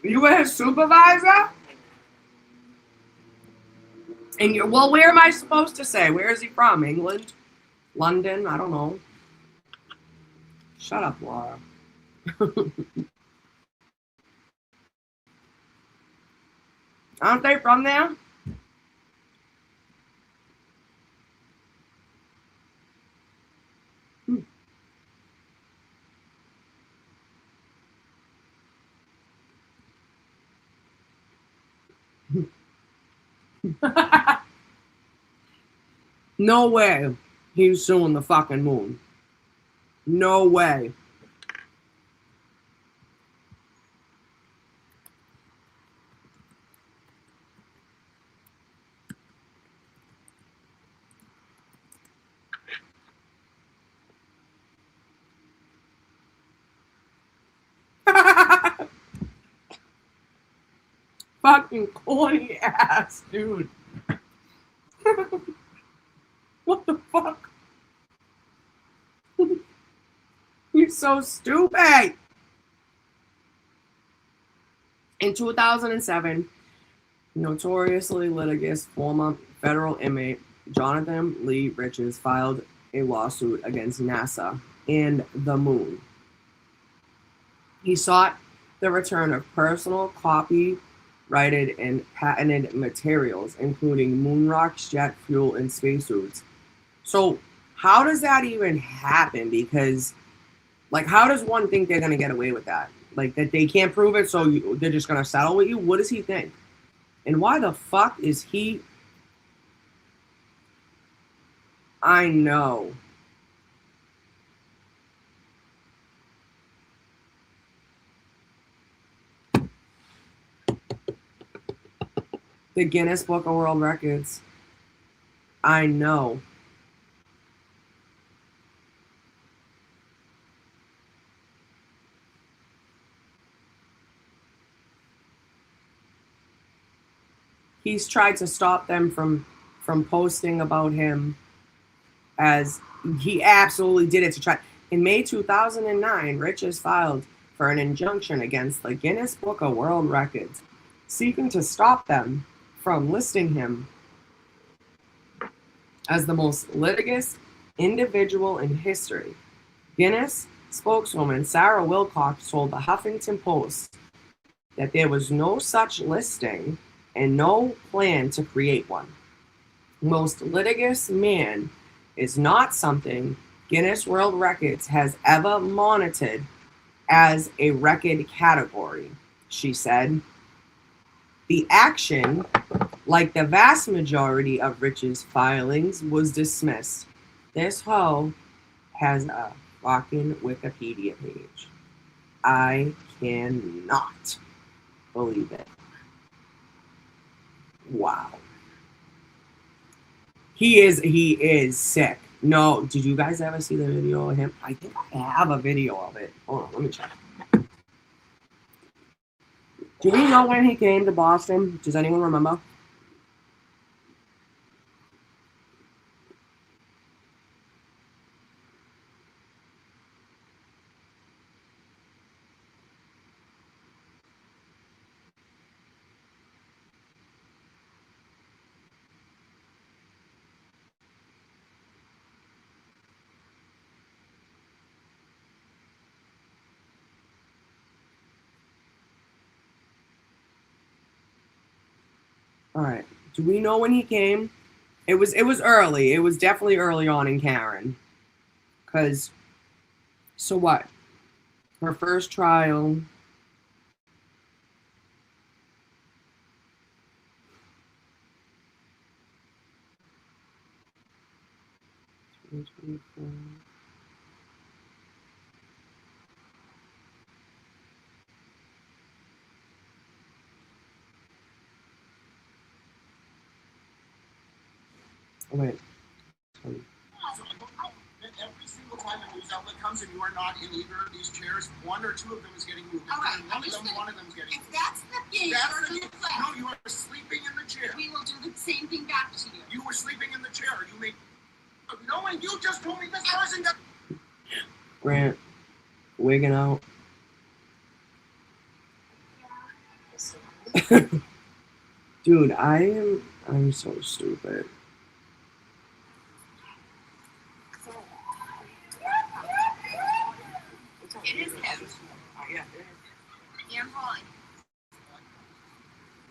You were his supervisor? And you, well, where am I supposed to say? Where is he from? England? London? I don't know. Shut up, Laura. Aren't they from there? No way he's suing the fucking moon. No way. Fucking corny ass, dude. What the fuck? You're so stupid. In 2007, notoriously litigious former federal inmate Jonathan Lee Riches filed a lawsuit against NASA and the moon. He sought the return of personal copyrighted and patented materials, including moon rocks, jet fuel, and spacesuits. So how does that even happen? Because, like, how does one think they're going to get away with that? Like, that they can't prove it, so they're just going to settle with you? What does he think? And why the fuck is he... I know. The Guinness Book of World Records. I know. He's tried to stop them from posting about him, as he absolutely did it to try. In May 2009, Riches filed for an injunction against the Guinness Book of World Records, seeking to stop them from listing him as the most litigious individual in history. Guinness spokeswoman Sarah Wilcox told the Huffington Post that there was no such listing and no plan to create one. Most litigious man is not something Guinness World Records has ever monitored as a record category, she said. The action, like the vast majority of Rich's filings, was dismissed. This hoe has a fucking Wikipedia page. I cannot believe it. Wow. He is sick. No, did you guys ever see the video of him? I think I have a video of it. Hold on, let me check. Do we know when he came to Boston? Does anyone remember? All right. Do we know when he came? It was early. It was definitely early on in Karen. Cause so what? Her first trial. Oh, wait. Every single time a news outlet comes and you are not in either of these chairs, one or two of them is getting moved. All right, One of them is getting if moved. that's the case, That's we're the gonna case. No, you are sleeping in the chair. we will do the same thing back to you. You were sleeping in the chair. You make no, and you just told me this person got. Grant, wigging out. Dude, I'm so stupid. It is him. Oh, yeah, it is. And Holly.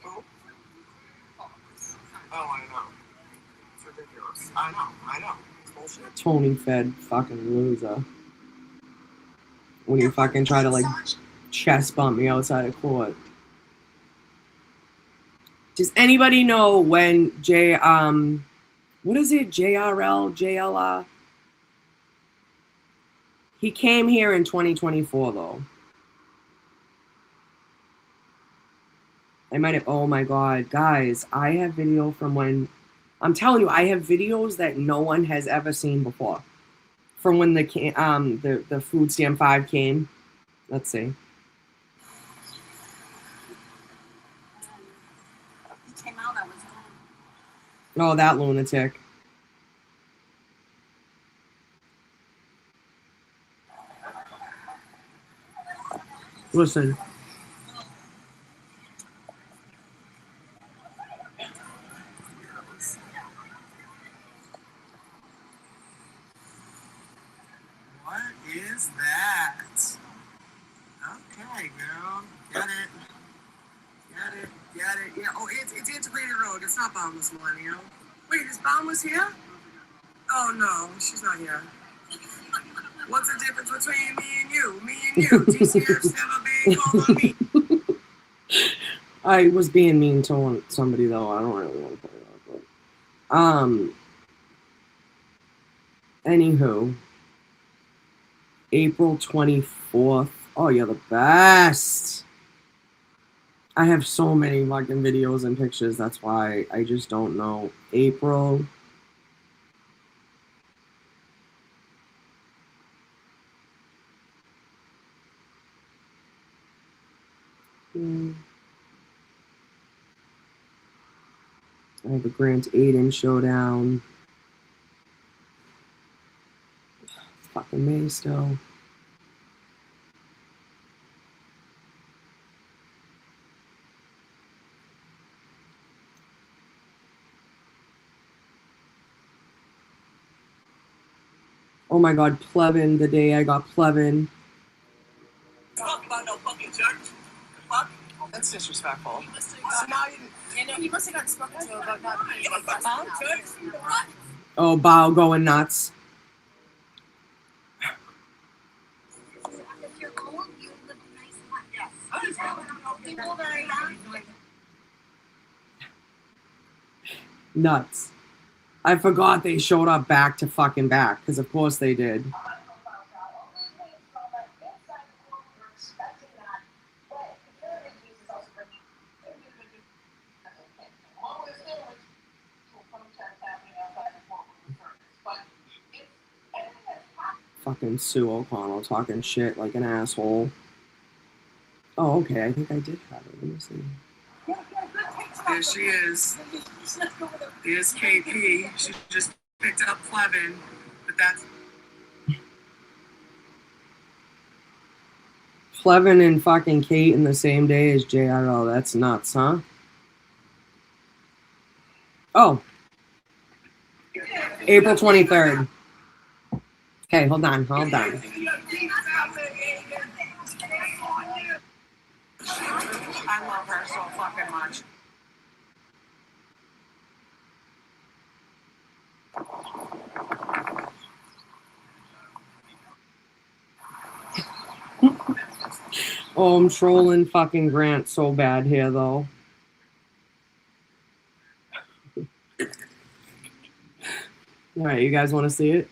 Oh, I know. It's ridiculous. I know. It's bullshit. Tony Fed fucking loser. When you fucking try to like chest bump me outside of court. Does anybody know when what is it? JRL? JLR? He came here in 2024 though. I might have, oh my God, guys, I have video from when, I'm telling you, I have videos that no one has ever seen before. From when the food stamp 5 came. Let's see. He came out, I was Oh, that lunatic. Listen. What is that? Okay, girl. Get it. Yeah. Oh, it's Integrated Road. It's not Boundless Millennium. Wait, is Boundless here? Oh, no. She's not here. What's the difference between me and you? Me and you. TCF's never being called on me. I was being mean to somebody, though. I don't really want to put it up. But, anywho. April 24th. Oh, you're the best. I have so many fucking videos and pictures. That's why I just don't know. April. I have the Grant Aiden showdown. It's fucking May still. Oh my God, Plevin, the day I got Plevin. talk about no fucking church. Fuck. That's disrespectful. So now he must have gotten spoken to about not being like that. Oh, Bao going nuts. If you're cold, you live a nice life. Yes. People very young. Nuts. I forgot they showed up back to fucking back, because of course they did. Fucking Sue O'Connell talking shit like an asshole. Oh, okay, I think I did have it. Let me see. There she is. There's KP. She just picked up Plevin, but that's Plevin and fucking Kate in the same day as JRL. That's nuts, huh? Oh. April 23rd. Okay, hold on. I love her so fucking much. Oh, I'm trolling fucking Grant so bad here, though. All right, you guys want to see it?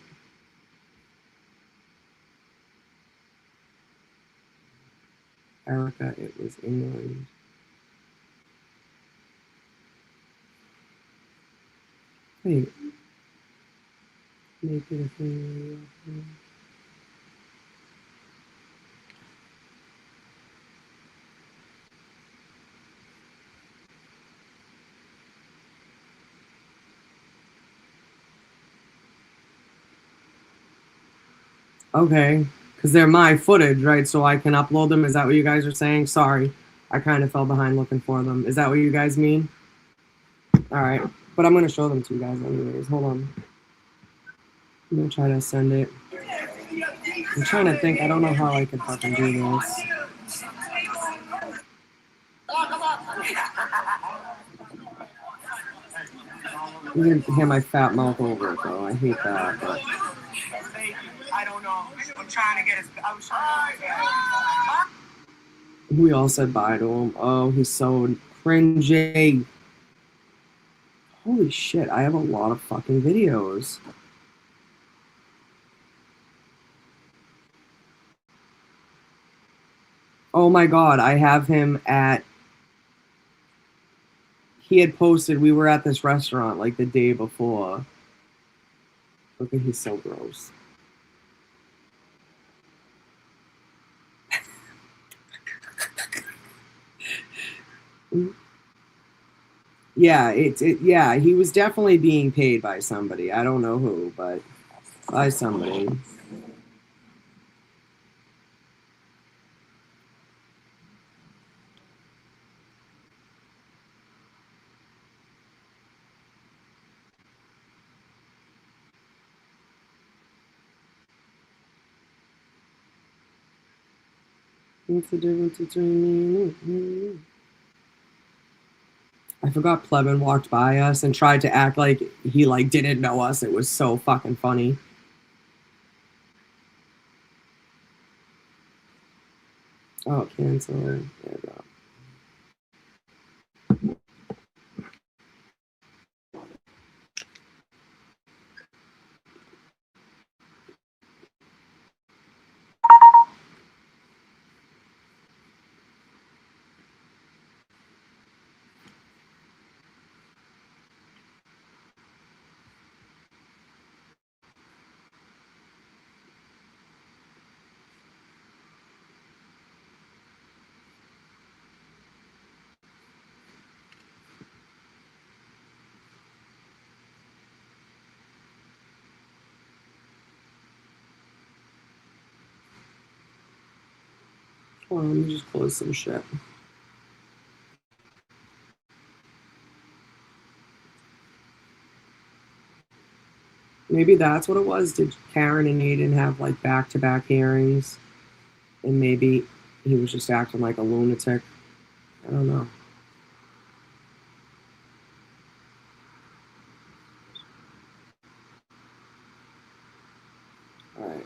Erica, it was England. Wait. Make it a thing. Okay, because they're my footage, right? So I can upload them. Is that what you guys are saying? Sorry. I kind of fell behind looking for them. Is that what you guys mean? All right, but I'm gonna show them to you guys anyways. Hold on. I'm gonna try to send it. I'm trying to think. I don't know how I could fucking do this. You can hear my fat mouth over it though. I hate that. But I don't know. I'm trying to get his. I was trying to get we all said bye to him. Oh, he's so cringy. Holy shit! I have a lot of fucking videos. Oh my god! I have him at. He had posted we were at this restaurant like the day before. Look at he's so gross. Yeah, yeah, he was definitely being paid by somebody. I don't know who, but by somebody. What's the difference between me and you? I forgot Plebin walked by us and tried to act like he like didn't know us. It was so fucking funny. Oh, cancel. There we go. Hold on, let me just close some shit. Maybe that's what it was. Did Karen and Aiden have like back-to-back hearings? And maybe he was just acting like a lunatic. I don't know. All right.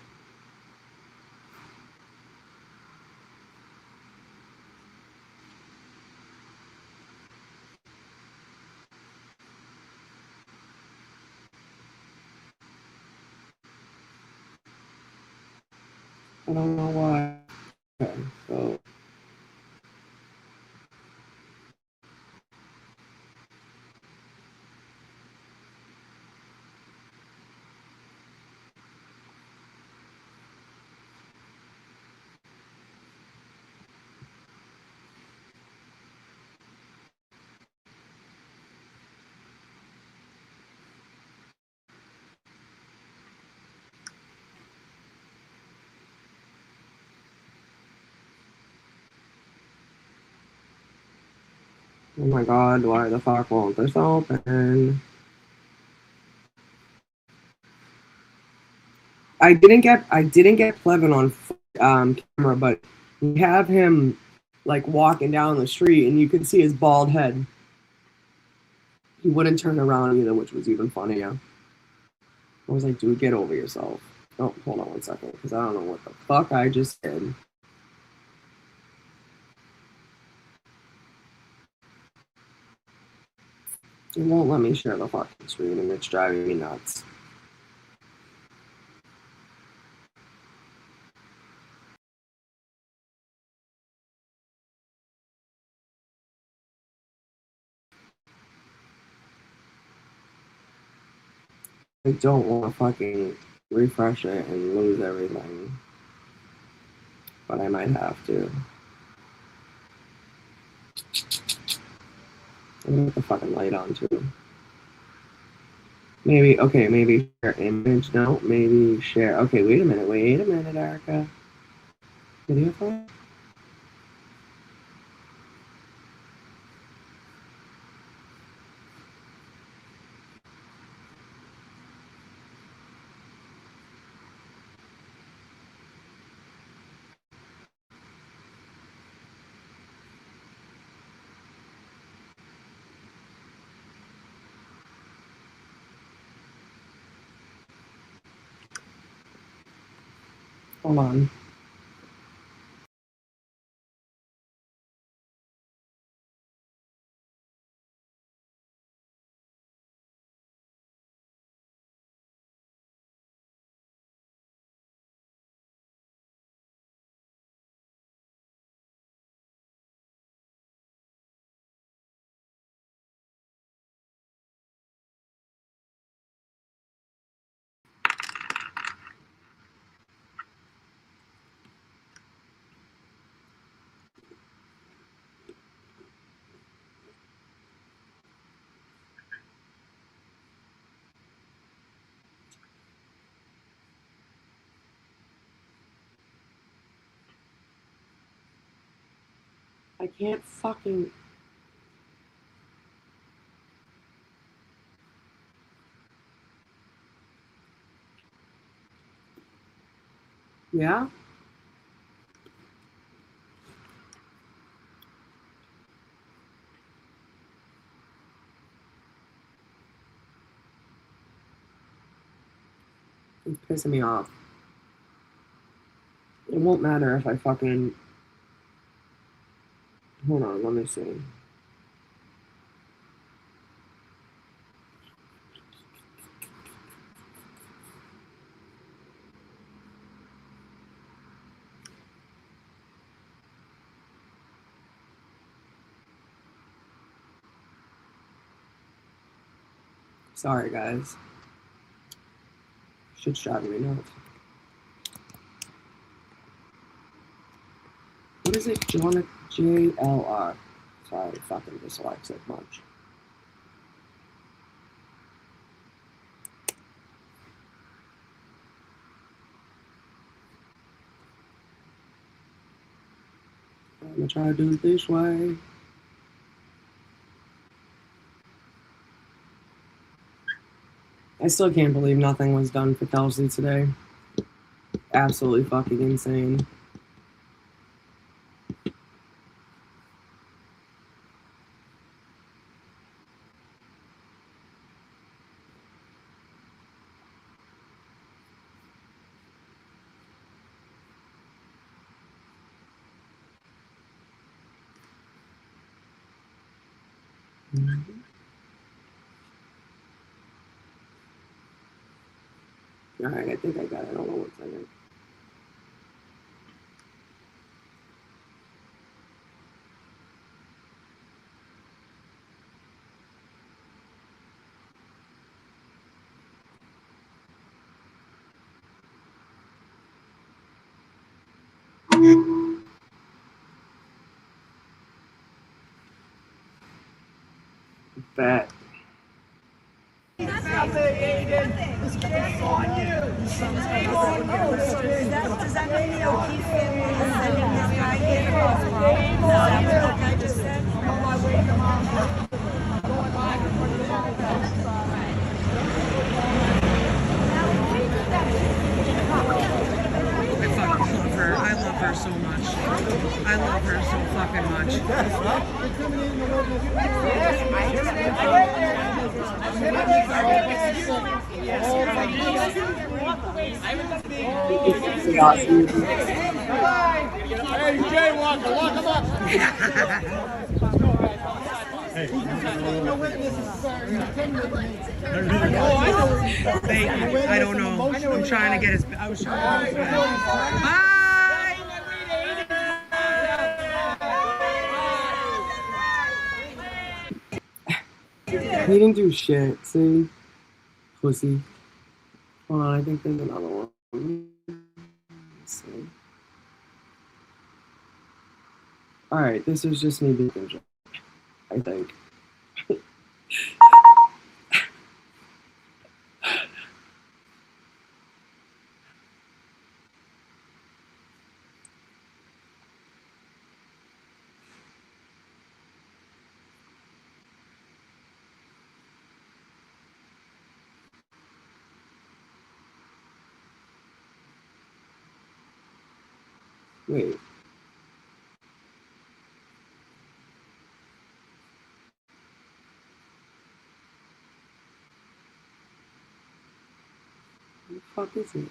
I don't know why. Okay, so oh my god, why the fuck won't this open? I didn't get Plevin on camera, but we have him like walking down the street and you can see his bald head. He wouldn't turn around either, which was even funnier. I was like, dude, get over yourself. Oh, hold on one second, because I don't know what the fuck I just did. It won't let me share the fucking screen and it's driving me nuts. I don't want to fucking refresh it and lose everything. But I might have to. I'm gonna put the fucking light on too. Maybe, okay, maybe share image. No, maybe share. Okay, wait a minute, Erica. Video file? Hold on. I can't fucking. Yeah? It's pissing me off. It won't matter if I fucking. Hold on, let me see. Sorry, guys. Shit's driving me nuts. What is it? JLR. Sorry, fucking dyslexic much. I'm gonna try to do it this way. I still can't believe nothing was done for Kelsey today. Absolutely fucking insane. Alright, I think I got it. Hold on one second. Bet. Does that mean O'Keefe family is sending this guy here as well? Is that what the judge just said? I fucking love her. I love her so much. I love her so fucking much. Hey, Jaywalker, lock him up. I don't know. I'm trying to get his. I was trying to get his. Bye! He didn't do shit. See? Pussy. Hold on, I think there's another one. Let's see. Alright, this is just me being a joke, I think. Wait. What the fuck is it?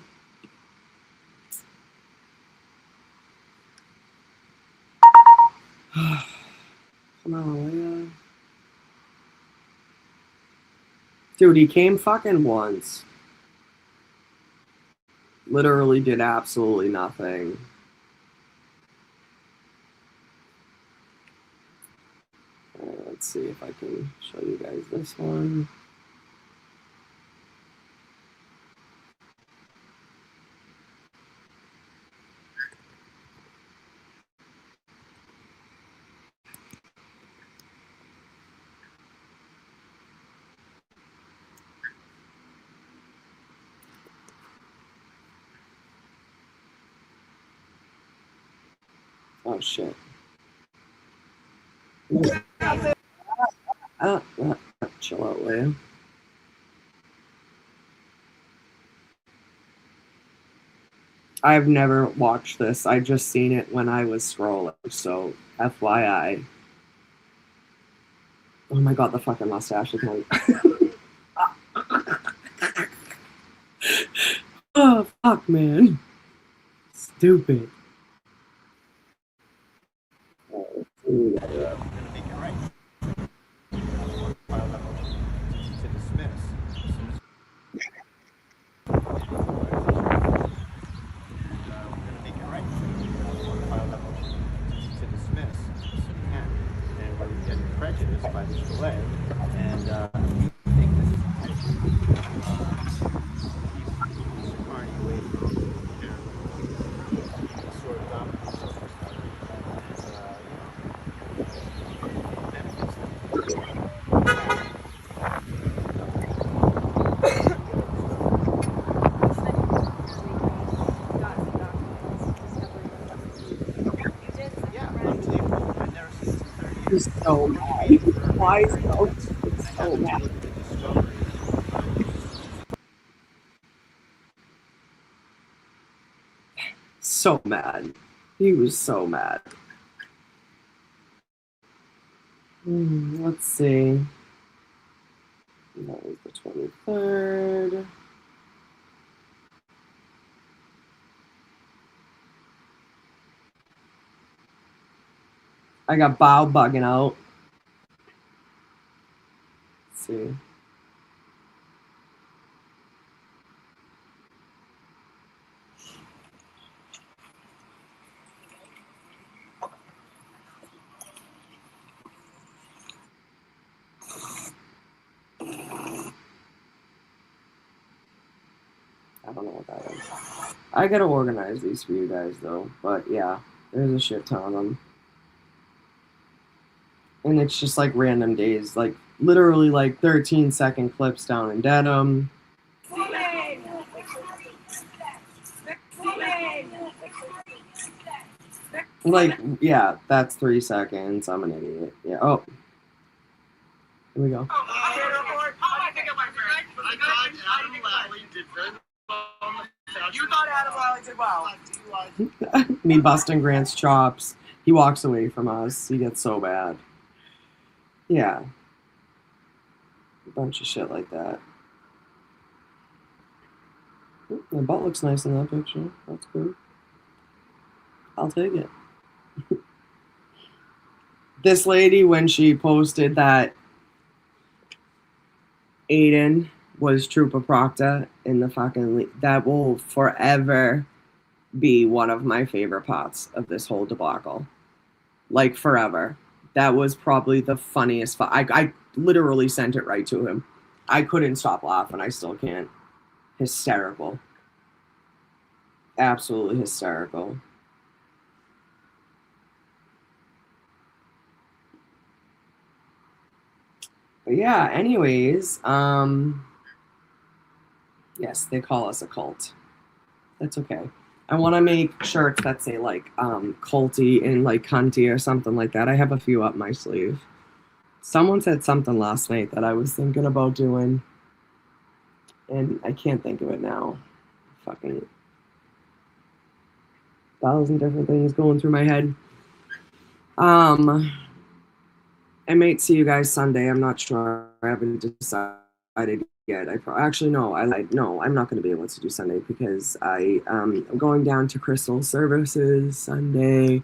Come on, Leah. Dude, he came fucking once. Literally did absolutely nothing. Let's see if I can show you guys this one. Oh shit. Chill out, Leia. I've never watched this. I just seen it when I was scrolling, so FYI. Oh my god, the fucking mustache again. Oh, fuck, man. Stupid. Prejudiced by this delay, and I think this is party waiting sort of He's so mad. Why is he so mad? So mad. He was so mad. Let's see. That was the 23rd. I got Bow bugging out. Let's see. I don't know what that is. I gotta organize these for you guys though. But yeah, there's a shit ton of them. And it's just like random days, like literally like 13-second clips down in Dedham. Like, yeah, that's 3 seconds. I'm an idiot. Yeah. Oh. Here we go. You thought Adam Riley did well. Me busting Grant's chops. He walks away from us. He gets so bad. Yeah. A bunch of shit like that. Ooh, my butt looks nice in that picture. That's cool. I'll take it. This lady, when she posted that Aiden was Trooper Proctor in the fucking that will forever be one of my favorite parts of this whole debacle. Like forever. That was probably the funniest. I literally sent it right to him. I couldn't stop laughing. I still can't. Hysterical. Absolutely hysterical. But yeah, anyways, yes, they call us a cult. That's okay. I want to make shirts that say like culty and like cunty or something like that. I have a few up my sleeve. Someone said something last night that I was thinking about doing, and I can't think of it now. Fucking 1,000 different things going through my head. I might see you guys Sunday. I'm not sure. I haven't decided yet. Actually no. I'm not going to be able to do Sunday because I'm going down to Crystal Services Sunday,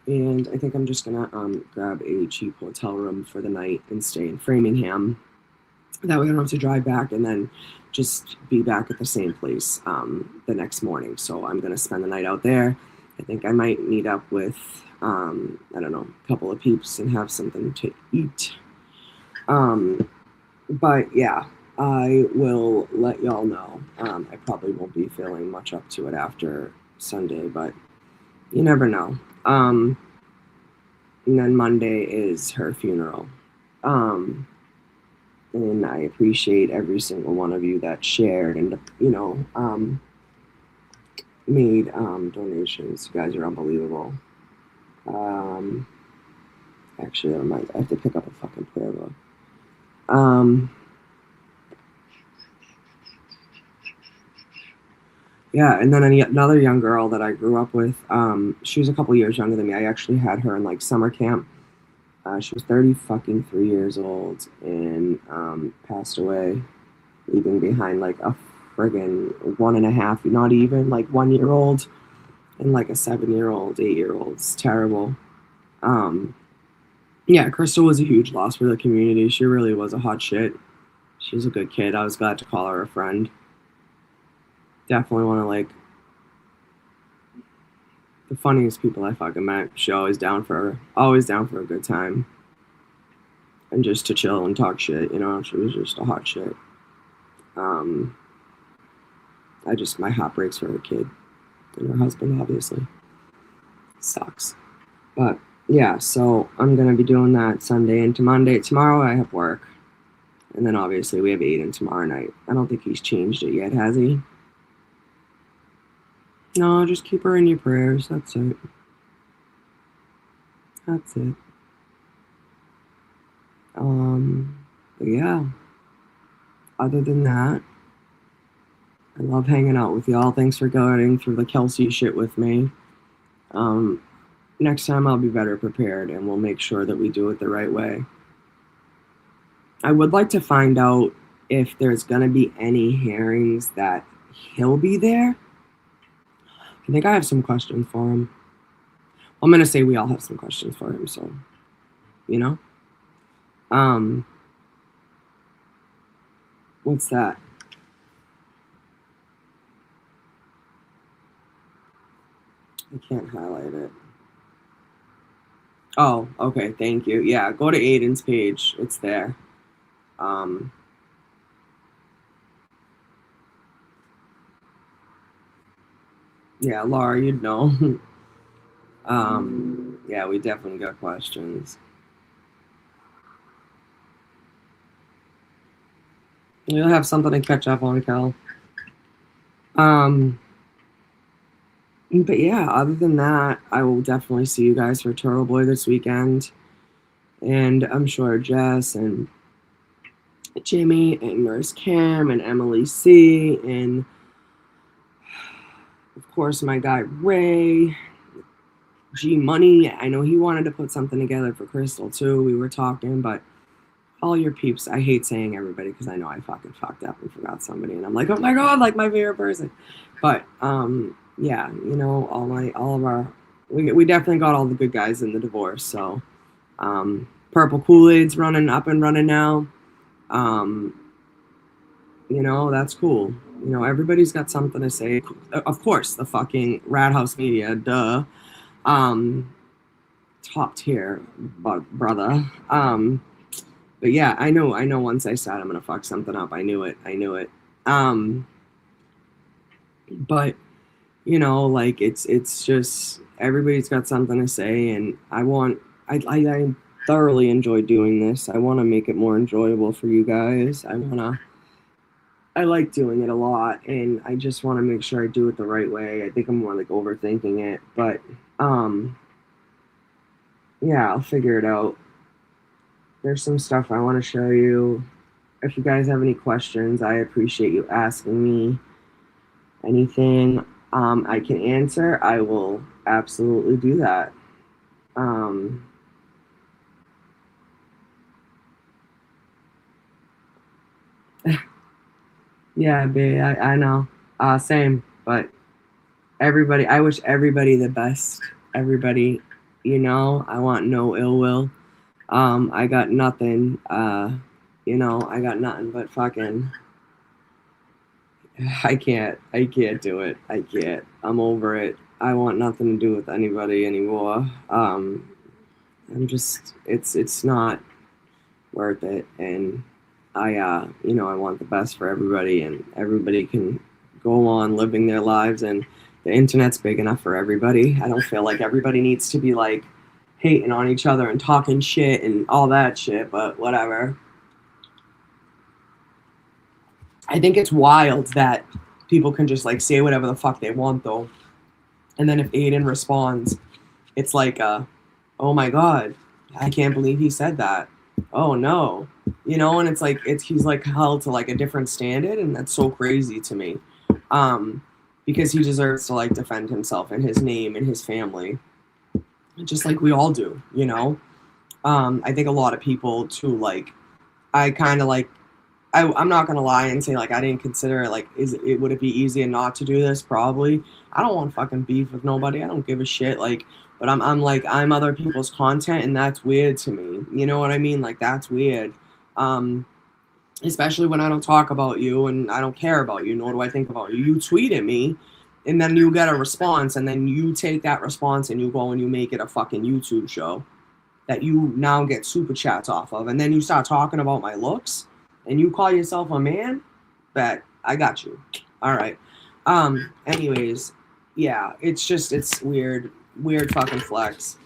And I think I'm just gonna grab a cheap hotel room for the night and stay in Framingham. That way I don't have to drive back and then just be back at the same place the next morning. So I'm gonna spend the night out there. I think I might meet up with I don't know, a couple of peeps and have something to eat. But yeah, I will let y'all know. I probably won't be feeling much up to it after Sunday, but you never know. And then Monday is her funeral. And I appreciate every single one of you that shared and, made donations. You guys are unbelievable. Actually, I have to pick up a fucking prayer book. Yeah, and then another young girl that I grew up with, she was a couple years younger than me. I actually had her in like summer camp. She was 3 years old and passed away, leaving behind like a friggin' 1.5, not even like 1 year old, and like a 7-year-old, 8-year-old. It's terrible. Yeah, Crystal was a huge loss for the community. She really was a hot shit. She was a good kid. I was glad to call her a friend. Definitely one of like the funniest people I fucking met. She always down for a good time. And just to chill and talk shit, she was just a hot shit. My heart breaks for her kid and her husband, obviously. Sucks. But yeah, so I'm gonna be doing that Sunday into Monday. Tomorrow I have work. And then obviously we have Aiden tomorrow night. I don't think he's changed it yet, has he? No, just keep her in your prayers. That's it. That's it. But yeah. Other than that, I love hanging out with y'all. Thanks for going through the Kelsey shit with me. Next time I'll be better prepared and we'll make sure that we do it the right way. I would like to find out if there's going to be any hearings that he'll be there. I think I have some questions for him. I'm going to say we all have some questions for him, so, what's that? I can't highlight it. Oh, okay, thank you. Yeah, go to Aiden's page. It's there. Yeah, Laura, you'd know. Yeah, we definitely got questions. You'll have something to catch up on, Cal. But yeah, other than that, I will definitely see you guys for Turtle Boy this weekend. And I'm sure Jess and Jimmy and Nurse Cam and Emily C. and of course my guy Ray, G Money. I know he wanted to put something together for Crystal too. We were talking, but all your peeps, I hate saying everybody because I know I fucking fucked up and forgot somebody, and I'm like, oh my god, like my favorite person. But yeah, we definitely got all the good guys in the divorce. So Purple Kool-Aid's up and running now. That's cool. Everybody's got something to say. Of course, the fucking Rat House Media, duh. Top tier, brother. But yeah, I know once I said I'm gonna fuck something up. I knew it. But like it's just everybody's got something to say, and I thoroughly enjoy doing this. I want to make it more enjoyable for you guys. I like doing it a lot, and I just want to make sure I do it the right way. I think I'm more like overthinking it, but yeah, I'll figure it out. There's some stuff I want to show you. If you guys have any questions, I appreciate you asking me. Anything I can answer, I will absolutely do that. Yeah, babe, I know. Same, but I wish everybody the best. Everybody you know, I want no ill will. I got nothing, you know, I got nothing but fucking, I can't do it. I can't. I'm over it. I want nothing to do with anybody anymore. I'm just, it's not worth it. And you know, I want the best for everybody, and everybody can go on living their lives, and the internet's big enough for everybody. I don't feel like everybody needs to be like hating on each other and talking shit and all that shit, but whatever. I think it's wild that people can just like say whatever the fuck they want though. And then if Aiden responds, it's like, oh my god, I can't believe he said that. Oh no. You know, and it's like he's like held to like a different standard, and that's so crazy to me. Because he deserves to like defend himself and his name and his family. Just like we all do, you know? I think a lot of people too, like I kind of like I'm not gonna lie and say like I didn't consider it like would it be easier not to do this? Probably. I don't want fucking beef with nobody. I don't give a shit. Like, but I'm like I'm other people's content, and that's weird to me. You know what I mean? Like that's weird. Especially when I don't talk about you and I don't care about you, nor do I think about you. You tweet at me, and then you get a response, and then you take that response and you go and you make it a fucking YouTube show that you now get super chats off of, and then you start talking about my looks, and you call yourself a man. Bet I got you. All right. Anyways, yeah, it's weird fucking flex.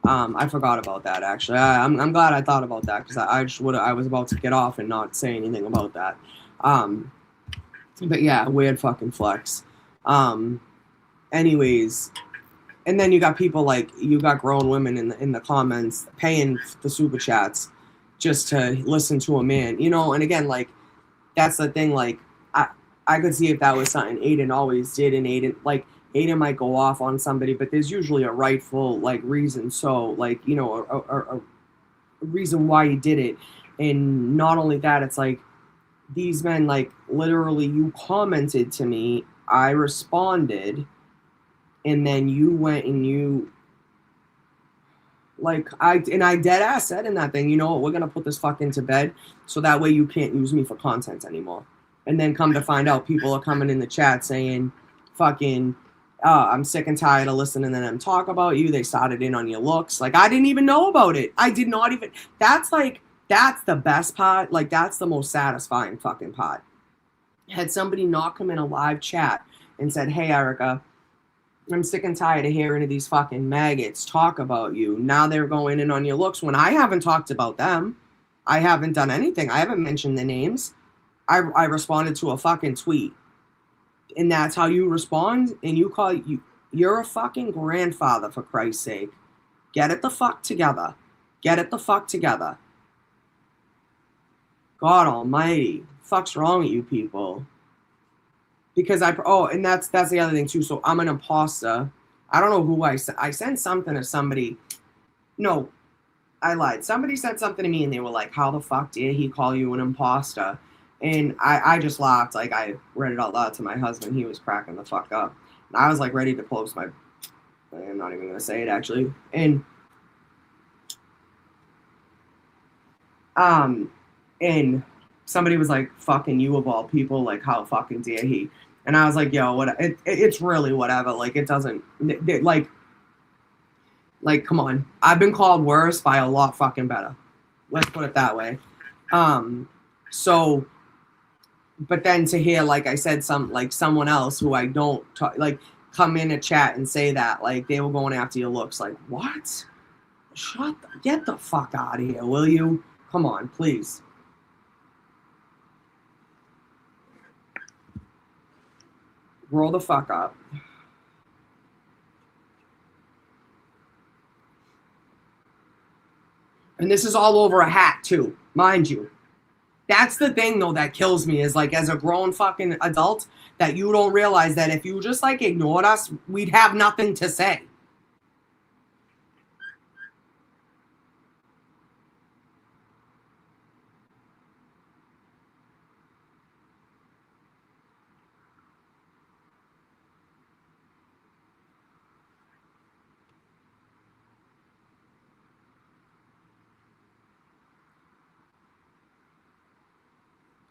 I forgot about that actually. I'm glad I thought about that because I was about to get off and not say anything about that. But yeah, weird fucking flex. Anyways, and then you got people like you got grown women in the comments paying the super chats just to listen to a man, you know. And again, like that's the thing. Like I could see if that was something Aiden always did, and Aiden might go off on somebody, but there's usually a rightful like reason. So like you know a reason why he did it, and not only that, it's like these men like literally you commented to me, I responded, and then you went and you like I dead ass said in that thing, you know what, we're gonna put this fucking to bed so that way you can't use me for content anymore. And then come to find out people are coming in the chat saying fucking I'm sick and tired of listening to them talk about you. They started in on your looks. Like I didn't even know about it. I did not even that's the best part. Like that's the most satisfying fucking part. Had somebody not come in a live chat and said, hey Erica, I'm sick and tired of hearing of these fucking maggots talk about you. Now they're going in on your looks when I haven't talked about them. I haven't done anything. I haven't mentioned the names. I responded to a fucking tweet. And that's how you respond? And you're a fucking grandfather, for Christ's sake. Get it the fuck together. Get it the fuck together. God almighty. Fuck's wrong with you people? Because and that's the other thing too. So I'm an imposter. I don't know who I sent something to somebody. No, I lied. Somebody said something to me and they were like, how the fuck did he call you an imposter? And I just laughed. Like I read it out loud to my husband. He was cracking the fuck up. And I was like ready to close my, I'm not even going to say it actually. And somebody was like, fucking you of all people, like how fucking dare he? And I was like, yo, what? It's really whatever. Like it doesn't like come on. I've been called worse by a lot fucking better. Let's put it that way. So, but then to hear, like I said, someone else who I don't talk, like come in a chat and say that, like they were going after your looks, like what? Get the fuck out of here, will you? Come on, please. Roll the fuck up. And this is all over a hat too, mind you. That's the thing though that kills me is like as a grown fucking adult that you don't realize that if you just like ignored us, we'd have nothing to say.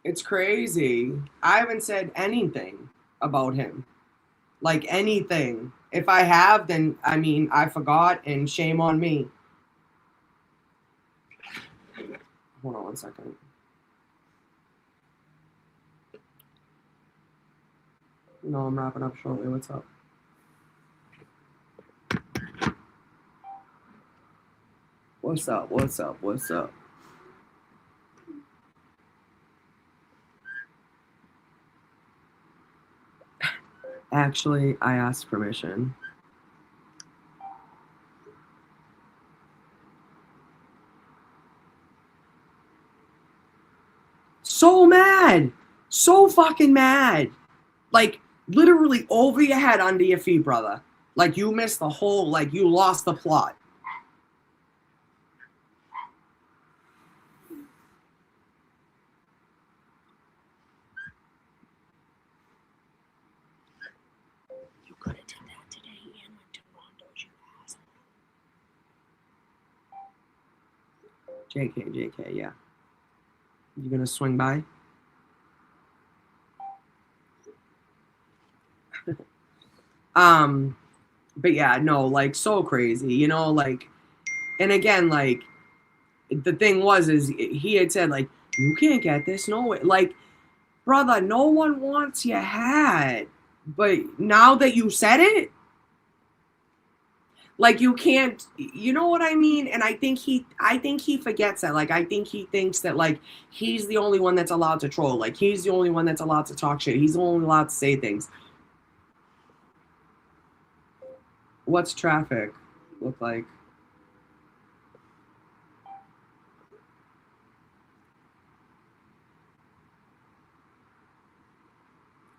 It's crazy. I haven't said anything about him. Like anything. If I have, then I mean, I forgot and shame on me. Hold on one second. No, I'm wrapping up shortly. What's up? What's up? What's up? What's up? Actually, I asked permission. So mad. So fucking mad. Like, literally over your head, under your feet, brother. Like, you missed the whole, like, you lost the plot. You could have did that today and went to Rondo's, you asshole. JK, yeah. You gonna swing by? But yeah, no, like, so crazy, you know, like, and again, like, the thing was, is he had said, like, you can't get this, no way. Like, brother, no one wants your hat. But now that you said it, like, you can't, you know what I mean? And I think he forgets that. Like, I think he thinks that, like, he's the only one that's allowed to troll. Like, he's the only one that's allowed to talk shit. He's the only allowed to say things. What's traffic look like?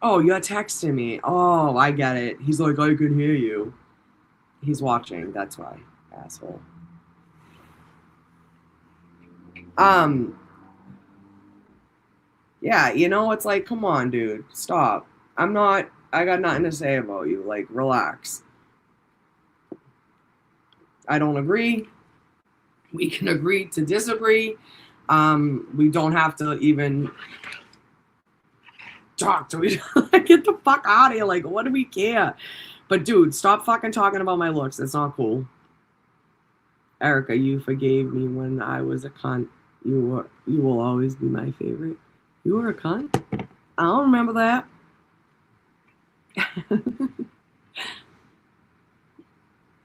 Oh, you're texting me. Oh, I get it. He's like, I can hear you. He's watching. That's why, asshole. Yeah, you know, it's like, come on, dude, stop. I got nothing to say about you. Like, relax. I don't agree. We can agree to disagree. We don't have to even talk to each other. Get the fuck out of here. Like, what do we care? But dude, stop fucking talking about my looks. It's not cool. Erica, you forgave me when I was a cunt. You will always be my favorite. You were a cunt? I don't remember that.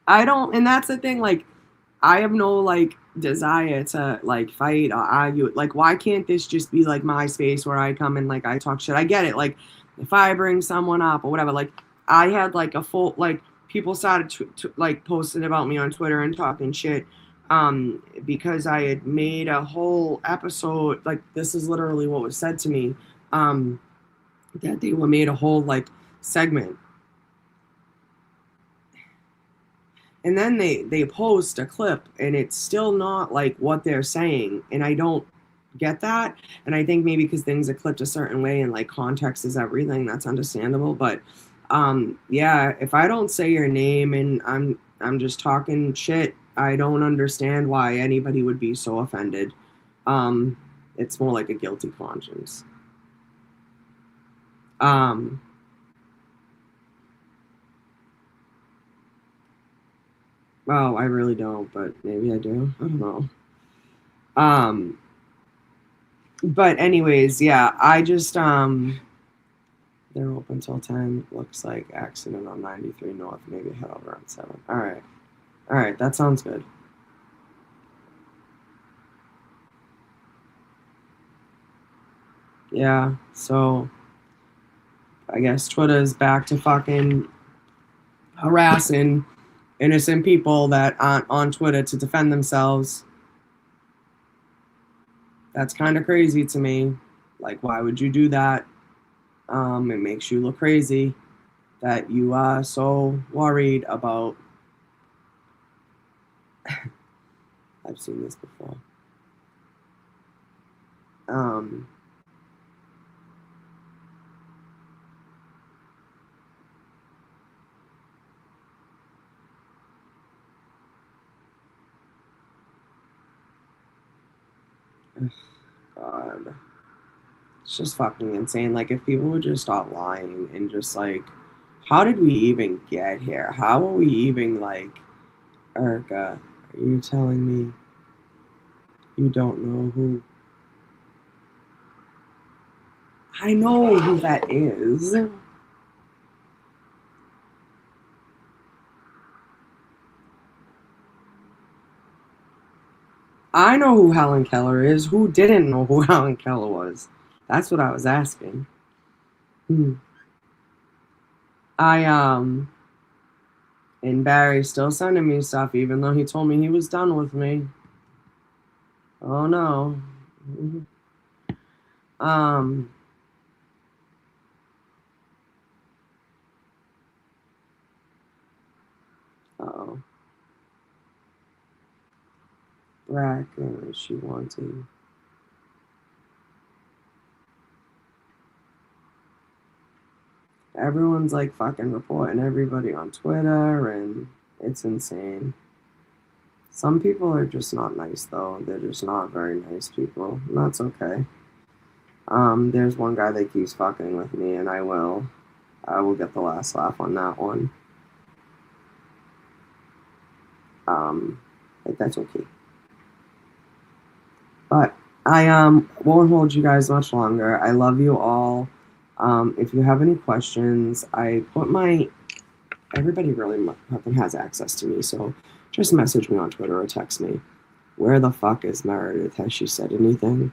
I don't, and that's the thing, like, I have no, like, desire to, like, fight or argue. Like, why can't this just be, like, my space where I come and, like, I talk shit? I get it. Like, if I bring someone up or whatever, like, I had, like, a full, like, people started to like, posting about me on Twitter and talking shit, because I had made a whole episode, like, this is literally what was said to me, that they were made a whole, like, segment. And then they post a clip and it's still not like what they're saying, and I don't get that. And I think maybe because things are clipped a certain way and, like, context is everything, that's understandable. But yeah, if I don't say your name and I'm just talking shit, I don't understand why anybody would be so offended. It's more like a guilty conscience. Well, I really don't, but maybe I do. I don't know. But anyways, yeah, I just they're open till 10. Looks like accident on 93 North. Maybe head over on 7. All right, that sounds good. Yeah, so I guess Twitter's back to fucking harassing innocent people that aren't on Twitter to defend themselves. That's kind of crazy to me. Like, why would you do that? It makes you look crazy that you are so worried about. I've seen this before. God. It's just fucking insane. Like, if people would just stop lying and just like, how did we even get here? How are we even like, Erica, are you telling me you don't know who? I know who that is. I know who Helen Keller is. Who didn't know who Helen Keller was? That's what I was asking. And Barry's still sending me stuff, even though he told me he was done with me. Oh no. Uh-oh. Bracken, she wanted. Everyone's like fucking reporting everybody on Twitter, and it's insane. Some people are just not nice, though. They're just not very nice people. And that's okay. There's one guy that keeps fucking with me, and I will get the last laugh on that one. Like, that's okay. But I won't hold you guys much longer. I love you all. If you have any questions, I put everybody really fucking has access to me, so just message me on Twitter or text me. Where the fuck is Meredith? Has she said anything?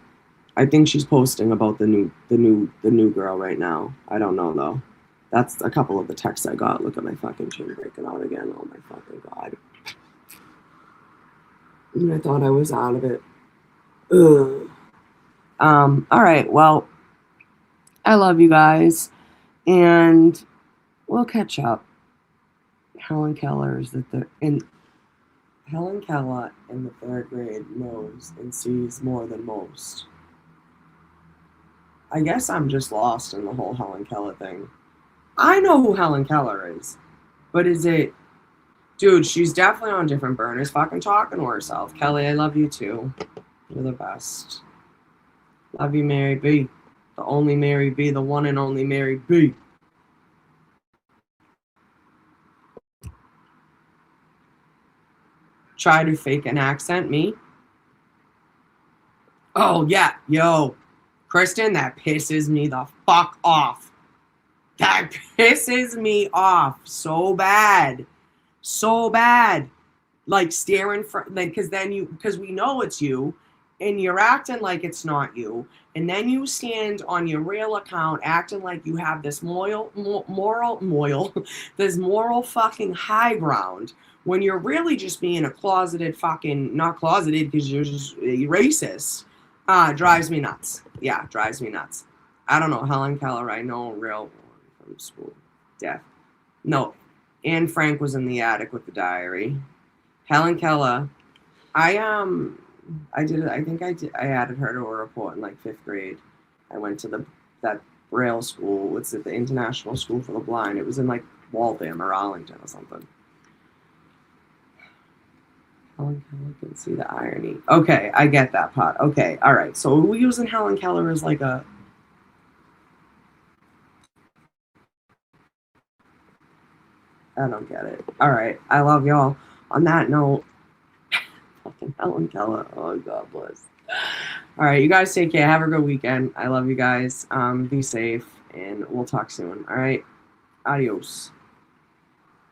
I think she's posting about the new girl right now. I don't know though. That's a couple of the texts I got. Look at my fucking chin breaking out again. Oh my fucking god. And I thought I was out of it. Ugh. All right. Well, I love you guys, and we'll catch up. Helen Keller in the third grade knows and sees more than most. I guess I'm just lost in the whole Helen Keller thing. I know who Helen Keller is, but is it, dude? She's definitely on different burners, fucking talking to herself. Kelly, I love you too. You're the best. Love you, Mary B. The only Mary B. The one and only Mary B. Try to fake an accent, me? Oh, yeah. Yo, Kristen, that pisses me the fuck off. That pisses me off so bad. So bad. Like, staring for, like, because we know it's you, and you're acting like it's not you. And then you stand on your real account acting like you have this moral this moral fucking high ground when you're really just being a closeted fucking, not closeted because you're just racist. Drives me nuts. Yeah, drives me nuts. I don't know. Helen Keller, I know real from school. Death. No. Anne Frank was in the attic with the diary. Helen Keller, I added her to a report in like 5th grade. I went to that Braille school. What's it? The International School for the Blind. It was in like Waltham or Arlington or something. Helen Keller can see the irony. Okay, I get that part. Okay, all right. So we're using Helen Keller as like a. I don't get it. All right, I love y'all. On that note, fucking Helen Keller. Oh, God bless. All right, you guys take care. Have a good weekend. I love you guys. Be safe, and we'll talk soon. All right, adios.